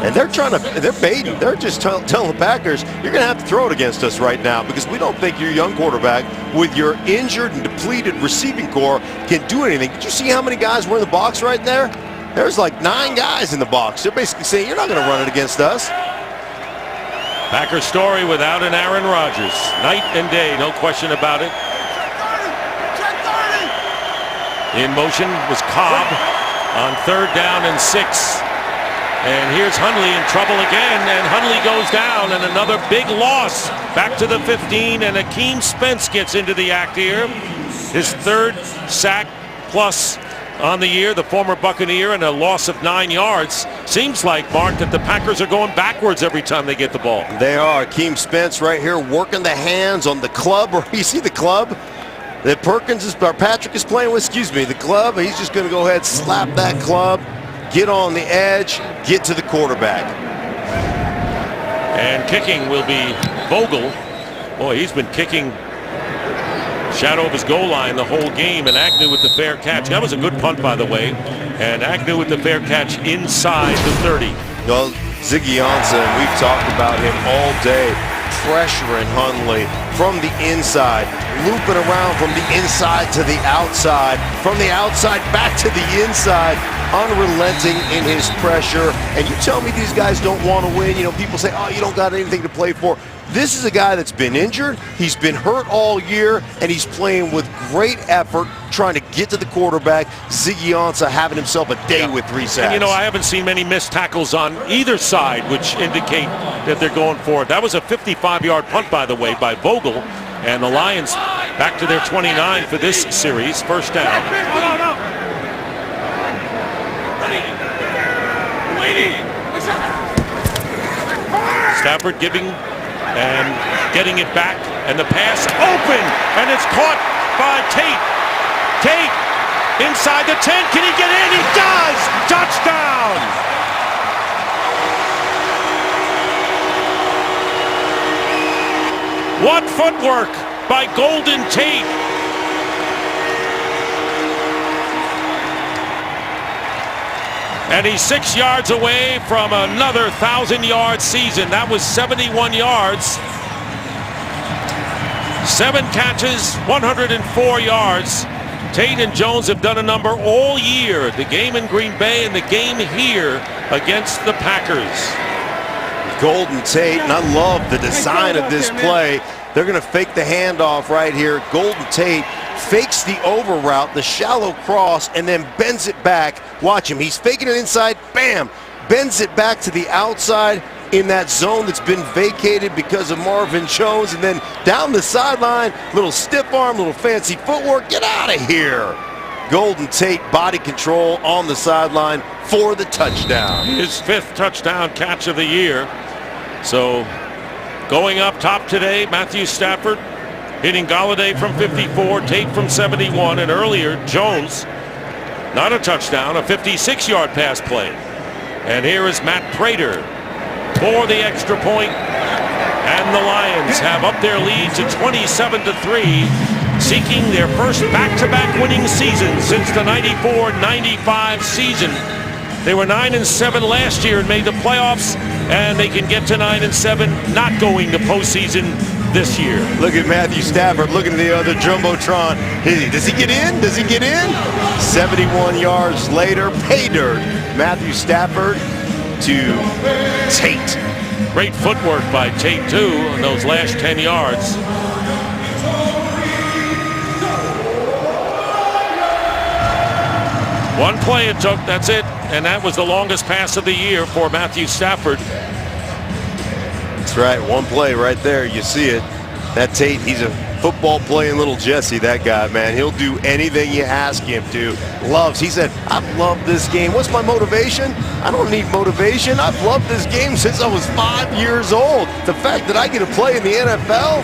Speaker 3: And they're baiting. They're just telling the Packers, you're going to have to throw it against us right now because we don't think your young quarterback with your injured and depleted receiving core can do anything. Did you see how many guys were in the box right there? There's like 9 guys in the box. They're basically saying, you're not going to run it against us.
Speaker 1: Packers story without an Aaron Rodgers. Night and day, no question about it. In motion was Cobb on 3rd down and 6. And here's Hundley in trouble again, and Hundley goes down, and another big loss back to the 15, and Akeem Spence gets into the act here. His 3rd sack plus on the year, the former Buccaneer, and a loss of 9 yards. Seems like, Mark, that the Packers are going backwards every time they get the ball.
Speaker 3: They are. Akeem Spence right here working the hands on the club. You see the club that Patrick is playing with? Excuse me, the club. He's just going to go ahead, slap that club, get on the edge, get to the quarterback.
Speaker 1: And kicking will be Vogel. Boy, he's been kicking shadow of his goal line the whole game, and Agnew with the fair catch. That was a good punt, by the way. And Agnew with the fair catch inside the 30.
Speaker 3: Well, Ziggy Ansah, we've talked about him all day, pressuring Hundley from the inside, looping around from the inside to the outside, from the outside back to the inside. unrelenting in his pressure. And you tell me these guys don't want to win. You know, people say, oh, you don't got anything to play for. This is a guy that's been injured. He's been hurt all year, and he's playing with great effort, trying to get to the quarterback. Ziggy Ansah having himself a day with 3 sacks.
Speaker 1: And, you know, I haven't seen many missed tackles on either side, which indicate that they're going for it. That was a 55-yard punt, by the way, by Vogel. And the Lions back to their 29 for this series. First down. Stafford giving and getting it back. And the pass open. And it's caught by Tate. Tate inside the 10. Can he get in? He does! Touchdown! What footwork by Golden Tate. And he's 6 yards away from another 1,000-yard season. That was 71 yards. 7 catches, 104 yards. Tate and Jones have done a number all year. The game in Green Bay and the game here against the Packers.
Speaker 3: Golden Tate, and I love the design of this play. They're going to fake the handoff right here. Golden Tate fakes the over route, the shallow cross, and then bends it back. Watch him. He's faking it inside. Bam! Bends it back to the outside in that zone that's been vacated because of Marvin Jones. And then down the sideline, little stiff arm, little fancy footwork. Get out of here. Golden Tate, body control on the sideline for the touchdown.
Speaker 1: His 5th touchdown catch of the year. So going up top today, Matthew Stafford hitting Golladay from 54, Tate from 71, and earlier Jones, not a touchdown, a 56-yard pass play. And here is Matt Prater for the extra point, and the Lions have up their lead to 27-3, seeking their first back-to-back winning season since the 94-95 season. They were 9-7 last year and made the playoffs, and they can get to 9-7, not going to postseason this year.
Speaker 3: Look at Matthew Stafford looking at the other Jumbotron. Does he get in? Does he get in? 71 yards later, pay dirt. Matthew Stafford to Tate.
Speaker 1: Great footwork by Tate, too, in those last 10 yards. One play it took, that's it. And that was the longest pass of the year for Matthew Stafford.
Speaker 3: That's right, one play right there, you see it. That Tate, he's a football playing little Jesse, that guy, man. He'll do anything you ask him to. Loves, he said, I've loved this game. What's my motivation? I don't need motivation. I've loved this game since I was 5 years old. The fact that I get to play in the NFL,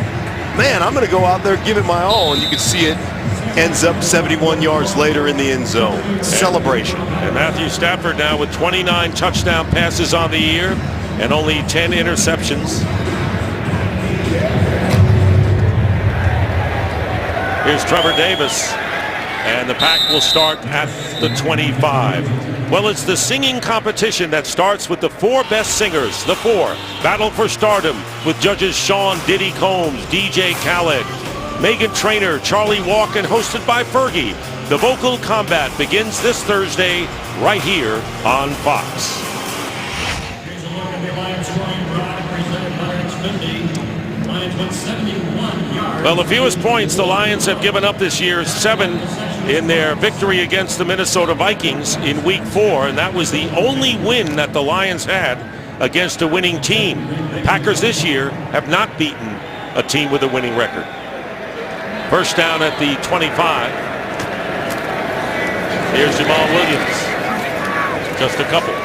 Speaker 3: man, I'm going to go out there and give it my all, and you can see it. Ends up 71 yards later in the end zone. Celebration.
Speaker 1: And Matthew Stafford now with 29 touchdown passes on the year and only 10 interceptions. Here's Trevor Davis, and the Pack will start at the 25. Well, it's the singing competition that starts with the 4 best singers. The 4 battle for stardom with judges Sean Diddy Combs, DJ Khaled, Megan Trainor, Charlie Walk, and hosted by Fergie. The vocal combat begins this Thursday right here on Fox.
Speaker 6: Here's a look at the Lions scoring drive presented by Xfinity. Lions went 71 yards.
Speaker 1: Well, the fewest points the Lions have given up this year, 7 in their victory against the Minnesota Vikings in Week 4, and that was the only win that the Lions had against a winning team. Packers this year have not beaten a team with a winning record. First down at the 25. Here's Jamal Williams. Just a couple.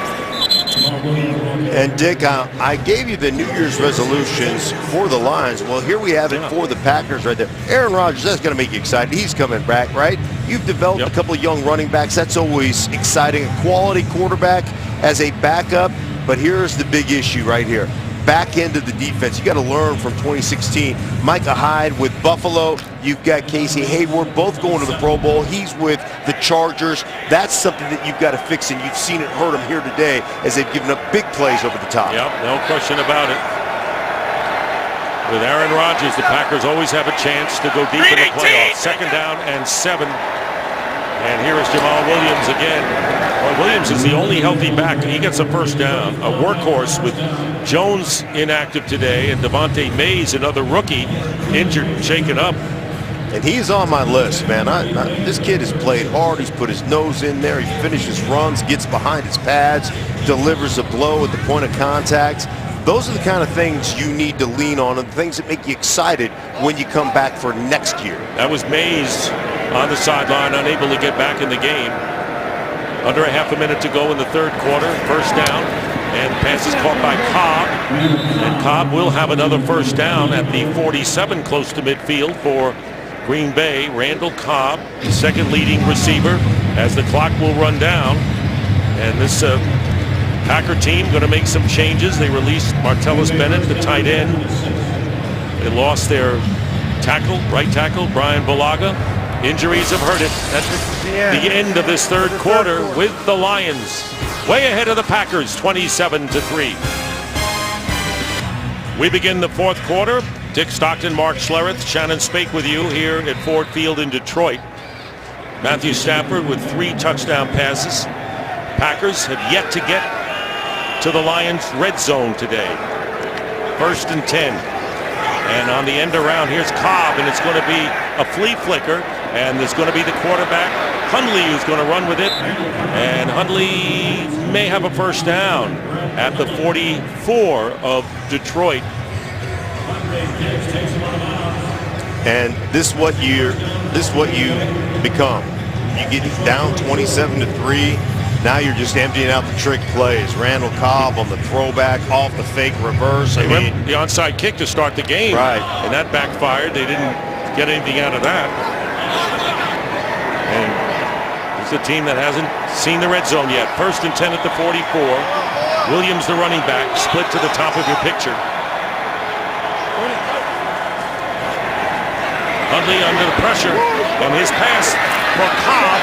Speaker 3: And Dick, I gave you the New Year's resolutions for the Lions. Well, here we have it for the Packers right there. Aaron Rodgers, that's going to make you excited. He's coming back, right? You've developed a couple of young running backs. That's always exciting. A quality quarterback as a backup. But here's the big issue right here. Back end of the defense. You got to learn from 2016. Micah Hyde with Buffalo. You've got Casey Hayward, both going to the Pro Bowl. He's with the Chargers. That's something that you've got to fix, and you've seen it hurt them here today as they've given up big plays over the top.
Speaker 1: Yep, no question about it. With Aaron Rodgers, the Packers always have a chance to go deep in the playoffs. Second down and 7. And here is Jamal Williams again. Well, Williams is the only healthy back. He gets a first down. A workhorse with Jones inactive today and Devontae Mays, another rookie, injured and shaken up.
Speaker 3: And he's on my list, man. This kid has played hard. He's put his nose in there. He finishes runs, gets behind his pads, delivers a blow at the point of contact. Those are the kind of things you need to lean on and the things that make you excited when you come back for next year.
Speaker 1: That was Mays on the sideline, unable to get back in the game. Under a half a minute to go in the third quarter. First down, and pass is caught by Cobb. And Cobb will have another first down at the 47, close to midfield for Green Bay. Randall Cobb, the second leading receiver, as the clock will run down. And this Packer team going to make some changes. They released Martellus Bennett, the tight end. They lost their tackle, right tackle, Brian Bulaga. Injuries have hurt it. That's the end of this third quarter with the Lions way ahead of the Packers, 27-3. We begin the fourth quarter. Dick Stockton, Mark Schlereth, Shannon Spake with you here at Ford Field in Detroit. Matthew Stafford with 3 touchdown passes. Packers have yet to get to the Lions' red zone today. 1st and 10. And on the end around, here's Cobb, and it's going to be a flea flicker. And there's going to be the quarterback, Hundley, who's going to run with it. And Hundley may have a first down at the 44 of Detroit.
Speaker 3: And this is what you become. You get down 27-3. Now you're just emptying out the trick plays. Randall Cobb on the throwback, off the fake reverse.
Speaker 1: They went the onside kick to start the game.
Speaker 3: Right.
Speaker 1: And that backfired. They didn't get anything out of that. And it's a team that hasn't seen the red zone yet. 1st and 10 at the 44. Williams, the running back, split to the top of your picture. Hundley under the pressure, and his pass for Cobb,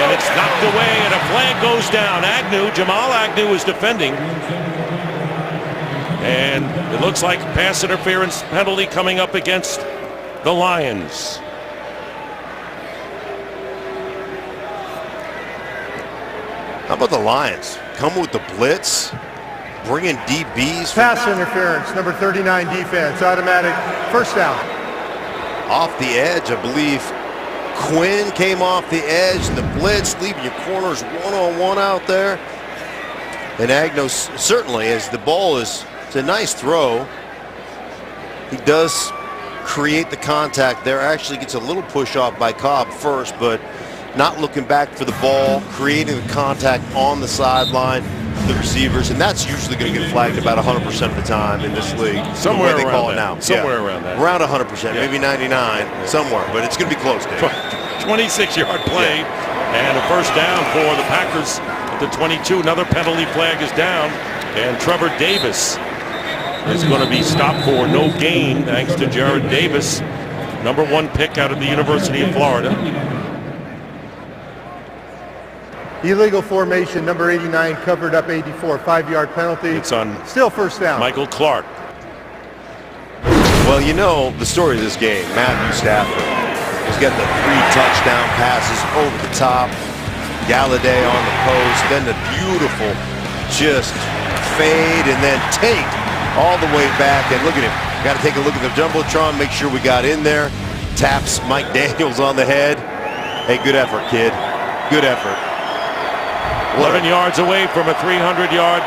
Speaker 1: and it's knocked away, and a flag goes down. Jamal Agnew is defending, and it looks like pass interference penalty coming up against the Lions.
Speaker 3: How about the Lions? Come with the blitz, bringing DBs.
Speaker 4: Pass interference, number 39 defense, automatic first down.
Speaker 3: Off the edge, I believe Quinn came off the edge, the blitz, leaving your corners one-on-one out there. And Agnew certainly, as the ball it's a nice throw. He does create the contact there, actually gets a little push off by Cobb first, but not looking back for the ball, creating the contact on the sideline, the receivers, and that's usually going to get flagged about 100% of the time in this league.
Speaker 1: Somewhere
Speaker 3: the way they call
Speaker 1: around
Speaker 3: it
Speaker 1: that.
Speaker 3: now.
Speaker 1: Somewhere around that.
Speaker 3: Around 100%, maybe 99, somewhere, but it's going to be close, Dave.
Speaker 1: 26-yard play, and a first down for the Packers at the 22. Another penalty flag is down, and Trevor Davis is going to be stopped for no gain, thanks to Jared Davis, #1 pick out of the University of Florida.
Speaker 4: Illegal formation, number 89, covered up 84, 5-yard penalty.
Speaker 1: It's on
Speaker 4: still first down.
Speaker 1: Michael Clark.
Speaker 3: Well, you know the story of this game. Matthew Stafford has got the 3 touchdown passes over the top. Galladay on the post, then the beautiful just fade and then take all the way back. And look at him. Got to take a look at the Jumbotron, make sure we got in there. Taps Mike Daniels on the head. Hey, good effort, kid. Good effort.
Speaker 1: 11 yards away from a 300-yard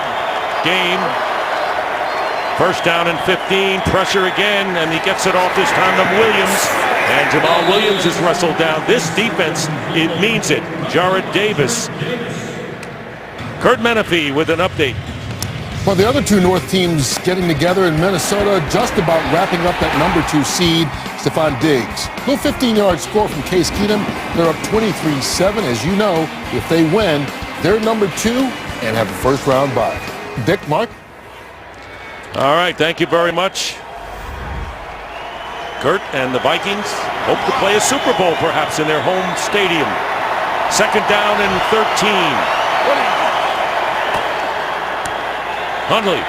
Speaker 1: game. First down and 15. Pressure again, and he gets it off this time to Williams. And Jamal Williams is wrestled down. This defense, it means it. Jared Davis. Kurt Menefee with an update.
Speaker 9: Well, the other 2 North teams getting together in Minnesota, just about wrapping up that #2 seed, Stephon Diggs. Little 15-yard score from Case Keenum. They're up 23-7. As you know, if they win, they're #2 and have a first-round bye. Dick, Mark?
Speaker 1: All right, thank you very much. Kurt and the Vikings hope to play a Super Bowl perhaps in their home stadium. 2nd down and 13. Hundley.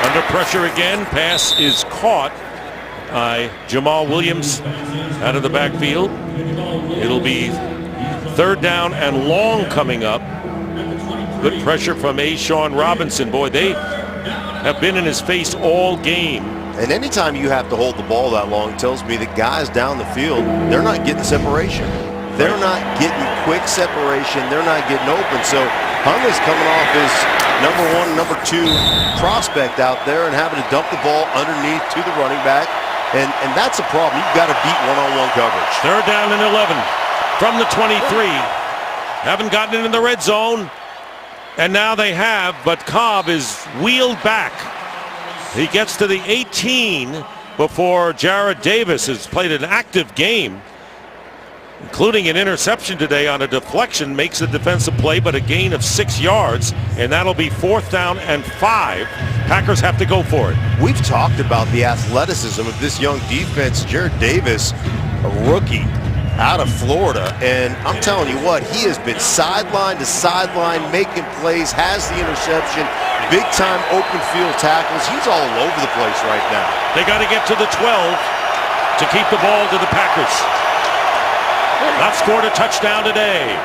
Speaker 1: Under pressure again. Pass is caught by Jamal Williams out of the backfield. It'll be 3rd down and long coming up. Good pressure from A'Shawn Robinson. Boy, they have been in his face all game.
Speaker 3: And anytime you have to hold the ball that long tells me that guys down the field, they're not getting separation. They're not getting quick separation. They're not getting open. So Hundley's coming off his number 1, number 2 prospect out there and having to dump the ball underneath to the running back. And that's a problem. You've got to beat one-on-one coverage.
Speaker 1: 3rd down and 11 from the 23. Haven't gotten it in the red zone. And now they have, but Cobb is wheeled back. He gets to the 18 before Jarrad Davis has played an active game, including an interception today on a deflection, makes a defensive play, but a gain of 6 yards, and that'll be 4th down and 5. Packers have to go for it.
Speaker 3: We've talked about the athleticism of this young defense. Jarrad Davis, a rookie out of Florida, and I'm telling you what, he has been sideline to sideline, making plays, has the interception, big-time open field tackles. He's all over the place right now.
Speaker 1: They got to get to the 12 to keep the ball to the Packers. Not scored a touchdown today.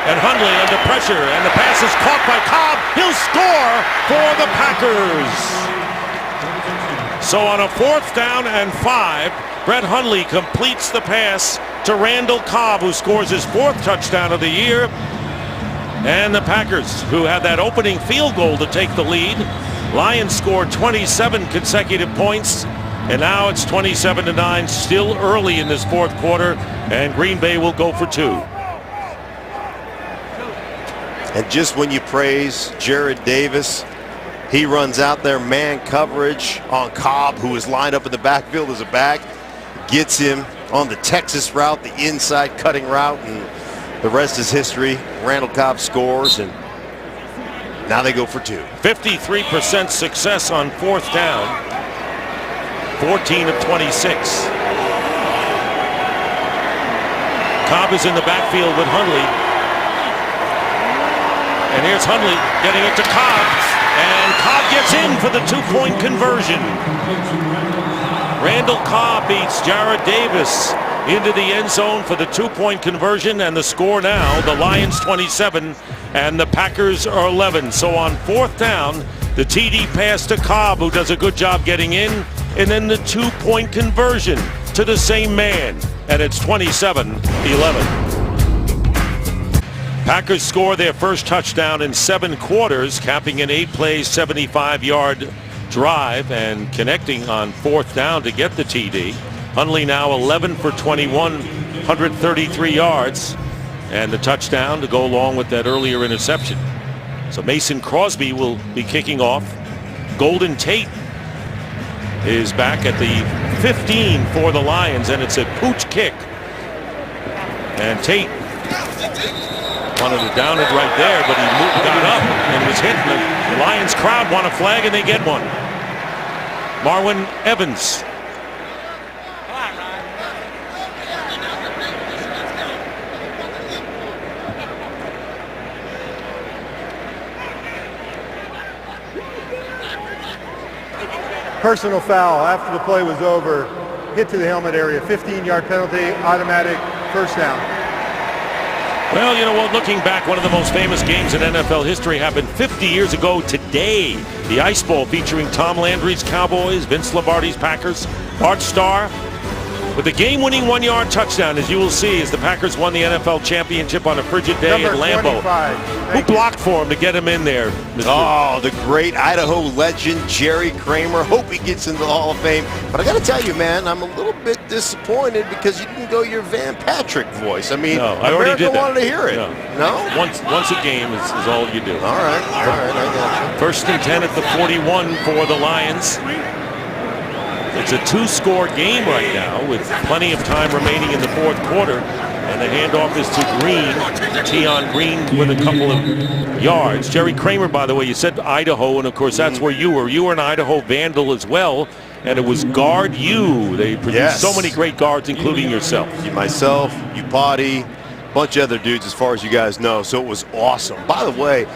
Speaker 1: And Hundley under pressure, and the pass is caught by Cobb. He'll score for the Packers. So on a 4th down and 5, Brett Hundley completes the pass to Randall Cobb, who scores his 4th touchdown of the year. And the Packers, who had that opening field goal to take the lead. Lions scored 27 consecutive points, and now it's 27-9, still early in this 4th quarter, and Green Bay will go for 2.
Speaker 3: And just when you praise Jarrad Davis, he runs out there, man coverage on Cobb, who is lined up in the backfield as a back, gets him on the Texas route, the inside cutting route, and the rest is history. Randall Cobb scores, and now they go for 2.
Speaker 1: 53% success on 4th down, 14 of 26. Cobb is in the backfield with Hundley. And here's Hundley getting it to Cobb, and Cobb gets in for the 2-point conversion. Randall Cobb beats Jarrad Davis into the end zone for the 2-point conversion, and the score now, the Lions 27 and the Packers are 11. So on 4th down, the TD pass to Cobb, who does a good job getting in, and then the 2-point conversion to the same man, and it's 27-11. Packers score their first touchdown in 7 quarters, capping an 8-play, 75-yard drive and connecting on 4th down to get the TD. Hundley now 11 for 21, 133 yards, and the touchdown to go along with that earlier interception. So Mason Crosby will be kicking off. Golden Tate is back at the 15 for the Lions, and it's a pooch kick. And Tate wanted to down it right there, but he got up and was hit. The Lions crowd want a flag, and they get one. Marwin Evans.
Speaker 4: Personal foul after the play was over. Hit to the helmet area. 15-yard penalty, automatic 1st down.
Speaker 1: Well, you know what, looking back, one of the most famous games in NFL history happened 50 years ago today. The Ice Bowl featuring Tom Landry's Cowboys, Vince Lombardi's Packers, Art Starr with a game-winning 1-yard touchdown, as you will see, as the Packers won the NFL championship on a frigid day at Lambeau. Who blocked for him to get him in there, Mr.
Speaker 3: Oh, the great Idaho legend, Jerry Kramer. Hope he gets into the Hall of Fame. But I got to tell you, man, I'm a little bit disappointed because you didn't go your Van Patrick voice. I mean,
Speaker 1: no, I already did that.
Speaker 3: wanted to hear it. No?
Speaker 1: Once a game is all you do.
Speaker 3: All right, I got you.
Speaker 1: 1st and 10 at the 41 for the Lions. It's a 2-score game right now with plenty of time remaining in the 4th quarter. And the handoff is to Green. Tion Green with a couple of yards. Jerry Kramer, by the way, you said Idaho, and of course that's where you were. You were an Idaho Vandal as well, and it was Guard U. They produced so many great guards, including yourself.
Speaker 3: Myself, Upati, a bunch of other dudes as far as you guys know, so it was awesome. By the way,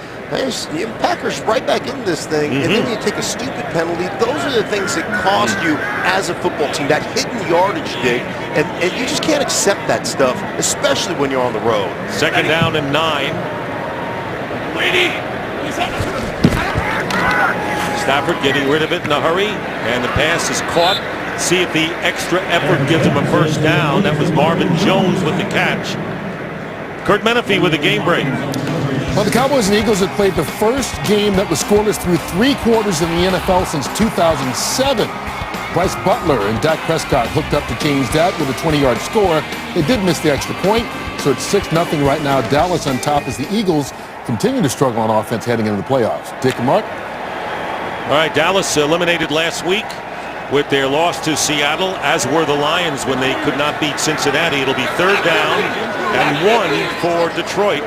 Speaker 3: Packers right back into this thing, and then you take a stupid penalty. Those are the things that cost you as a football team. That hidden yardage dig And you just can't accept that stuff, especially when you're on the road.
Speaker 1: Second down and 9. Stafford getting rid of it in a hurry, and the pass is caught. See if the extra effort gives him a first down. That was Marvin Jones with the catch. Kurt Menefee with a game break.
Speaker 9: Well, the Cowboys and Eagles have played the first game that was scoreless through 3 quarters in the NFL since 2007. Bryce Butler and Dak Prescott hooked up to change that with a 20-yard score. They did miss the extra point, so it's 6-0 right now. Dallas on top as the Eagles continue to struggle on offense heading into the playoffs. Dick and Mark.
Speaker 1: All right, Dallas eliminated last week with their loss to Seattle, as were the Lions when they could not beat Cincinnati. It'll be 3rd down and 1 for Detroit.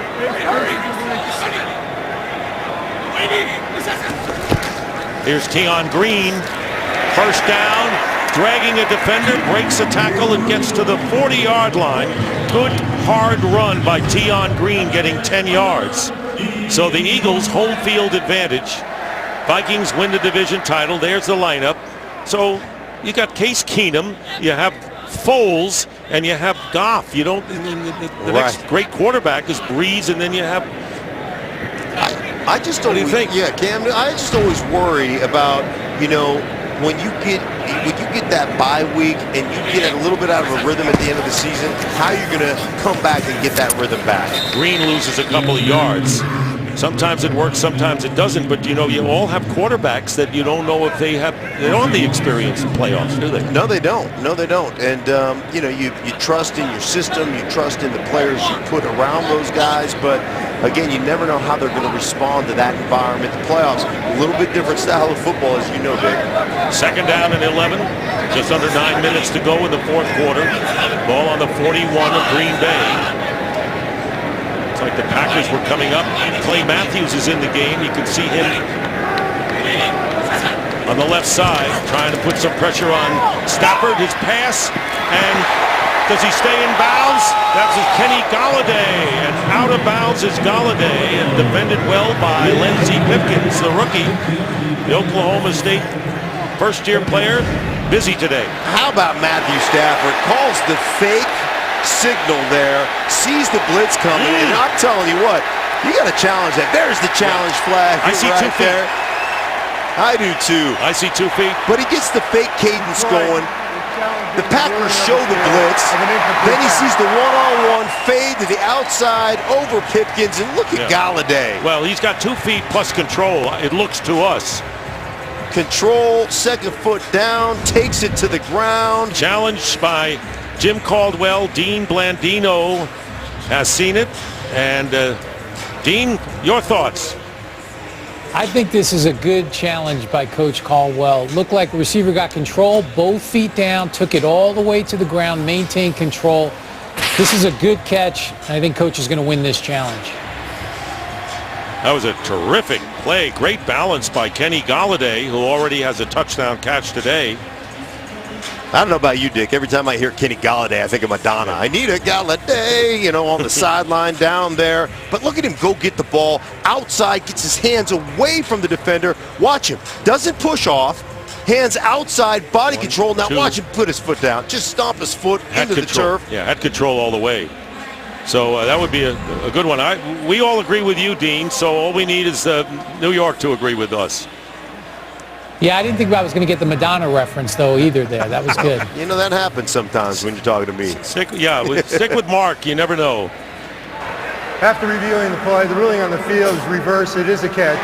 Speaker 1: Here's Tion Green. First down, dragging a defender, breaks a tackle and gets to the 40-yard line. Good hard run by Tion Green, getting 10 yards. So the Eagles home field advantage. Vikings win the division title. There's the lineup. So you got Case Keenum, you have Foles, and you have Goff. You don't. The next great quarterback is Breeze, and then you have.
Speaker 3: I just
Speaker 1: What do you think?
Speaker 3: Yeah, Cam. I just always worry about, you know, when you get that bye week and you get a little bit out of a rhythm at the end of the season, how you're going to come back and get that rhythm back.
Speaker 1: Green loses a couple of yards. Sometimes it works, sometimes it doesn't. But, you know, you all have quarterbacks that you don't know if they don't have the experience in playoffs, do they?
Speaker 3: No, they don't. No, they don't. And, you know, you trust in your system. You trust in the players you put around those guys. But, again, you never know how they're going to respond to that environment. The playoffs, a little bit different style of football, as you know, Dick.
Speaker 1: Second down and 11. Just under 9 minutes to go in the 4th quarter. Ball on the 41 of Green Bay. It's like the Packers were coming up. Clay Matthews is in the game. You can see him on the left side trying to put some pressure on Stafford. His pass, and does he stay in bounds? That's Kenny Golladay, and out of bounds is Golladay, and defended well by Lindsey Pipkins, the rookie. The Oklahoma State first-year player, busy today.
Speaker 3: How about Matthew Stafford? Calls the fake signal there, sees the blitz coming, and I'm telling you what, you got to challenge that. There's the challenge flag.
Speaker 1: I see
Speaker 3: right
Speaker 1: 2 feet.
Speaker 3: there. I do too.
Speaker 1: I see 2 feet.
Speaker 3: But he gets the fake cadence going. The Packers show the blitz. Then he sees the one-on-one fade to the outside over Pipkins, and look at Golladay.
Speaker 1: Well, he's got 2 feet plus control, it looks to us.
Speaker 3: Control, second foot down, takes it to the ground.
Speaker 1: Challenged by Jim Caldwell. Dean Blandino has seen it. And Dean, your thoughts?
Speaker 7: I think this is a good challenge by Coach Caldwell. Looked like the receiver got control, both feet down, took it all the way to the ground, maintained control. This is a good catch. I think Coach is going to win this challenge.
Speaker 1: That was a terrific play. Great balance by Kenny Golladay, who already has a touchdown catch today.
Speaker 3: I don't know about you, Dick. Every time I hear Kenny Golladay, I think of Madonna. I need a Golladay, you know, on the sideline down there. But look at him go get the ball outside, gets his hands away from the defender. Watch him. Doesn't push off. Hands outside, body control. Now watch him put his foot down. Just stomp his foot into the turf.
Speaker 1: Yeah, had control all the way. So that would be a good one. We all agree with you, Dean. So all we need is New York to agree with us.
Speaker 7: Yeah, I didn't think I was going to get the Madonna reference, though, either there. That was good.
Speaker 3: You know, that happens sometimes when you're talking to me.
Speaker 1: Stick with Mark. You never know.
Speaker 4: After reviewing the play, the ruling on the field is reversed. It is a catch.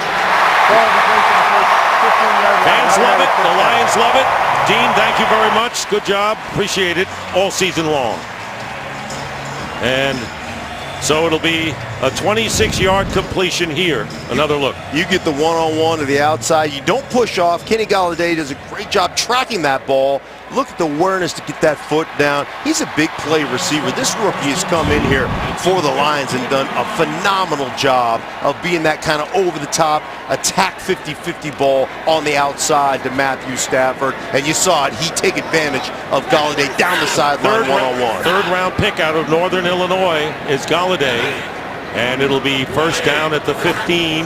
Speaker 1: Fans love it. The Lions love it. Dean, thank you very much. Good job. Appreciate it all season long. And so it'll be a 26-yard completion here. Another look.
Speaker 3: You get the one-on-one to the outside. You don't push off. Kenny Golladay does a great job tracking that ball. Look at the awareness to get that foot down. He's a big play receiver. This rookie has come in here for the Lions and done a phenomenal job of being that kind of over-the-top, attack 50-50 ball on the outside to Matthew Stafford. And you saw it. He take advantage of Golladay down the sideline one-on-one.
Speaker 1: Third-round pick out of Northern Illinois is Golladay. And it'll be first down at the 15.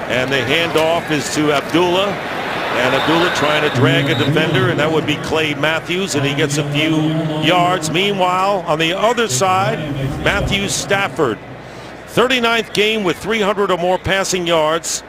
Speaker 1: And the handoff is to Abdullah. And Abdullah trying to drag a defender, and that would be Clay Matthews, and he gets a few yards. Meanwhile, on the other side, Matthew Stafford. 39th game with 300 or more passing yards.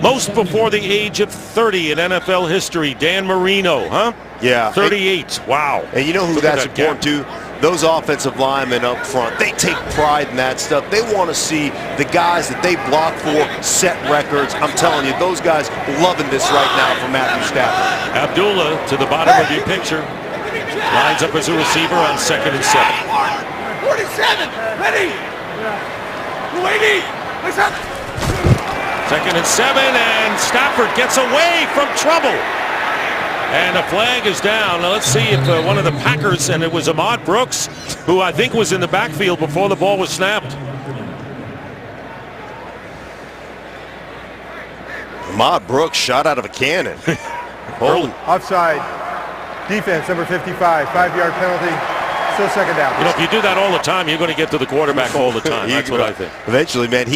Speaker 1: Most before the age of 30 in NFL history. Dan Marino, huh?
Speaker 3: Yeah.
Speaker 1: 38. Wow.
Speaker 3: And you know who
Speaker 1: Look at
Speaker 3: that's
Speaker 1: that gap.
Speaker 3: important to? Those offensive linemen up front. They take pride in that stuff. They want to see the guys that they block for set records. I'm telling you, those guys loving this right now from Matthew Stafford.
Speaker 1: Abdullah to the bottom of your picture. Lines up as a receiver on 2nd and 7.
Speaker 8: 47, ready. Waiting. Listen.
Speaker 1: 2nd and 7, and Stafford gets away from trouble. And a flag is down. Now let's see if one of the Packers, and it was Ahmad Brooks, who I think was in the backfield before the ball was snapped.
Speaker 3: Ahmad Brooks shot out of a cannon.
Speaker 1: Early.
Speaker 4: Offside. Defense, number 55. 5-yard penalty. Still 2nd down.
Speaker 1: You know, if you do that all the time, you're going to get to the quarterback all the time. That's what I think.
Speaker 3: Eventually, man,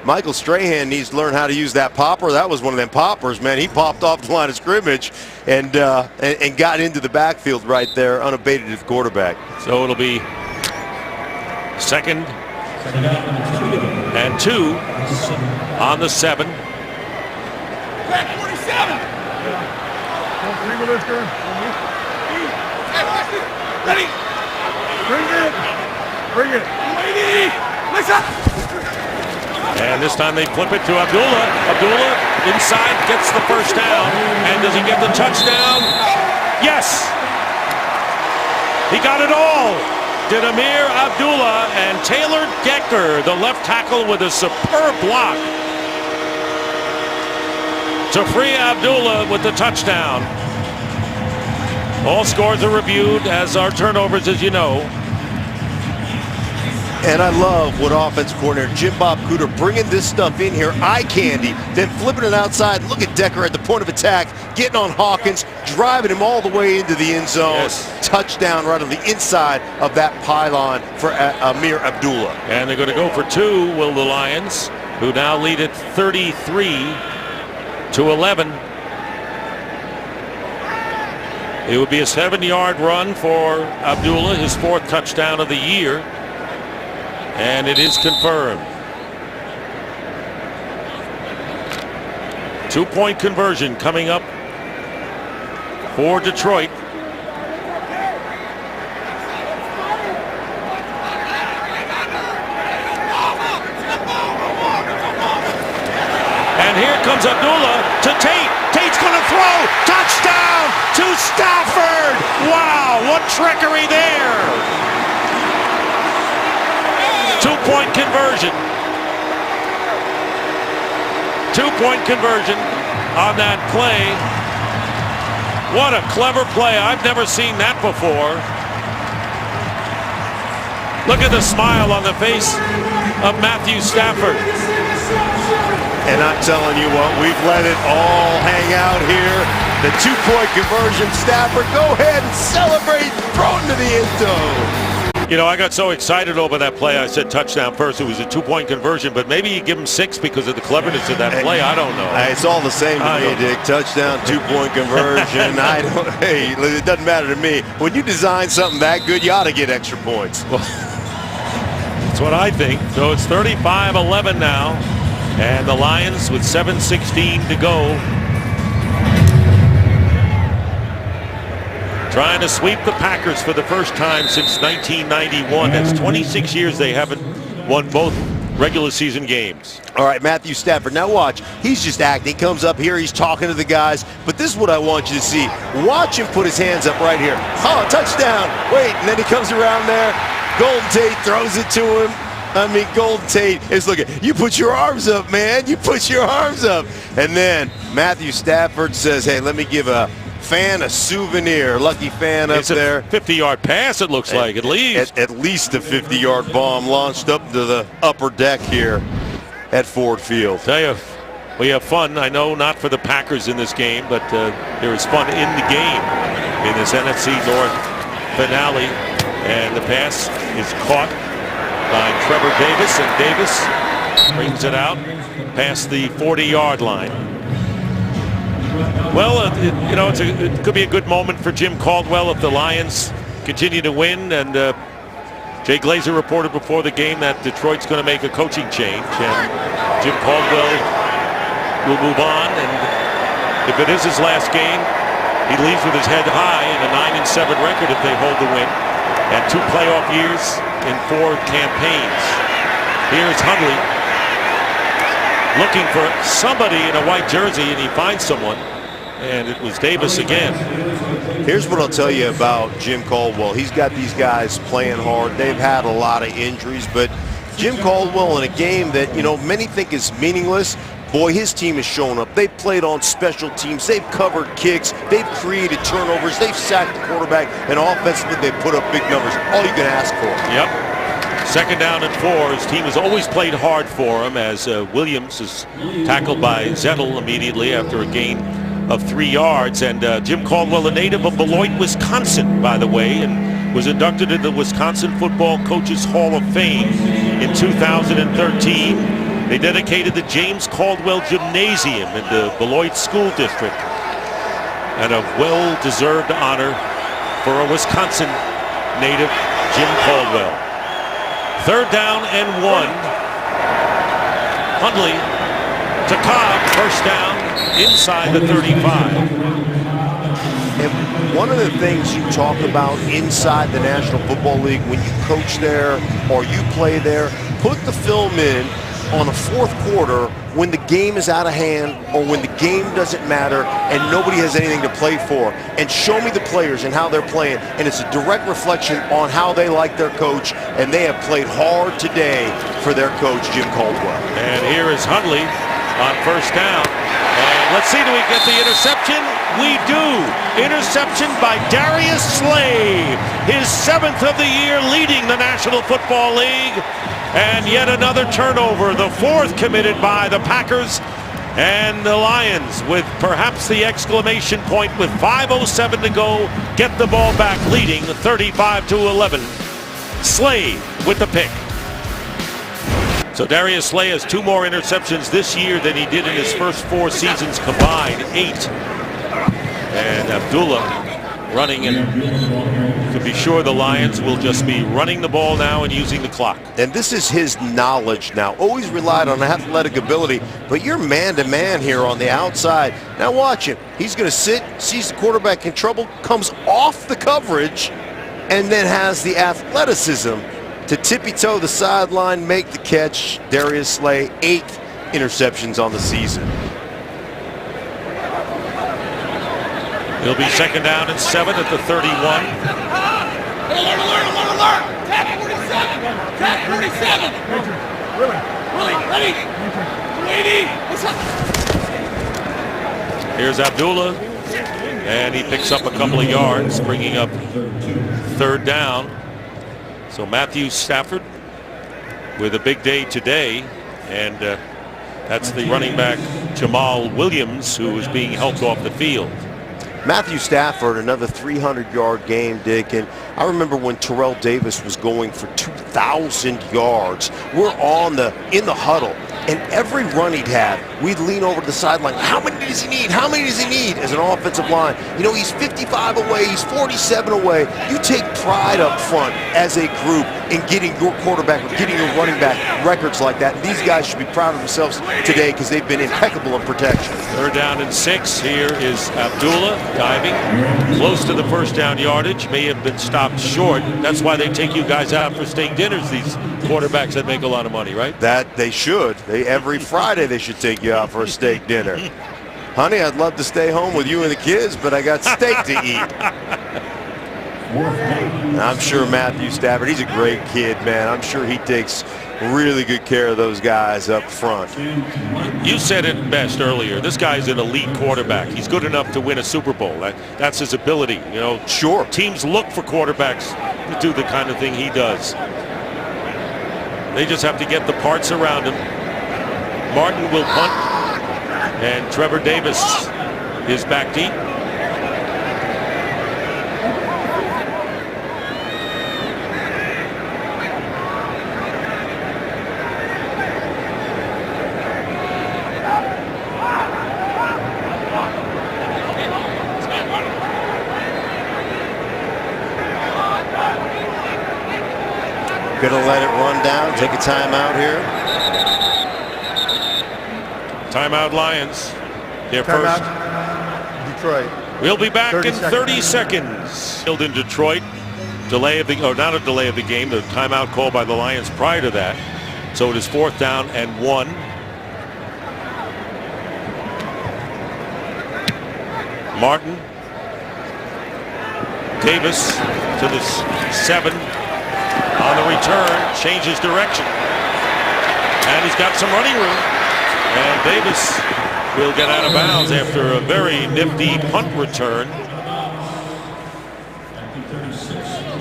Speaker 3: Michael Strahan needs to learn how to use that popper. That was one of them poppers, man. He popped off the line of scrimmage and got into the backfield right there, unabated at the quarterback.
Speaker 1: So it'll be 2nd and 2 on the 7.
Speaker 8: 47. Ready. Bring it. Waiting. Listen.
Speaker 1: And this time they flip it to Abdullah. Abdullah inside gets the first down. And does he get the touchdown? Yes. He got it all. Did Amir Abdullah, and Taylor Decker, the left tackle, with a superb block to free Abdullah with the touchdown. All scores are reviewed, as are turnovers, as you know.
Speaker 3: And I love what offensive coordinator Jim Bob Cooter bringing this stuff in here, eye candy, then flipping it outside. Look at Decker at the point of attack, getting on Hawkins, driving him all the way into the end zone.
Speaker 1: Yes. Touchdown
Speaker 3: right on the inside of that pylon for Amir Abdullah.
Speaker 1: And they're going to go for 2, will the Lions, who now lead it 33-11. It would be a 7-yard run for Abdullah, his 4th touchdown of the year. And it is confirmed. 2-point conversion coming up for Detroit. And here comes Abdullah to Tate. Tate's going to throw. Touchdown to Stafford. Wow, what trickery there. 2-point conversion. 2-point conversion on that play. What a clever play. I've never seen that before. Look at the smile on the face of Matthew Stafford.
Speaker 3: And I'm telling you what, we've let it all hang out here. The 2-point conversion, Stafford, go ahead and celebrate, throw it into the end zone.
Speaker 1: You know, I got so excited over that play, I said touchdown first. It was a 2-point conversion, but maybe you give him 6 because of the cleverness of that play. I don't know.
Speaker 3: It's all the same to me, Dick. Touchdown, 2-point conversion. Hey, it doesn't matter to me. When you design something that good, you ought to get extra points.
Speaker 1: Well, that's what I think. So it's 35-11 now. And the Lions with 7:16 to go, trying to sweep the Packers for the first time since 1991. That's 26 years they haven't won both regular season games.
Speaker 3: All right, Matthew Stafford. Now watch. He's just acting. He comes up here. He's talking to the guys. But this is what I want you to see. Watch him put his hands up right here. Oh, touchdown. Wait, and then he comes around there. Golden Tate throws it to him. I mean, Golden Tate is looking. You put your arms up, man. You put your arms up. And then Matthew Stafford says, hey, let me give a fan a souvenir. Lucky fan up there.
Speaker 1: 50-yard pass, it looks like, at least.
Speaker 3: At least a 50-yard bomb launched up to the upper deck here at Ford Field.
Speaker 1: Tell you, we have fun. I know not for the Packers in this game, but there is fun in the game in this NFC North finale. And the pass is caught by Trevor Davis, and Davis brings it out past the 40-yard line. Well, it could be a good moment for Jim Caldwell if the Lions continue to win. And Jay Glazer reported before the game that Detroit's going to make a coaching change, and Jim Caldwell will move on. And if it is his last game, he leaves with his head high and a 9-7 record if they hold the win, and 2 playoff years in 4 campaigns. Here's Hundley looking for somebody in a white jersey, and he finds someone, and it was Davis again.
Speaker 3: Here's what I'll tell you about Jim Caldwell. He's got these guys playing hard. They've had a lot of injuries, but Jim Caldwell in a game that, many think is meaningless, boy, his team has shown up. They've played on special teams. They've covered kicks. They've created turnovers. They've sacked the quarterback, and offensively they've put up big numbers. All you can ask for.
Speaker 1: Yep. 2nd down and 4. His team has always played hard for him, as Williams is tackled by Zettel immediately after a gain of 3 yards. And Jim Caldwell, a native of Beloit, Wisconsin, by the way, and was inducted into the Wisconsin Football Coaches Hall of Fame in 2013. They dedicated the James Caldwell Gymnasium in the Beloit School District, and a well-deserved honor for a Wisconsin native, Jim Caldwell. 3rd down and 1. Hundley to Cobb, 1st down inside the 35.
Speaker 3: And one of the things you talk about inside the National Football League when you coach there or you play there, put the film in on a 4th quarter when the game is out of hand or when the game doesn't matter and nobody has anything to play for, and show me the players and how they're playing, and it's a direct reflection on how they like their coach, and they have played hard today for their coach, Jim Caldwell.
Speaker 1: And here is Hundley on 1st down, and let's see, do we get the interception? We do. Interception by Darius Slay, his 7th of the year, leading the National Football League. And yet another turnover, the 4th committed by the Packers, and the Lions, with perhaps the exclamation point with 5:07 to go, get the ball back, leading 35-11. Slay with the pick. So Darius Slay has 2 more interceptions this year than he did in his first 4 seasons combined, 8. And Abdullah running, and to be sure the Lions will just be running the ball now and using the clock.
Speaker 3: And this is his knowledge now. Always relied on athletic ability, but you're man-to-man here on the outside. Now watch him. He's going to sit, sees the quarterback in trouble, comes off the coverage, and then has the athleticism to tippy-toe the sideline, make the catch. Darius Slay, 8th interceptions on the season.
Speaker 1: It'll be 2nd down and 7 at the 31.
Speaker 8: Alert! Tap 47! Tap 47! Ready! 280! What's up?
Speaker 1: Here's Abdullah, and he picks up a couple of yards, bringing up 3rd down. So Matthew Stafford with a big day today, and that's the running back Jamal Williams, who is being helped off the field.
Speaker 3: Matthew Stafford, another 300-yard game, Dick. And I remember when Terrell Davis was going for 2,000 yards. We're in the huddle, and every run he'd have, we'd lean over to the sideline. How many does he need? How many does he need as an offensive line? He's 55 away. He's 47 away. You take pride up front as a group in getting your quarterback or getting your running back records like that. And these guys should be proud of themselves today because they've been impeccable in protection.
Speaker 1: 3rd down and 6. Here is Abdullah diving close to the 1st down yardage. May have been stopped short. That's why they take you guys out for steak dinners, these quarterbacks that make a lot of money, right?
Speaker 3: That they should. Every Friday they should take you out for a steak dinner. Honey, I'd love to stay home with you and the kids, but I got steak to eat. I'm sure Matthew Stafford, he's a great kid, man. I'm sure he takes really good care of those guys up front.
Speaker 1: You said it best earlier. This guy's an elite quarterback. He's good enough to win a Super Bowl. That's his ability.
Speaker 3: Sure.
Speaker 1: Teams look for quarterbacks to do the kind of thing he does. They just have to get the parts around him. Martin will punt, and Trevor Davis is back deep.
Speaker 3: Gonna let it run down, take a timeout here.
Speaker 1: Timeout Lions. Their
Speaker 4: Timeout.
Speaker 1: first.
Speaker 4: Detroit.
Speaker 1: We'll be back
Speaker 4: 30
Speaker 1: in 30 seconds. Field in Detroit. Delay of the, or not a delay of the game, the timeout call by the Lions prior to that. So it is 4th down and 1. Martin. Davis to the 7. On the return, changes direction. And he's got some running room. And Davis will get out of bounds after a very nifty punt return.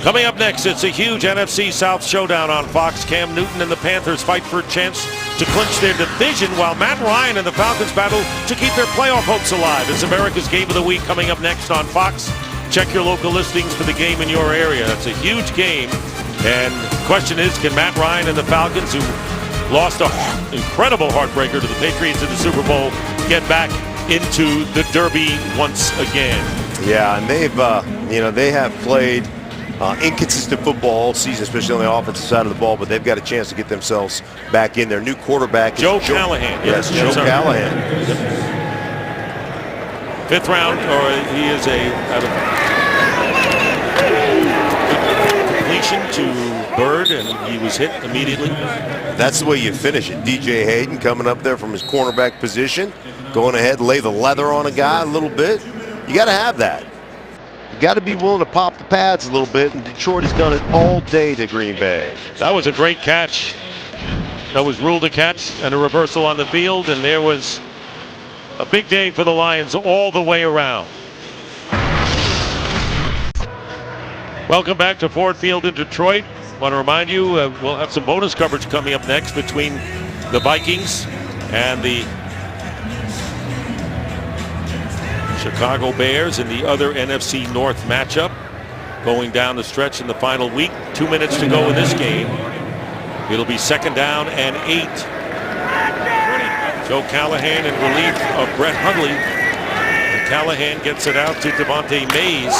Speaker 1: Coming up next, it's a huge NFC South showdown on Fox. Cam Newton and the Panthers fight for a chance to clinch their division, while Matt Ryan and the Falcons battle to keep their playoff hopes alive. It's America's Game of the Week coming up next on Fox. Check your local listings for the game in your area. It's a huge game. And the question is, can Matt Ryan and the Falcons, who lost an incredible heartbreaker to the Patriots in the Super Bowl, get back into the Derby once again?
Speaker 3: Yeah, and they have played inconsistent football all season, especially on the offensive side of the ball, but they've got a chance to get themselves back in. Their new quarterback is
Speaker 1: Joe Callahan.
Speaker 3: Yes, Joe Callahan.
Speaker 1: 5th round, or he is out of completion to Bird, and he was hit immediately.
Speaker 3: That's the way you finish it. DJ Hayden coming up there from his cornerback position, going ahead, lay the leather on a guy a little bit. You got to have that. You got to be willing to pop the pads a little bit, and Detroit has done it all day to Green Bay.
Speaker 1: That was a great catch. That was ruled a catch and a reversal on the field, and there was a big day for the Lions all the way around. Welcome back to Ford Field in Detroit. Want to remind you, we'll have some bonus coverage coming up next between the Vikings and the Chicago Bears in the other NFC North matchup going down the stretch in the final week. 2 minutes to go in this game. It'll be 2nd down and 8. Joe Callahan in relief of Brett Hundley. And Callahan gets it out to Devontae Mays,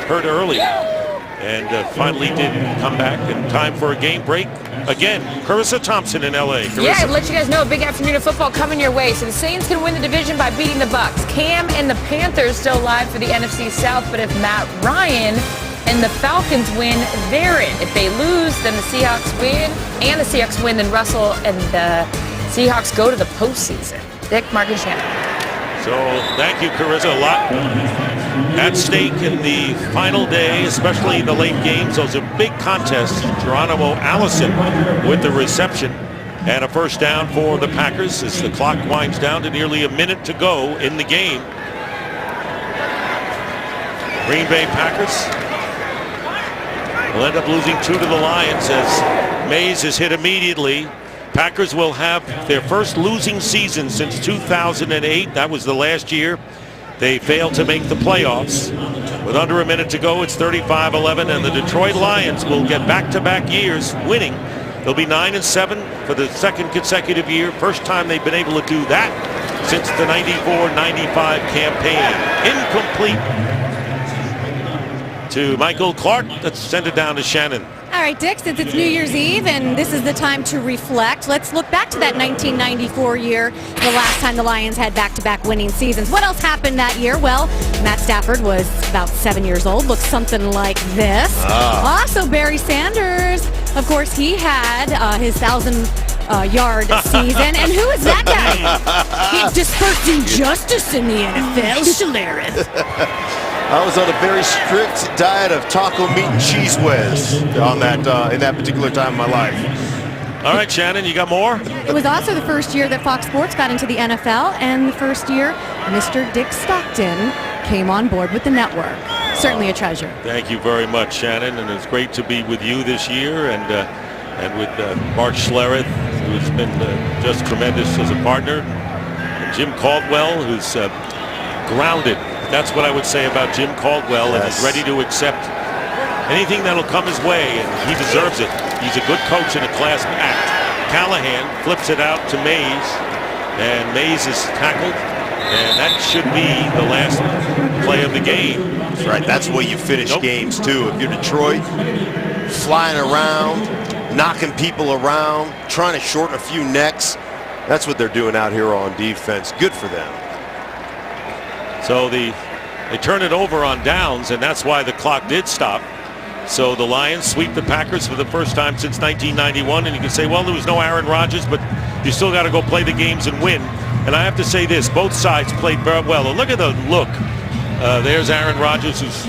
Speaker 1: hurt early, and finally did come back in time for a game break. Again, Carissa Thompson in LA. Carissa.
Speaker 5: Yeah, I'd let you guys know a big afternoon of football coming your way. So the Saints can win the division by beating the Bucs. Cam and the Panthers still alive for the NFC South, but if Matt Ryan and the Falcons win, they're in. If they lose, then the Seahawks win, and the Seahawks win, then Russell and the Seahawks go to the postseason. Dick, Mark, and Shannon.
Speaker 1: So thank you, Carissa. A lot at stake in the final day, especially the late games. Those are big contests. Geronimo Allison with the reception and a 1st down for the Packers as the clock winds down to nearly a minute to go in the game. Green Bay Packers will end up losing 2 to the Lions as Mays is hit immediately. Packers will have their first losing season since 2008. That was the last year they failed to make the playoffs. With under a minute to go, it's 35-11, and the Detroit Lions will get back-to-back years winning. They'll be 9-7 for the 2nd consecutive year. First time they've been able to do that since the 94-95 campaign. Incomplete to Michael Clark. Let's send it down to Shannon.
Speaker 2: All right, Dick, since it's New Year's Eve and this is the time to reflect, let's look back to that 1994 year, the last time the Lions had back-to-back winning seasons. What else happened that year? Well, Matt Stafford was about 7 years old, looked something like this. Also, Barry Sanders, of course, he had his 1,000-yard season. And who is that guy? He dispersed injustice in the NFL. Hilarious.
Speaker 3: I was on a very strict diet of taco meat and cheese whiz on that in that particular time of my life.
Speaker 1: All right, Shannon, you got more?
Speaker 2: It was also the first year that Fox Sports got into the NFL, and the first year Mr. Dick Stockton came on board with the network. Certainly a treasure.
Speaker 1: Thank you very much, Shannon, and it's great to be with you this year, and with Mark Schlereth, who's been just tremendous as a partner, and Jim Caldwell, who's grounded. That's what I would say about Jim Caldwell, and is ready to accept anything that'll come his way, and he deserves it. He's a good coach and a class act. Callahan flips it out to Mays, and Mays is tackled, and that should be the last play of the game. That's
Speaker 3: right. That's the way you finish games, too. If you're Detroit, flying around, knocking people around, trying to shorten a few necks. That's what they're doing out here on defense. Good for them.
Speaker 1: So they turn it over on downs, and that's why the clock did stop. So the Lions sweep the Packers for the first time since 1991, and you can say, well, there was no Aaron Rodgers, but you still got to go play the games and win. And I have to say this, both sides played very well. Look at the look. There's Aaron Rodgers, who's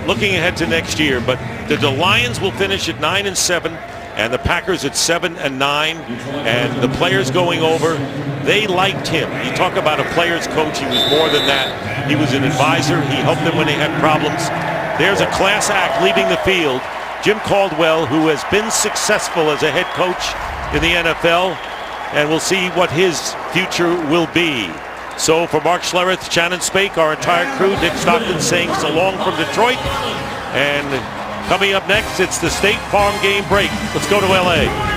Speaker 1: looking ahead to next year, but the Lions will finish at 9-7, and the Packers at 7-9, and the players going over, they liked him. You talk about a player's coach, he was more than that. He was an advisor. He helped them when they had problems. There's a class act leaving the field. Jim Caldwell, who has been successful as a head coach in the NFL, and we'll see what his future will be. So for Mark Schlereth, Shannon Spake, our entire crew, Dick Stockton saying so long from Detroit. And coming up next, it's the State Farm game break. Let's go to LA.